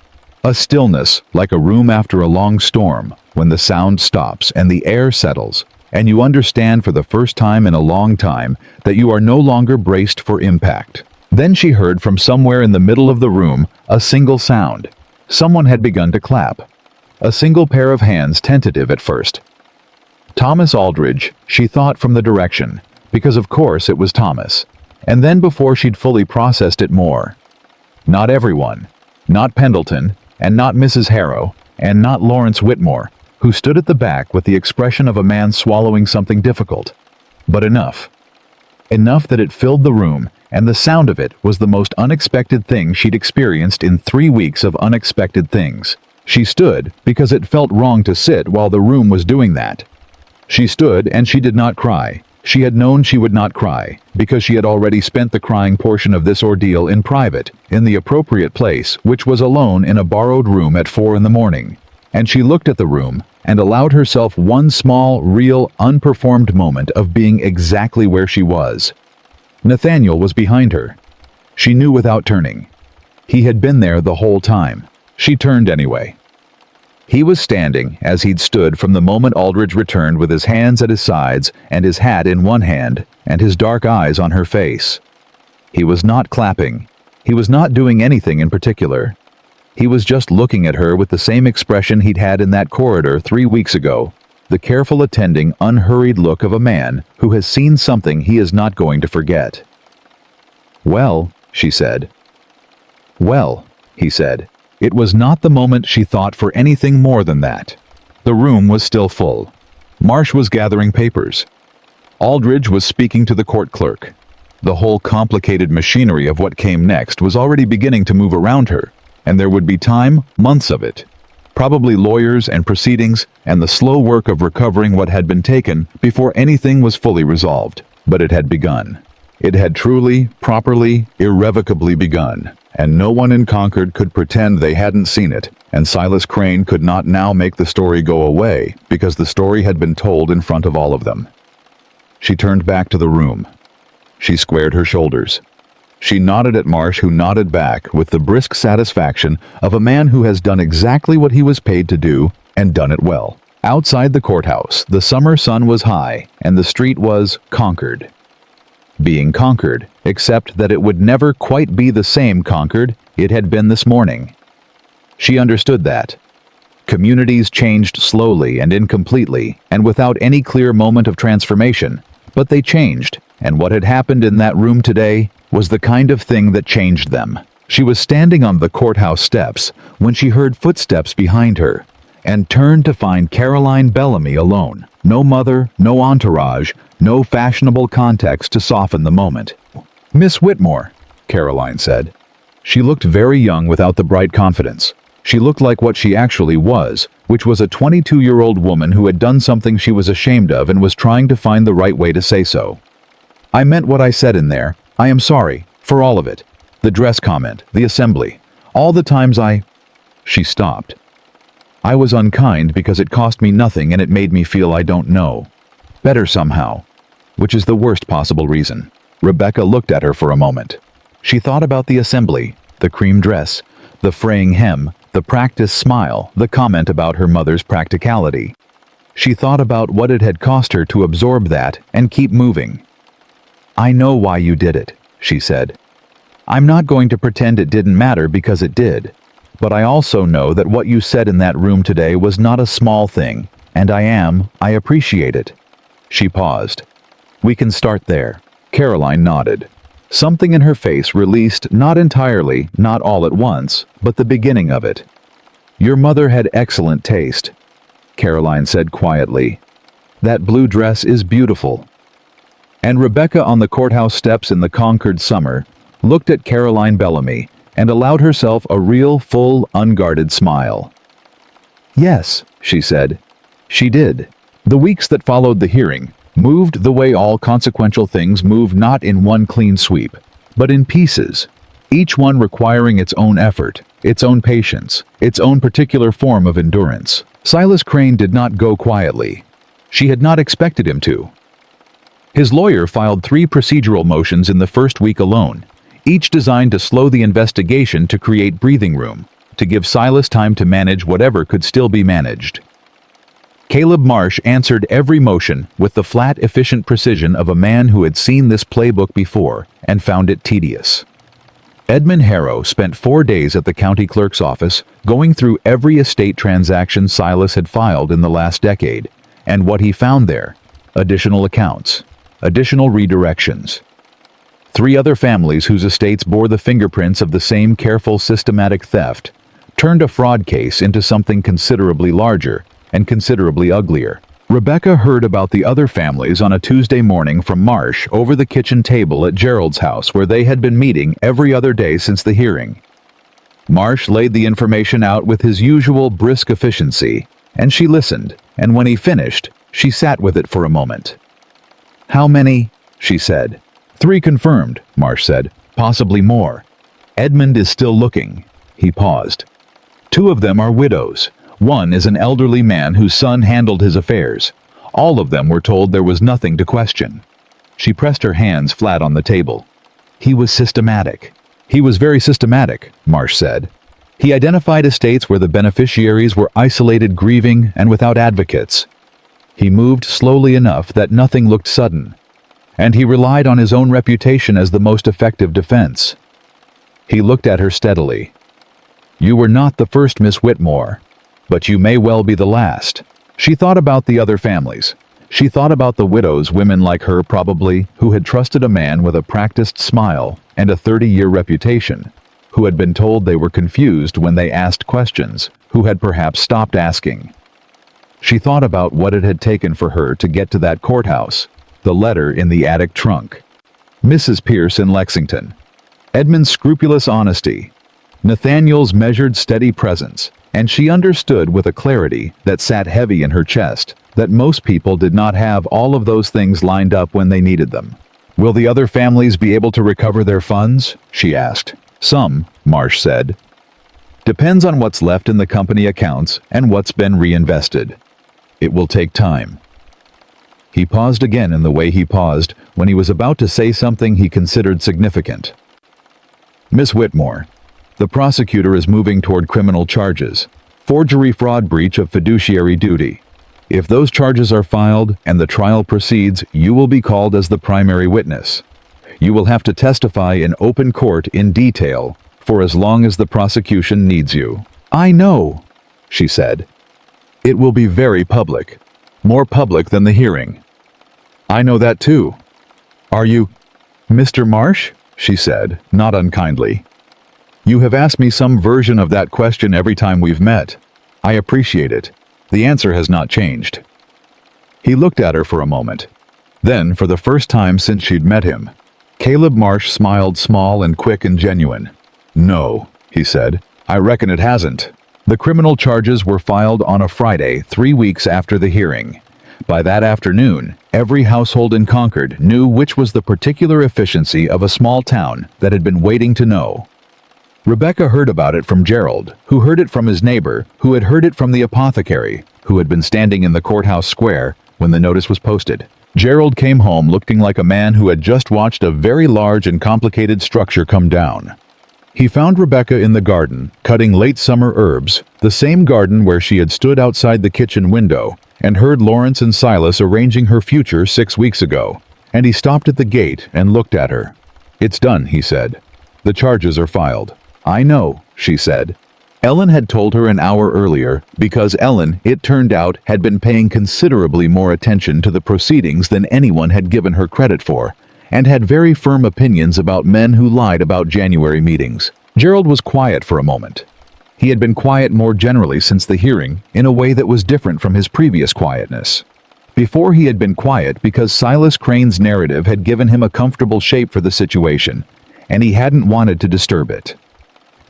A stillness, like a room after a long storm, when the sound stops and the air settles, and you understand for the first time in a long time that you are no longer braced for impact. Then she heard from somewhere in the middle of the room a single sound. Someone had begun to clap. A single pair of hands, tentative at first. Thomas Aldridge, she thought from the direction, because of course it was Thomas. And then before she'd fully processed it more. Not everyone. Not Pendleton, and not Mrs. Harrow, and not Lawrence Whitmore, who stood at the back with the expression of a man swallowing something difficult. But enough. Enough that it filled the room, and the sound of it was the most unexpected thing she'd experienced in 3 weeks of unexpected things. She stood because it felt wrong to sit while the room was doing that. She stood and she did not cry. She had known she would not cry, because she had already spent the crying portion of this ordeal in private, in the appropriate place, which was alone in a borrowed room at 4 in the morning. And she looked at the room, and allowed herself one small, real, unperformed moment of being exactly where she was. Nathaniel was behind her. She knew without turning. He had been there the whole time. She turned anyway. He was standing as he'd stood from the moment Aldridge returned, with his hands at his sides and his hat in one hand and his dark eyes on her face. He was not clapping. He was not doing anything in particular. He was just looking at her with the same expression he'd had in that corridor 3 weeks ago, the careful, attending, unhurried look of a man who has seen something he is not going to forget. "Well," she said. "Well," he said. It was not the moment she thought for anything more than that. The room was still full. Marsh was gathering papers. Aldridge was speaking to the court clerk. The whole complicated machinery of what came next was already beginning to move around her, and there would be time, months of it. Probably lawyers and proceedings and the slow work of recovering what had been taken before anything was fully resolved. But it had begun. It had truly, properly, irrevocably begun, and no one in Concord could pretend they hadn't seen it, and Silas Crane could not now make the story go away, because the story had been told in front of all of them. She turned back to the room. She squared her shoulders. She nodded at Marsh, who nodded back with the brisk satisfaction of a man who has done exactly what he was paid to do, and done it well. Outside the courthouse, the summer sun was high, and the street was Concord. being conquered, except that it would never quite be the same conquered it had been this morning. She understood that. Communities changed slowly and incompletely, and without any clear moment of transformation, but they changed, and what had happened in that room today was the kind of thing that changed them. She was standing on the courthouse steps when she heard footsteps behind her, and turned to find Caroline Bellamy alone. No mother, no entourage, no fashionable context to soften the moment. "Miss Whitmore," Caroline said. She looked very young without the bright confidence. She looked like what she actually was, which was a 22-year-old woman who had done something she was ashamed of and was trying to find the right way to say so. "I meant what I said in there. I am sorry, for all of it. The dress comment, the assembly, all the times She stopped. "I was unkind because it cost me nothing and it made me feel I don't know. Better somehow. Which is the worst possible reason." Rebecca looked at her for a moment. She thought about the assembly, the cream dress, the fraying hem, the practiced smile, the comment about her mother's practicality. She thought about what it had cost her to absorb that and keep moving. "I know why you did it," she said. "I'm not going to pretend it didn't matter because it did. But I also know that what you said in that room today was not a small thing, and I appreciate it." She paused. "We can start there." Caroline nodded. Something in her face released, not entirely, not all at once, but the beginning of it. "Your mother had excellent taste," Caroline said quietly. "That blue dress is beautiful." And Rebecca on the courthouse steps in the Concord summer looked at Caroline Bellamy and allowed herself a real, full, unguarded smile. "Yes," she said. She did. The weeks that followed the hearing moved the way all consequential things move, not in one clean sweep, but in pieces, each one requiring its own effort, its own patience, its own particular form of endurance. Silas Crane did not go quietly. She had not expected him to. His lawyer filed 3 procedural motions in the first week alone, each designed to slow the investigation to create breathing room, to give Silas time to manage whatever could still be managed. Caleb Marsh answered every motion with the flat, efficient precision of a man who had seen this playbook before and found it tedious. Edmund Harrow spent 4 days at the county clerk's office going through every estate transaction Silas had filed in the last decade, and what he found there: additional accounts, additional redirections. 3 other families whose estates bore the fingerprints of the same careful, systematic theft turned a fraud case into something considerably larger and considerably uglier. Rebecca heard about the other families on a Tuesday morning from Marsh over the kitchen table at Gerald's house, where they had been meeting every other day since the hearing. Marsh laid the information out with his usual brisk efficiency, and she listened, and when he finished, she sat with it for a moment. "How many?" she said. 3 confirmed, Marsh said. "Possibly more. Edmund is still looking." He paused. 2 of them are widows. One is an elderly man whose son handled his affairs. All of them were told there was nothing to question. She pressed her hands flat on the table. "He was systematic." "He was very systematic," Marsh said. "He identified estates where the beneficiaries were isolated, grieving, and without advocates. He moved slowly enough that nothing looked sudden. And he relied on his own reputation as the most effective defense." He looked at her steadily. "You were not the first, Miss Whitmore, but you may well be the last." She thought about the other families. She thought about the widows, women like her probably, who had trusted a man with a practiced smile and a 30-year reputation, who had been told they were confused when they asked questions, who had perhaps stopped asking. She thought about what it had taken for her to get to that courthouse, the letter in the attic trunk, Mrs. Pierce in Lexington, Edmund's scrupulous honesty, Nathaniel's measured, steady presence, and she understood with a clarity that sat heavy in her chest that most people did not have all of those things lined up when they needed them. "Will the other families be able to recover their funds?" she asked. "Some," Marsh said. "Depends on what's left in the company accounts and what's been reinvested. It will take time." He paused again in the way he paused when he was about to say something he considered significant. "Miss Whitmore, the prosecutor is moving toward criminal charges, forgery, fraud, breach of fiduciary duty. If those charges are filed and the trial proceeds, you will be called as the primary witness. You will have to testify in open court in detail for as long as the prosecution needs you." "I know," she said. "It will be very public. More public than the hearing." "I know that too." "Are you Mr. Marsh?" she said, not unkindly. "You have asked me some version of that question every time we've met. I appreciate it. The answer has not changed." He looked at her for a moment. Then, for the first time since she'd met him, Caleb Marsh smiled, small and quick and genuine. "No," he said, "I reckon it hasn't." The criminal charges were filed on a Friday, 3 weeks after the hearing. By that afternoon, every household in Concord knew which was the particular efficiency of a small town that had been waiting to know. Rebecca heard about it from Gerald, who heard it from his neighbor, who had heard it from the apothecary, who had been standing in the courthouse square when the notice was posted. Gerald came home looking like a man who had just watched a very large and complicated structure come down. He found Rebecca in the garden, cutting late summer herbs, the same garden where she had stood outside the kitchen window and heard Lawrence and Silas arranging her future 6 weeks ago, and he stopped at the gate and looked at her. "It's done," he said. "The charges are filed." "I know," she said. Ellen had told her an hour earlier, because Ellen, it turned out, had been paying considerably more attention to the proceedings than anyone had given her credit for, and had very firm opinions about men who lied about January meetings. Gerald was quiet for a moment. He had been quiet more generally since the hearing, in a way that was different from his previous quietness. Before he had been quiet because Silas Crane's narrative had given him a comfortable shape for the situation, and he hadn't wanted to disturb it.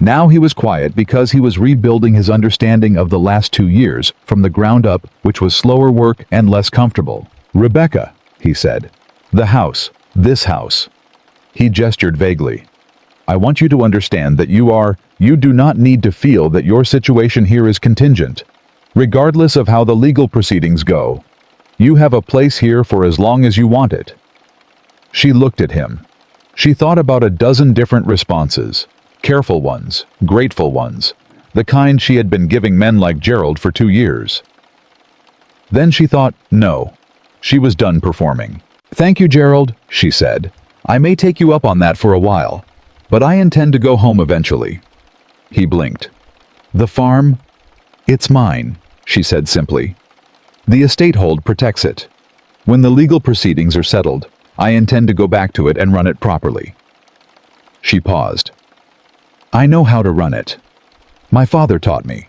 Now he was quiet because he was rebuilding his understanding of the last 2 years from the ground up, which was slower work and less comfortable. "Rebecca," he said. "The house. This house." He gestured vaguely. "I want you to understand that you do not need to feel that your situation here is contingent. Regardless of how the legal proceedings go, you have a place here for as long as you want it." She looked at him. She thought about a dozen different responses. Careful ones, grateful ones, the kind she had been giving men like Gerald for 2 years. Then she thought, no, she was done performing. "Thank you, Gerald," she said. "I may take you up on that for a while, but I intend to go home eventually." He blinked. "The farm? It's mine," she said simply. "The estate hold protects it. When the legal proceedings are settled, I intend to go back to it and run it properly." She paused. "I know how to run it. My father taught me.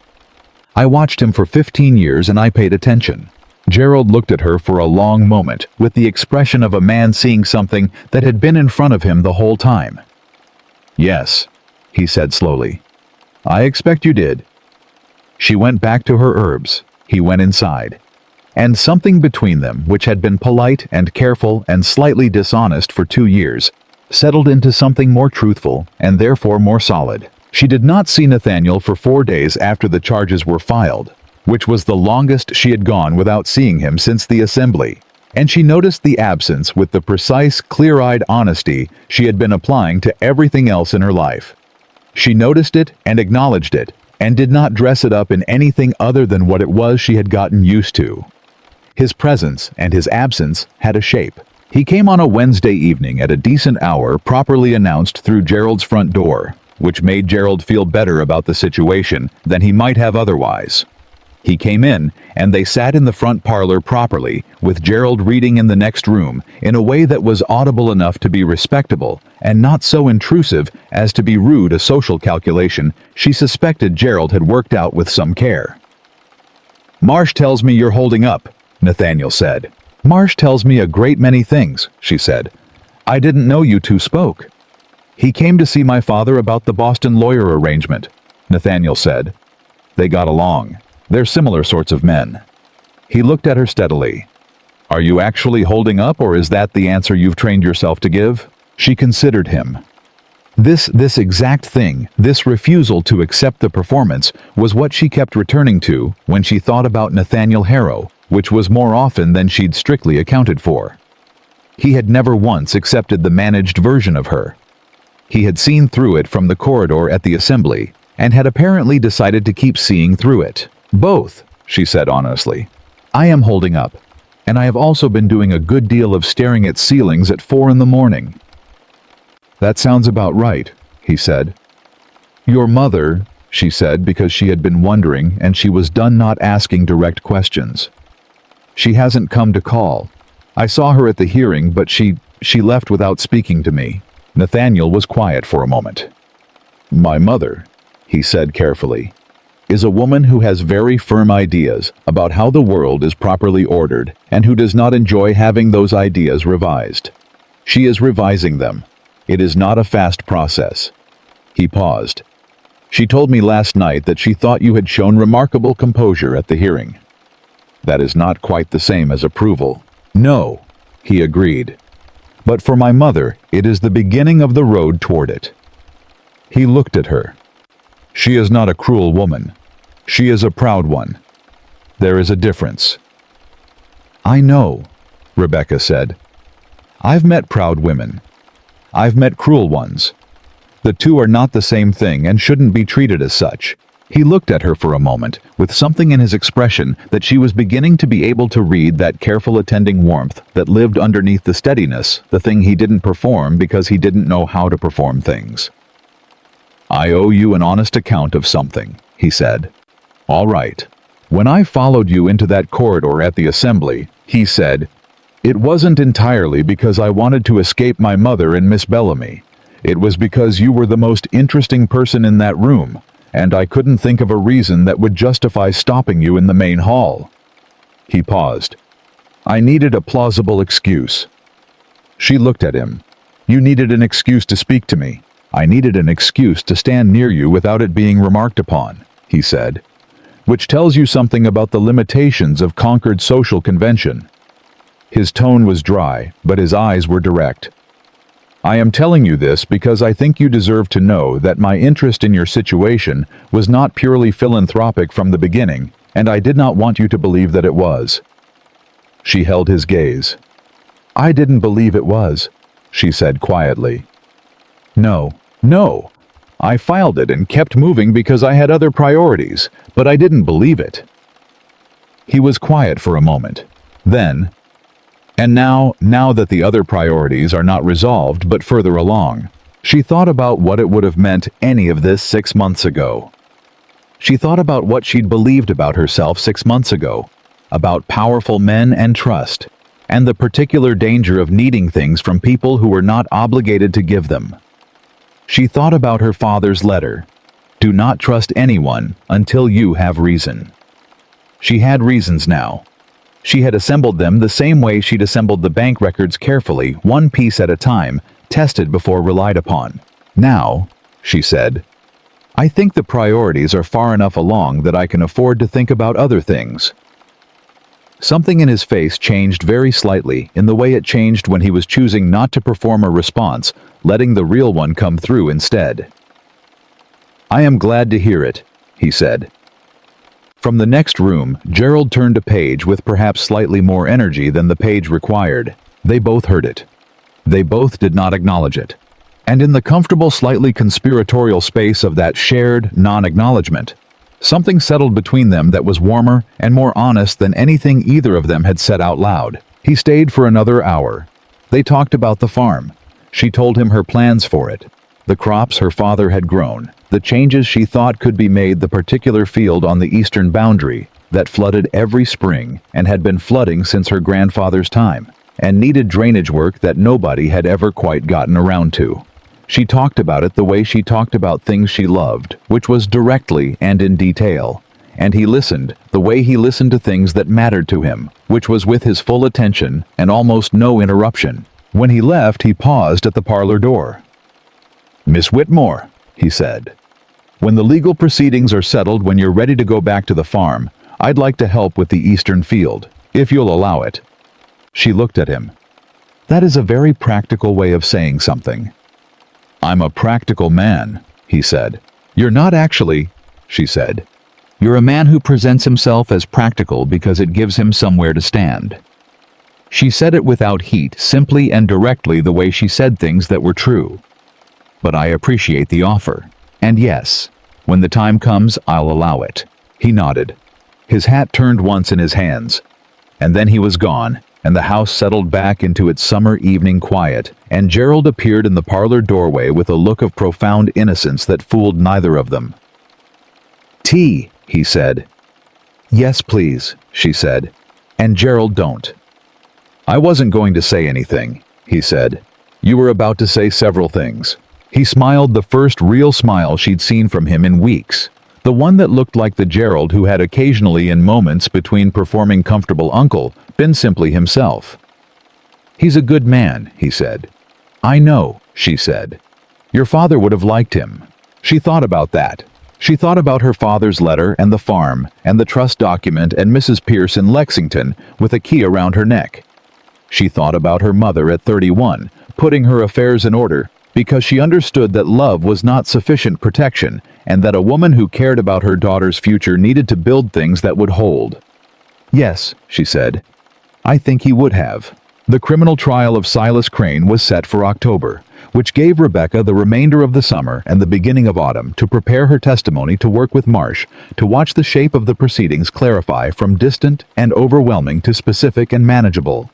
I watched him for 15 years and I paid attention." Gerald looked at her for a long moment with the expression of a man seeing something that had been in front of him the whole time. "Yes," he said slowly. "I expect you did." She went back to her herbs. He went inside. And something between them, which had been polite and careful and slightly dishonest for 2 years, settled into something more truthful and therefore more solid. She did not see Nathaniel for 4 days after the charges were filed, which was the longest she had gone without seeing him since the assembly, and she noticed the absence with the precise, clear-eyed honesty she had been applying to everything else in her life. She noticed it and acknowledged it, and did not dress it up in anything other than what it was she had gotten used to. His presence and his absence had a shape. He came on a Wednesday evening at a decent hour, properly announced through Gerald's front door, which made Gerald feel better about the situation than he might have otherwise. He came in, and they sat in the front parlor properly, with Gerald reading in the next room, in a way that was audible enough to be respectable, and not so intrusive as to be rude, a social calculation she suspected Gerald had worked out with some care. "Marsh tells me you're holding up," Nathaniel said. "Marsh tells me a great many things," she said. "I didn't know you two spoke." "He came to see my father about the Boston lawyer arrangement," Nathaniel said. "They got along. They're similar sorts of men." He looked at her steadily. "Are you actually holding up, or is that the answer you've trained yourself to give?" She considered him. This exact thing, this refusal to accept the performance, was what she kept returning to when she thought about Nathaniel Harrow, which was more often than she'd strictly accounted for. He had never once accepted the managed version of her. He had seen through it from the corridor at the assembly, and had apparently decided to keep seeing through it. "Both," she said honestly. "I am holding up, and I have also been doing a good deal of staring at ceilings at 4 in the morning." "That sounds about right," he said. "Your mother," she said, because she had been wondering and she was done not asking direct questions. "She hasn't come to call. I saw her at the hearing, but she left without speaking to me." Nathaniel was quiet for a moment. "My mother," he said carefully, "is a woman who has very firm ideas about how the world is properly ordered and who does not enjoy having those ideas revised. She is revising them. It is not a fast process." He paused. "She told me last night that she thought you had shown remarkable composure at the hearing." "That is not quite the same as approval." "No," he agreed. "But for my mother, it is the beginning of the road toward it." He looked at her. "She is not a cruel woman. She is a proud one. There is a difference." "I know," Rebecca said. "I've met proud women. I've met cruel ones. The two are not the same thing and shouldn't be treated as such." He looked at her for a moment, with something in his expression that she was beginning to be able to read, that careful attending warmth that lived underneath the steadiness, the thing he didn't perform because he didn't know how to perform things. "I owe you an honest account of something," he said. "All right. When I followed you into that corridor at the assembly," he said, "it wasn't entirely because I wanted to escape my mother and Miss Bellamy. It was because you were the most interesting person in that room, and I couldn't think of a reason that would justify stopping you in the main hall." He paused. "I needed a plausible excuse." She looked at him. "You needed an excuse to speak to me. I needed an excuse to stand near you without it being remarked upon," he said, "which tells you something about the limitations of conquered social convention." His tone was dry, but his eyes were direct. "I am telling you this because I think you deserve to know that my interest in your situation was not purely philanthropic from the beginning, and I did not want you to believe that it was." She held his gaze. "I didn't believe it was," she said quietly. No. I filed it and kept moving because I had other priorities, but I didn't believe it." He was quiet for a moment. Then, "And now that the other priorities are not resolved but further along," she thought about what it would have meant any of this 6 months ago. She thought about what she'd believed about herself 6 months ago, about powerful men and trust, and the particular danger of needing things from people who were not obligated to give them. She thought about her father's letter, "Do not trust anyone until you have reason." She had reasons now. She had assembled them the same way she'd assembled the bank records carefully, one piece at a time, tested before relied upon. "Now," she said, "I think the priorities are far enough along that I can afford to think about other things." Something in his face changed very slightly, in the way it changed when he was choosing not to perform a response, letting the real one come through instead. "I am glad to hear it," he said. From the next room, Gerald turned a page with perhaps slightly more energy than the page required. They both heard it. They both did not acknowledge it. And in the comfortable, slightly conspiratorial space of that shared non-acknowledgement, something settled between them that was warmer and more honest than anything either of them had said out loud. He stayed for another hour. They talked about the farm. She told him her plans for it, the crops her father had grown, the changes she thought could be made, the particular field on the eastern boundary that flooded every spring and had been flooding since her grandfather's time, and needed drainage work that nobody had ever quite gotten around to. She talked about it the way she talked about things she loved, which was directly and in detail. And he listened, the way he listened to things that mattered to him, which was with his full attention and almost no interruption. When he left, he paused at the parlor door. "Miss Whitmore," he said, "when the legal proceedings are settled, when you're ready to go back to the farm, I'd like to help with the eastern field, if you'll allow it." She looked at him. "That is a very practical way of saying something." "I'm a practical man," he said. "You're not actually," she said. "You're a man who presents himself as practical because it gives him somewhere to stand." She said it without heat, simply and directly, the way she said things that were true. "But I appreciate the offer. And yes, when the time comes, I'll allow it." He nodded. His hat turned once in his hands, and then he was gone, and the house settled back into its summer evening quiet, and Gerald appeared in the parlor doorway with a look of profound innocence that fooled neither of them. "Tea," he said. "Yes, please," she said. "And Gerald, don't." "I wasn't going to say anything," he said. "You were about to say several things." He smiled, the first real smile she'd seen from him in weeks. The one that looked like the Gerald who had occasionally, in moments between performing comfortable uncle, been simply himself. "He's a good man," he said. "I know," she said. "Your father would have liked him." She thought about that. She thought about her father's letter and the farm and the trust document and Mrs. Pierce in Lexington with a key around her neck. She thought about her mother at 31, putting her affairs in order, because she understood that love was not sufficient protection and that a woman who cared about her daughter's future needed to build things that would hold. "Yes," she said. "I think he would have." The criminal trial of Silas Crane was set for October, which gave Rebecca the remainder of the summer and the beginning of autumn to prepare her testimony, to work with Marsh, to watch the shape of the proceedings clarify from distant and overwhelming to specific and manageable.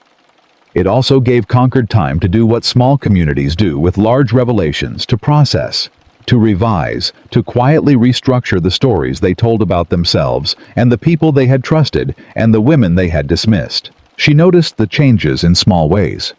It also gave Concord time to do what small communities do with large revelations, to process, to revise, to quietly restructure the stories they told about themselves and the people they had trusted and the women they had dismissed. She noticed the changes in small ways.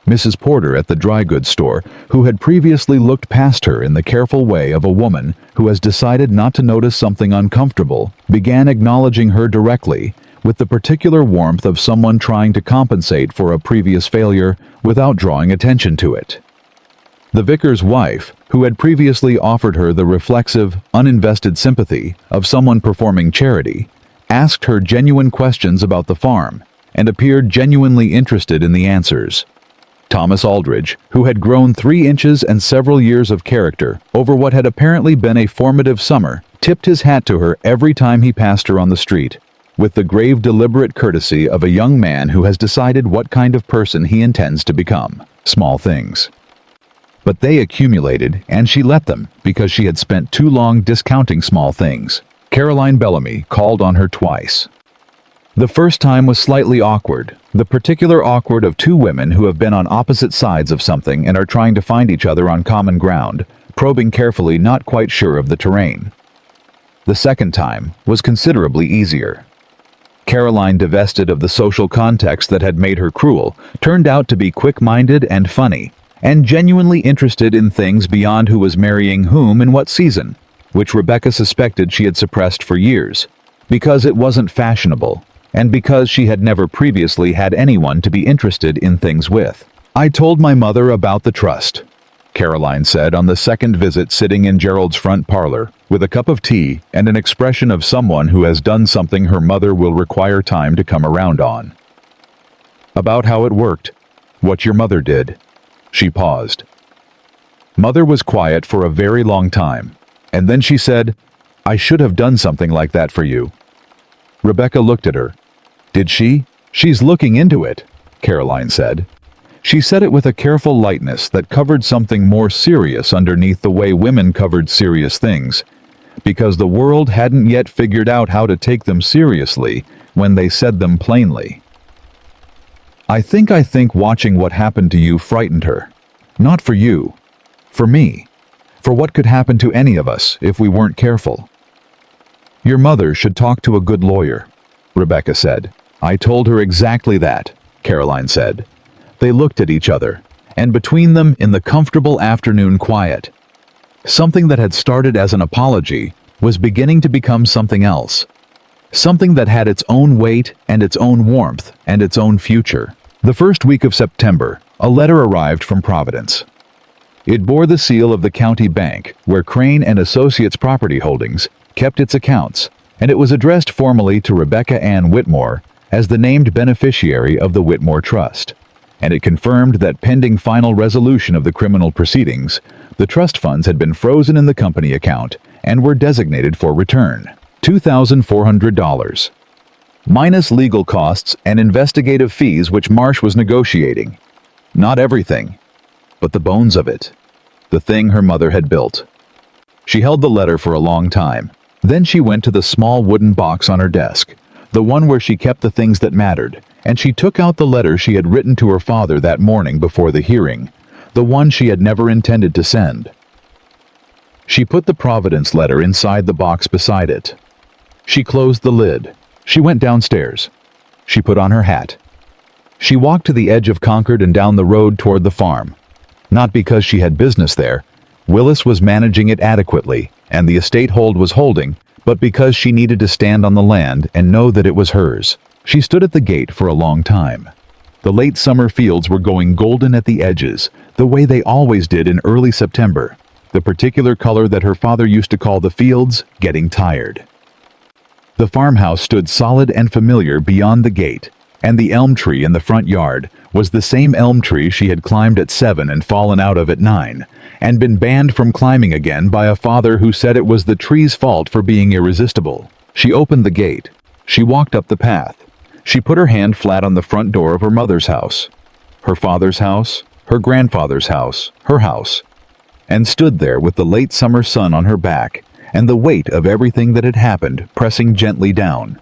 Mrs. Porter at the dry goods store, who had previously looked past her in the careful way of a woman who has decided not to notice something uncomfortable, began acknowledging her directly, with the particular warmth of someone trying to compensate for a previous failure without drawing attention to it. The vicar's wife, who had previously offered her the reflexive, uninvested sympathy of someone performing charity, asked her genuine questions about the farm and appeared genuinely interested in the answers. Thomas Aldridge, who had grown 3 inches and several years of character over what had apparently been a formative summer, tipped his hat to her every time he passed her on the street, with the grave, deliberate courtesy of a young man who has decided what kind of person he intends to become. Small things. But they accumulated, and she let them, because she had spent too long discounting small things. Caroline Bellamy called on her twice. The first time was slightly awkward, the particular awkward of two women who have been on opposite sides of something and are trying to find each other on common ground, probing carefully, not quite sure of the terrain. The second time was considerably easier. Caroline, divested of the social context that had made her cruel, turned out to be quick-minded and funny, and genuinely interested in things beyond who was marrying whom in what season, which Rebecca suspected she had suppressed for years, because it wasn't fashionable, and because she had never previously had anyone to be interested in things with. "I told my mother about the trust," Caroline said on the second visit, sitting in Gerald's front parlor, with a cup of tea and an expression of someone who has done something her mother will require time to come around on. "About how it worked, what your mother did." She paused. Mother was quiet for a very long time, and then she said, "I should have done something like that for you." Rebecca looked at her. "Did she?" "She's looking into it," Caroline said. She said it with a careful lightness that covered something more serious underneath the way women covered serious things, because the world hadn't yet figured out how to take them seriously when they said them plainly. I think watching what happened to you frightened her. Not for you. For me. For what could happen to any of us if we weren't careful. Your mother should talk to a good lawyer," Rebecca said. "I told her exactly that," Caroline said. They looked at each other, and between them, in the comfortable afternoon quiet, something that had started as an apology was beginning to become something else. Something that had its own weight and its own warmth and its own future. The first week of September, a letter arrived from Providence. It bore the seal of the county bank, where Crane and Associates Property Holdings kept its accounts, and it was addressed formally to Rebecca Ann Whitmore as the named beneficiary of the Whitmore Trust, and it confirmed that pending final resolution of the criminal proceedings, the trust funds had been frozen in the company account and were designated for return. $2,400. Minus legal costs and investigative fees which Marsh was negotiating. Not everything, but the bones of it. The thing her mother had built. She held the letter for a long time. Then she went to the small wooden box on her desk, the one where she kept the things that mattered, and she took out the letter she had written to her father that morning before the hearing, the one she had never intended to send. She put the Providence letter inside the box beside it. She closed the lid. She went downstairs. She put on her hat. She walked to the edge of Concord and down the road toward the farm. Not because she had business there. Willis was managing it adequately, and the estate hold was holding, but because she needed to stand on the land and know that it was hers. She stood at the gate for a long time. The late summer fields were going golden at the edges, the way they always did in early September, the particular color that her father used to call the fields getting tired. The farmhouse stood solid and familiar beyond the gate, and the elm tree in the front yard was the same elm tree she had climbed at 7 and fallen out of at 9, and been banned from climbing again by a father who said it was the tree's fault for being irresistible. She opened the gate. She walked up the path. She put her hand flat on the front door of her mother's house, her father's house, her grandfather's house, her house, and stood there with the late summer sun on her back and the weight of everything that had happened pressing gently down.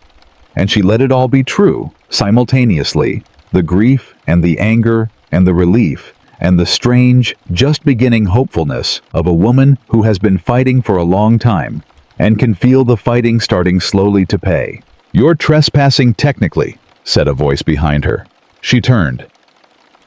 And she let it all be true, simultaneously, the grief and the anger and the relief and the strange, just beginning hopefulness of a woman who has been fighting for a long time and can feel the fighting starting slowly to pay. "You're trespassing technically," said a voice behind her. She turned.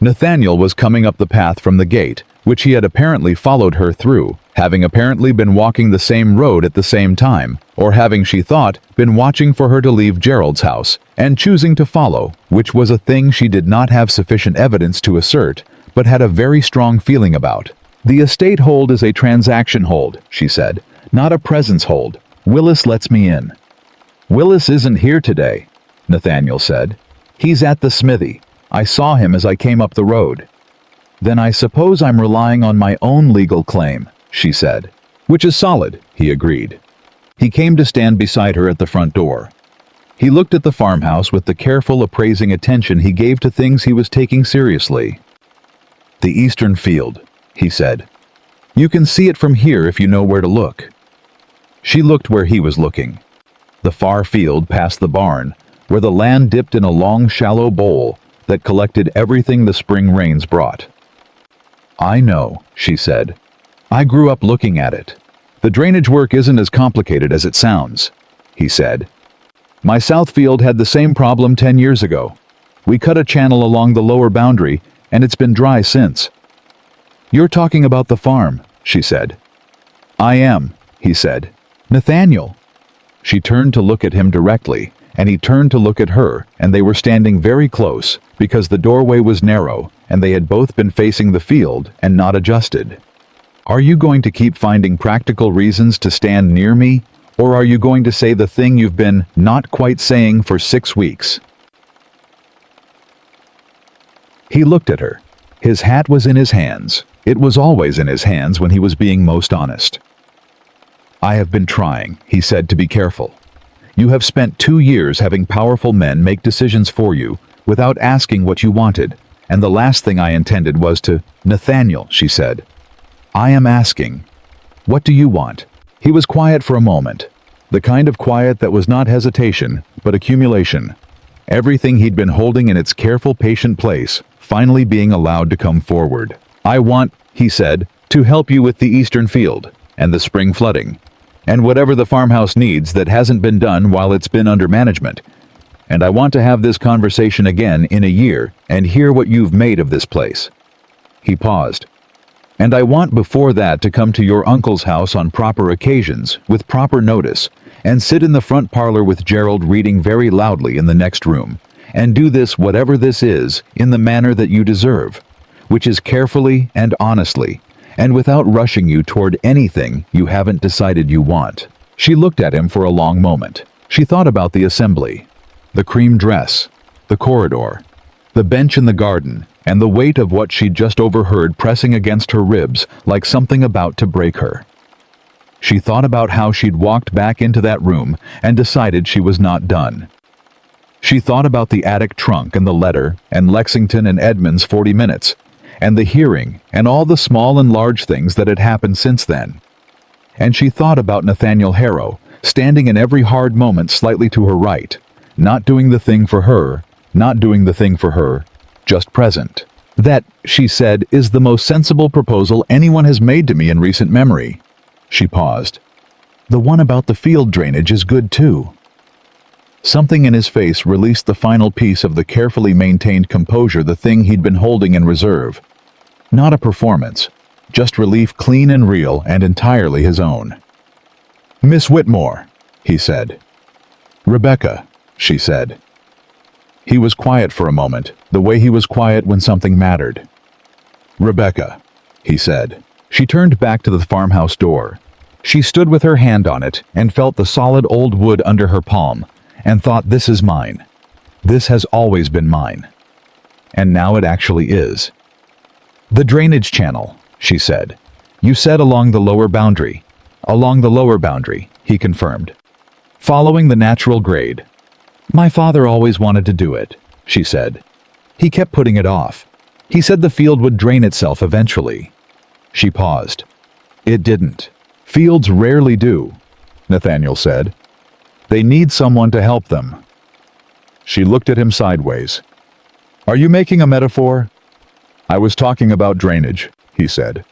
Nathaniel was coming up the path from the gate, which he had apparently followed her through, having apparently been walking the same road at the same time, or having, she thought, been watching for her to leave Gerald's house, and choosing to follow, which was a thing she did not have sufficient evidence to assert, but had a very strong feeling about. "The estate hold is a transaction hold," she said, "not a presence hold. Willis lets me in." "Willis isn't here today," Nathaniel said. "He's at the smithy. I saw him as I came up the road." "Then I suppose I'm relying on my own legal claim," she said. "Which is solid," he agreed. He came to stand beside her at the front door. He looked at the farmhouse with the careful appraising attention he gave to things he was taking seriously. "The eastern field," he said. "You can see it from here if you know where to look." She looked where he was looking. The far field past the barn, where the land dipped in a long shallow bowl that collected everything the spring rains brought. "I know," she said. "I grew up looking at it. The drainage work isn't as complicated as it sounds," he said. "My south field had the same problem 10 years ago. We cut a channel along the lower boundary, and it's been dry since." "You're talking about the farm," she said. "I am," he said. "Nathaniel." She turned to look at him directly, and he turned to look at her, and they were standing very close, because the doorway was narrow, and they had both been facing the field and not adjusted. "Are you going to keep finding practical reasons to stand near me, or are you going to say the thing you've been not quite saying for 6 weeks?" He looked at her. His hat was in his hands. It was always in his hands when he was being most honest. "I have been trying," he said, "to be careful. You have spent 2 years having powerful men make decisions for you without asking what you wanted, and the last thing I intended was to—" "Nathaniel," she said, "I am asking, what do you want?" He was quiet for a moment, the kind of quiet that was not hesitation, but accumulation. Everything he'd been holding in its careful, patient place, finally being allowed to come forward. "I want," he said, "to help you with the eastern field, and the spring flooding, and whatever the farmhouse needs that hasn't been done while it's been under management. And I want to have this conversation again in a year and hear what you've made of this place." He paused. "And I want before that to come to your uncle's house on proper occasions, with proper notice, and sit in the front parlor with Gerald reading very loudly in the next room, and do this, whatever this is, in the manner that you deserve, which is carefully and honestly, and without rushing you toward anything you haven't decided you want." She looked at him for a long moment. She thought about the assembly, the cream dress, the corridor, the bench in the garden, and the weight of what she'd just overheard pressing against her ribs like something about to break her. She thought about how she'd walked back into that room and decided she was not done. She thought about the attic trunk and the letter and Lexington and Edmund's 40 minutes, and the hearing, and all the small and large things that had happened since then. And she thought about Nathaniel Harrow, standing in every hard moment slightly to her right, not doing the thing for her, not doing the thing for her, just present. That, she said, is the most sensible proposal anyone has made to me in recent memory. She paused. The one about the field drainage is good too. Something in his face released the final piece of the carefully maintained composure, the thing he'd been holding in reserve. Not a performance, just relief, clean and real and entirely his own. Miss Whitmore, he said. Rebecca, she said. He was quiet for a moment, the way he was quiet when something mattered. Rebecca, he said. She turned back to the farmhouse door. She stood with her hand on it and felt the solid old wood under her palm, and thought, this is mine. This has always been mine. And now it actually is. The drainage channel, she said. You said along the lower boundary. Along the lower boundary, he confirmed. Following the natural grade. My father always wanted to do it, she said. He kept putting it off. He said the field would drain itself eventually. She paused. It didn't. Fields rarely do, Nathaniel said. They need someone to help them. She looked at him sideways. Are you making a metaphor? I was talking about drainage, he said.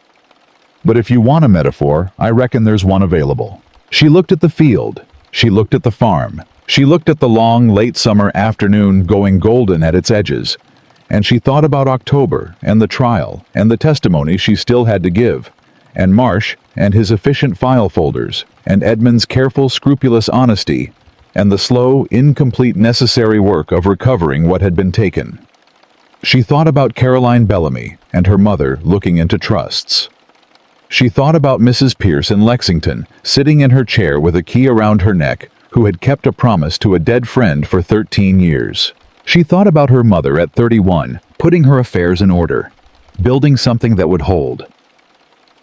But if you want a metaphor, I reckon there's one available. She looked at the field. She looked at the farm. She looked at the long, late summer afternoon going golden at its edges. And she thought about October and the trial and the testimony she still had to give, and Marsh and his efficient file folders, and Edmund's careful, scrupulous honesty, and the slow, incomplete necessary work of recovering what had been taken. She thought about Caroline Bellamy and her mother looking into trusts. She thought about Mrs. Pierce in Lexington, sitting in her chair with a key around her neck, who had kept a promise to a dead friend for 13 years. She thought about her mother at 31, putting her affairs in order, building something that would hold.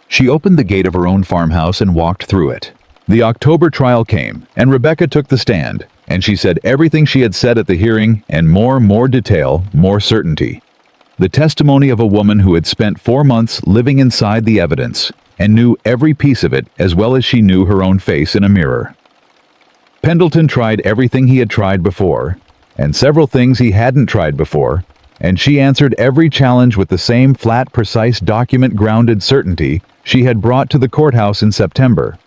She opened the gate of her own farmhouse and walked through it. The October trial came, and Rebecca took the stand, and she said everything she had said at the hearing, and more detail, more certainty. The testimony of a woman who had spent 4 months living inside the evidence, and knew every piece of it as well as she knew her own face in a mirror. Pendleton tried everything he had tried before, and several things he hadn't tried before, and she answered every challenge with the same flat, precise, document-grounded certainty she had brought to the courthouse in September,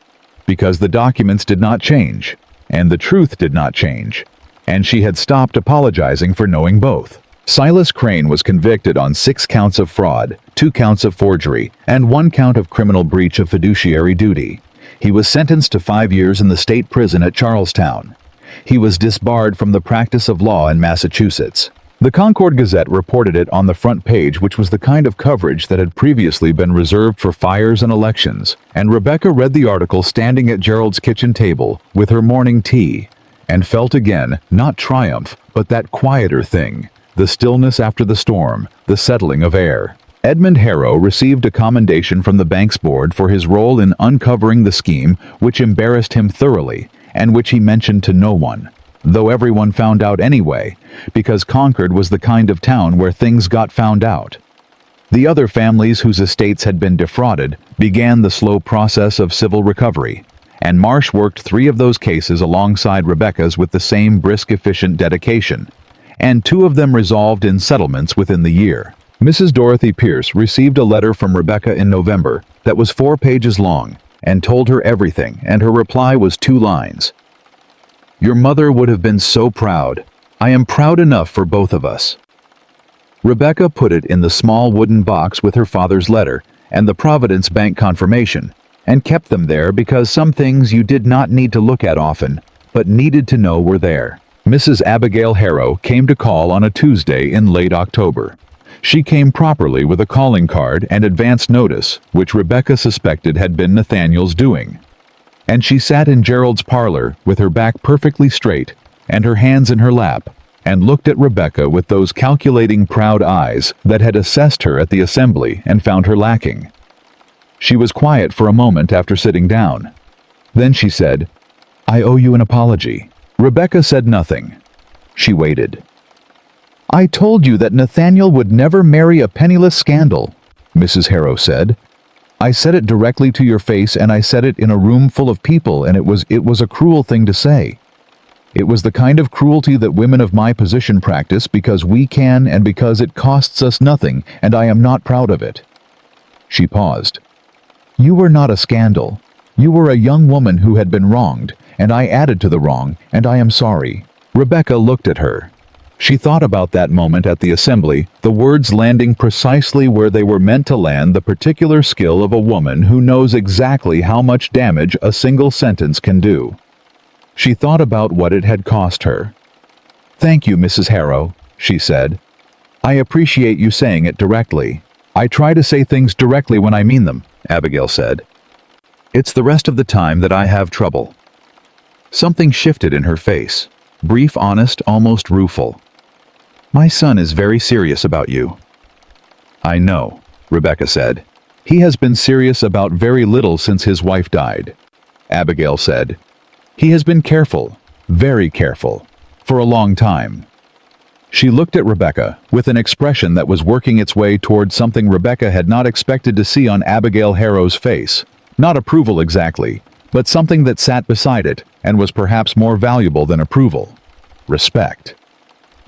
because the documents did not change, and the truth did not change, and she had stopped apologizing for knowing both. Silas Crane was convicted on 6 counts of fraud, 2 counts of forgery, and 1 count of criminal breach of fiduciary duty. He was sentenced to 5 years in the state prison at Charlestown. He was disbarred from the practice of law in Massachusetts. The Concord Gazette reported it on the front page, which was the kind of coverage that had previously been reserved for fires and elections, and Rebecca read the article standing at Gerald's kitchen table with her morning tea, and felt again, not triumph, but that quieter thing, the stillness after the storm, the settling of air. Edmund Harrow received a commendation from the bank's board for his role in uncovering the scheme which embarrassed him thoroughly, and which he mentioned to no one, though everyone found out anyway, because Concord was the kind of town where things got found out. The other families whose estates had been defrauded began the slow process of civil recovery, and Marsh worked 3 of those cases alongside Rebecca's with the same brisk, efficient dedication, and 2 of them resolved in settlements within the year. Mrs. Dorothy Pierce received a letter from Rebecca in November that was 4 pages long, and told her everything, and her reply was 2 lines. Your mother would have been so proud. I am proud enough for both of us. Rebecca put it in the small wooden box with her father's letter and the Providence Bank confirmation, and kept them there because some things you did not need to look at often, but needed to know were there. Mrs. Abigail Harrow came to call on a Tuesday in late October. She came properly with a calling card and advance notice, which Rebecca suspected had been Nathaniel's doing. And she sat in Gerald's parlor with her back perfectly straight and her hands in her lap, and looked at Rebecca with those calculating, proud eyes that had assessed her at the assembly and found her lacking. She was quiet for a moment after sitting down. Then she said, I owe you an apology. Rebecca said nothing. She waited. I told you that Nathaniel would never marry a penniless scandal, Mrs. Harrow said. I said it directly to your face, and I said it in a room full of people, and it was a cruel thing to say. It was the kind of cruelty that women of my position practice because we can and because it costs us nothing, and I am not proud of it." She paused. "You were not a scandal. You were a young woman who had been wronged, and I added to the wrong, and I am sorry." Rebecca looked at her. She thought about that moment at the assembly, the words landing precisely where they were meant to land, the particular skill of a woman who knows exactly how much damage a single sentence can do. She thought about what it had cost her. "Thank you, Mrs. Harrow," she said. "I appreciate you saying it directly." "I try to say things directly when I mean them," Abigail said. "It's the rest of the time that I have trouble." Something shifted in her face. Brief, honest, almost rueful. "My son is very serious about you." "I know," Rebecca said. "He has been serious about very little since his wife died." Abigail said. "He has been careful, very careful, for a long time." She looked at Rebecca with an expression that was working its way toward something Rebecca had not expected to see on Abigail Harrow's face. Not approval exactly, but something that sat beside it and was perhaps more valuable than approval. Respect.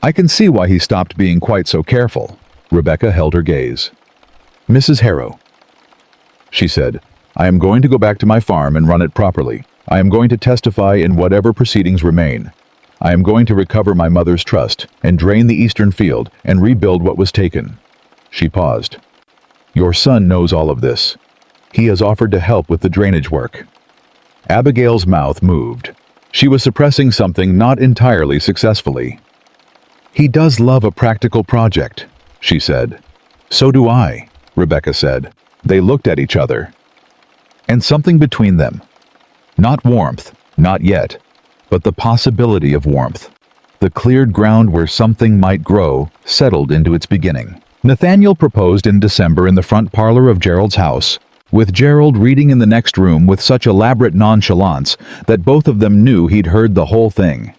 "I can see why he stopped being quite so careful." Rebecca held her gaze. "Mrs. Harrow," she said, "I am going to go back to my farm and run it properly. I am going to testify in whatever proceedings remain. I am going to recover my mother's trust and drain the eastern field and rebuild what was taken." She paused. "Your son knows all of this. He has offered to help with the drainage work." Abigail's mouth moved. She was suppressing something not entirely successfully. "He does love a practical project," she said. "So do I," Rebecca said. They looked at each other. And something between them. Not warmth, not yet, but the possibility of warmth. The cleared ground where something might grow settled into its beginning. Nathaniel proposed in December in the front parlor of Gerald's house, with Gerald reading in the next room with such elaborate nonchalance that both of them knew he'd heard the whole thing.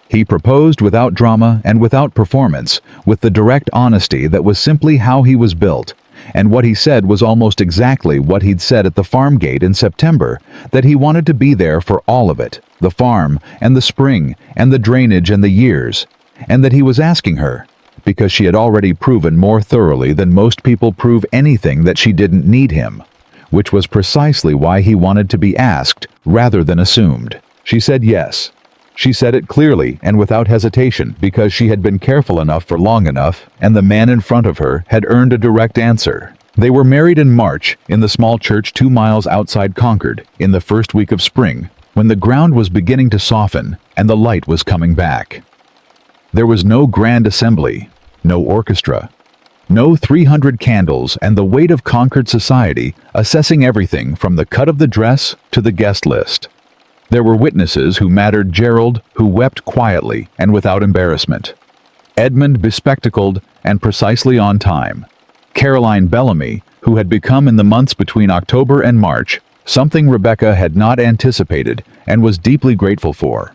He proposed without drama and without performance, with the direct honesty that was simply how he was built, and what he said was almost exactly what he'd said at the farm gate in September, that he wanted to be there for all of it, the farm, and the spring, and the drainage and the years, and that he was asking her, because she had already proven more thoroughly than most people prove anything that she didn't need him, which was precisely why he wanted to be asked rather than assumed. She said yes. She said it clearly and without hesitation because she had been careful enough for long enough, and the man in front of her had earned a direct answer. They were married in March in the small church 2 miles outside Concord in the first week of spring, when the ground was beginning to soften and the light was coming back. There was no grand assembly, no orchestra, no 300 candles and the weight of Concord society assessing everything from the cut of the dress to the guest list. There were witnesses who mattered: Gerald, who wept quietly and without embarrassment; Edmund, bespectacled and precisely on time; Caroline Bellamy, who had become in the months between October and March something Rebecca had not anticipated and was deeply grateful for;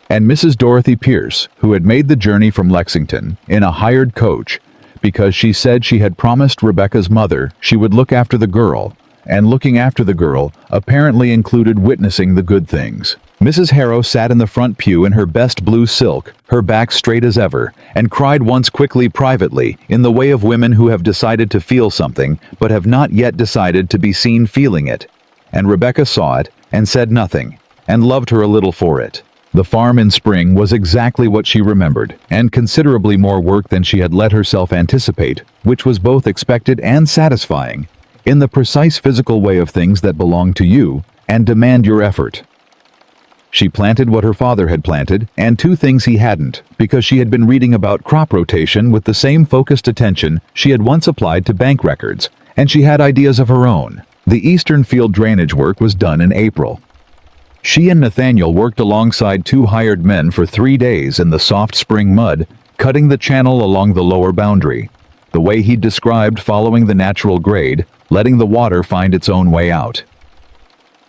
and Mrs. Dorothy Pierce, who had made the journey from Lexington in a hired coach because she said she had promised Rebecca's mother she would look after the girl, and looking after the girl apparently included witnessing the good things. Mrs. Harrow sat in the front pew in her best blue silk, her back straight as ever, and cried once quickly privately, in the way of women who have decided to feel something but have not yet decided to be seen feeling it. And Rebecca saw it and said nothing, and loved her a little for it. The farm in spring was exactly what she remembered, and considerably more work than she had let herself anticipate, which was both expected and satisfying, in the precise physical way of things that belong to you and demand your effort. She planted what her father had planted, and 2 things he hadn't, because she had been reading about crop rotation with the same focused attention she had once applied to bank records, and she had ideas of her own. The eastern field drainage work was done in April. She and Nathaniel worked alongside 2 hired men for 3 days in the soft spring mud, cutting the channel along the lower boundary, the way he'd described, following the natural grade, letting the water find its own way out.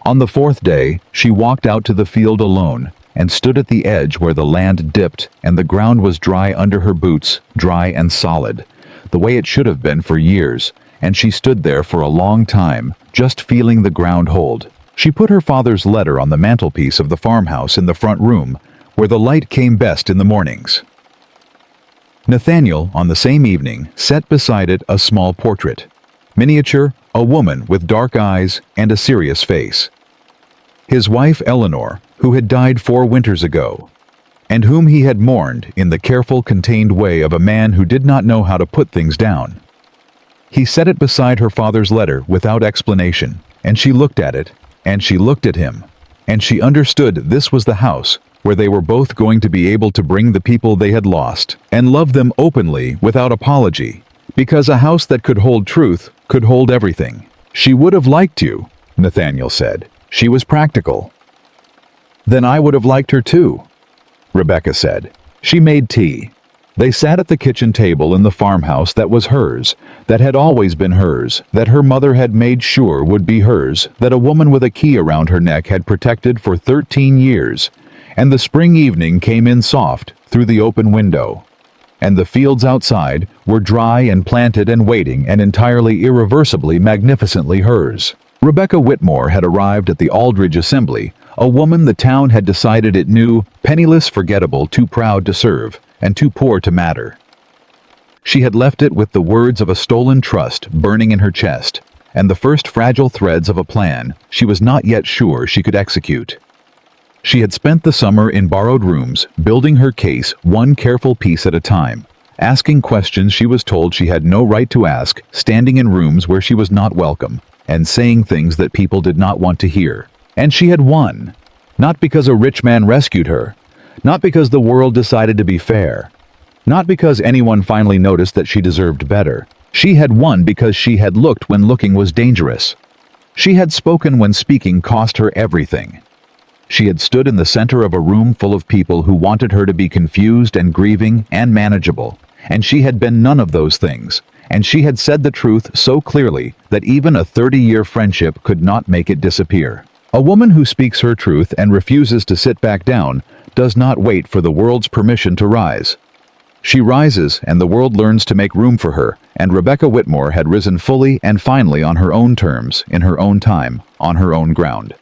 On the 4th day, she walked out to the field alone and stood at the edge where the land dipped and the ground was dry under her boots, dry and solid, the way it should have been for years, and she stood there for a long time, just feeling the ground hold. She put her father's letter on the mantelpiece of the farmhouse in the front room, where the light came best in the mornings. Nathaniel, on the same evening, set beside it a small portrait. Miniature, a woman with dark eyes and a serious face. His wife Eleanor, who had died 4 winters ago, and whom he had mourned in the careful, contained way of a man who did not know how to put things down. He set it beside her father's letter without explanation, and she looked at it, and she looked at him, and she understood this was the house where they were both going to be able to bring the people they had lost and love them openly without apology, because a house that could hold truth could hold everything. She would have liked you, Nathaniel said. She was practical. Then I would have liked her too, Rebecca said. She made tea. They sat at the kitchen table in the farmhouse that was hers, that had always been hers, that her mother had made sure would be hers, that a woman with a key around her neck had protected for 13 years, and the spring evening came in soft through the open window, and the fields outside were dry and planted and waiting and entirely irreversibly magnificently hers. Rebecca Whitmore had arrived at the Aldridge Assembly, a woman the town had decided it knew, penniless, forgettable, too proud to serve, and too poor to matter. She had left it with the words of a stolen trust burning in her chest, and the first fragile threads of a plan she was not yet sure she could execute. She had spent the summer in borrowed rooms, building her case one careful piece at a time, asking questions she was told she had no right to ask, standing in rooms where she was not welcome, and saying things that people did not want to hear. And she had won. Not because a rich man rescued her, not because the world decided to be fair, not because anyone finally noticed that she deserved better. She had won because she had looked when looking was dangerous. She had spoken when speaking cost her everything. She had stood in the center of a room full of people who wanted her to be confused and grieving and manageable, and she had been none of those things, and she had said the truth so clearly that even a 30-year friendship could not make it disappear. A woman who speaks her truth and refuses to sit back down does not wait for the world's permission to rise. She rises, and the world learns to make room for her, and Rebecca Whitmore had risen fully and finally on her own terms, in her own time, on her own ground.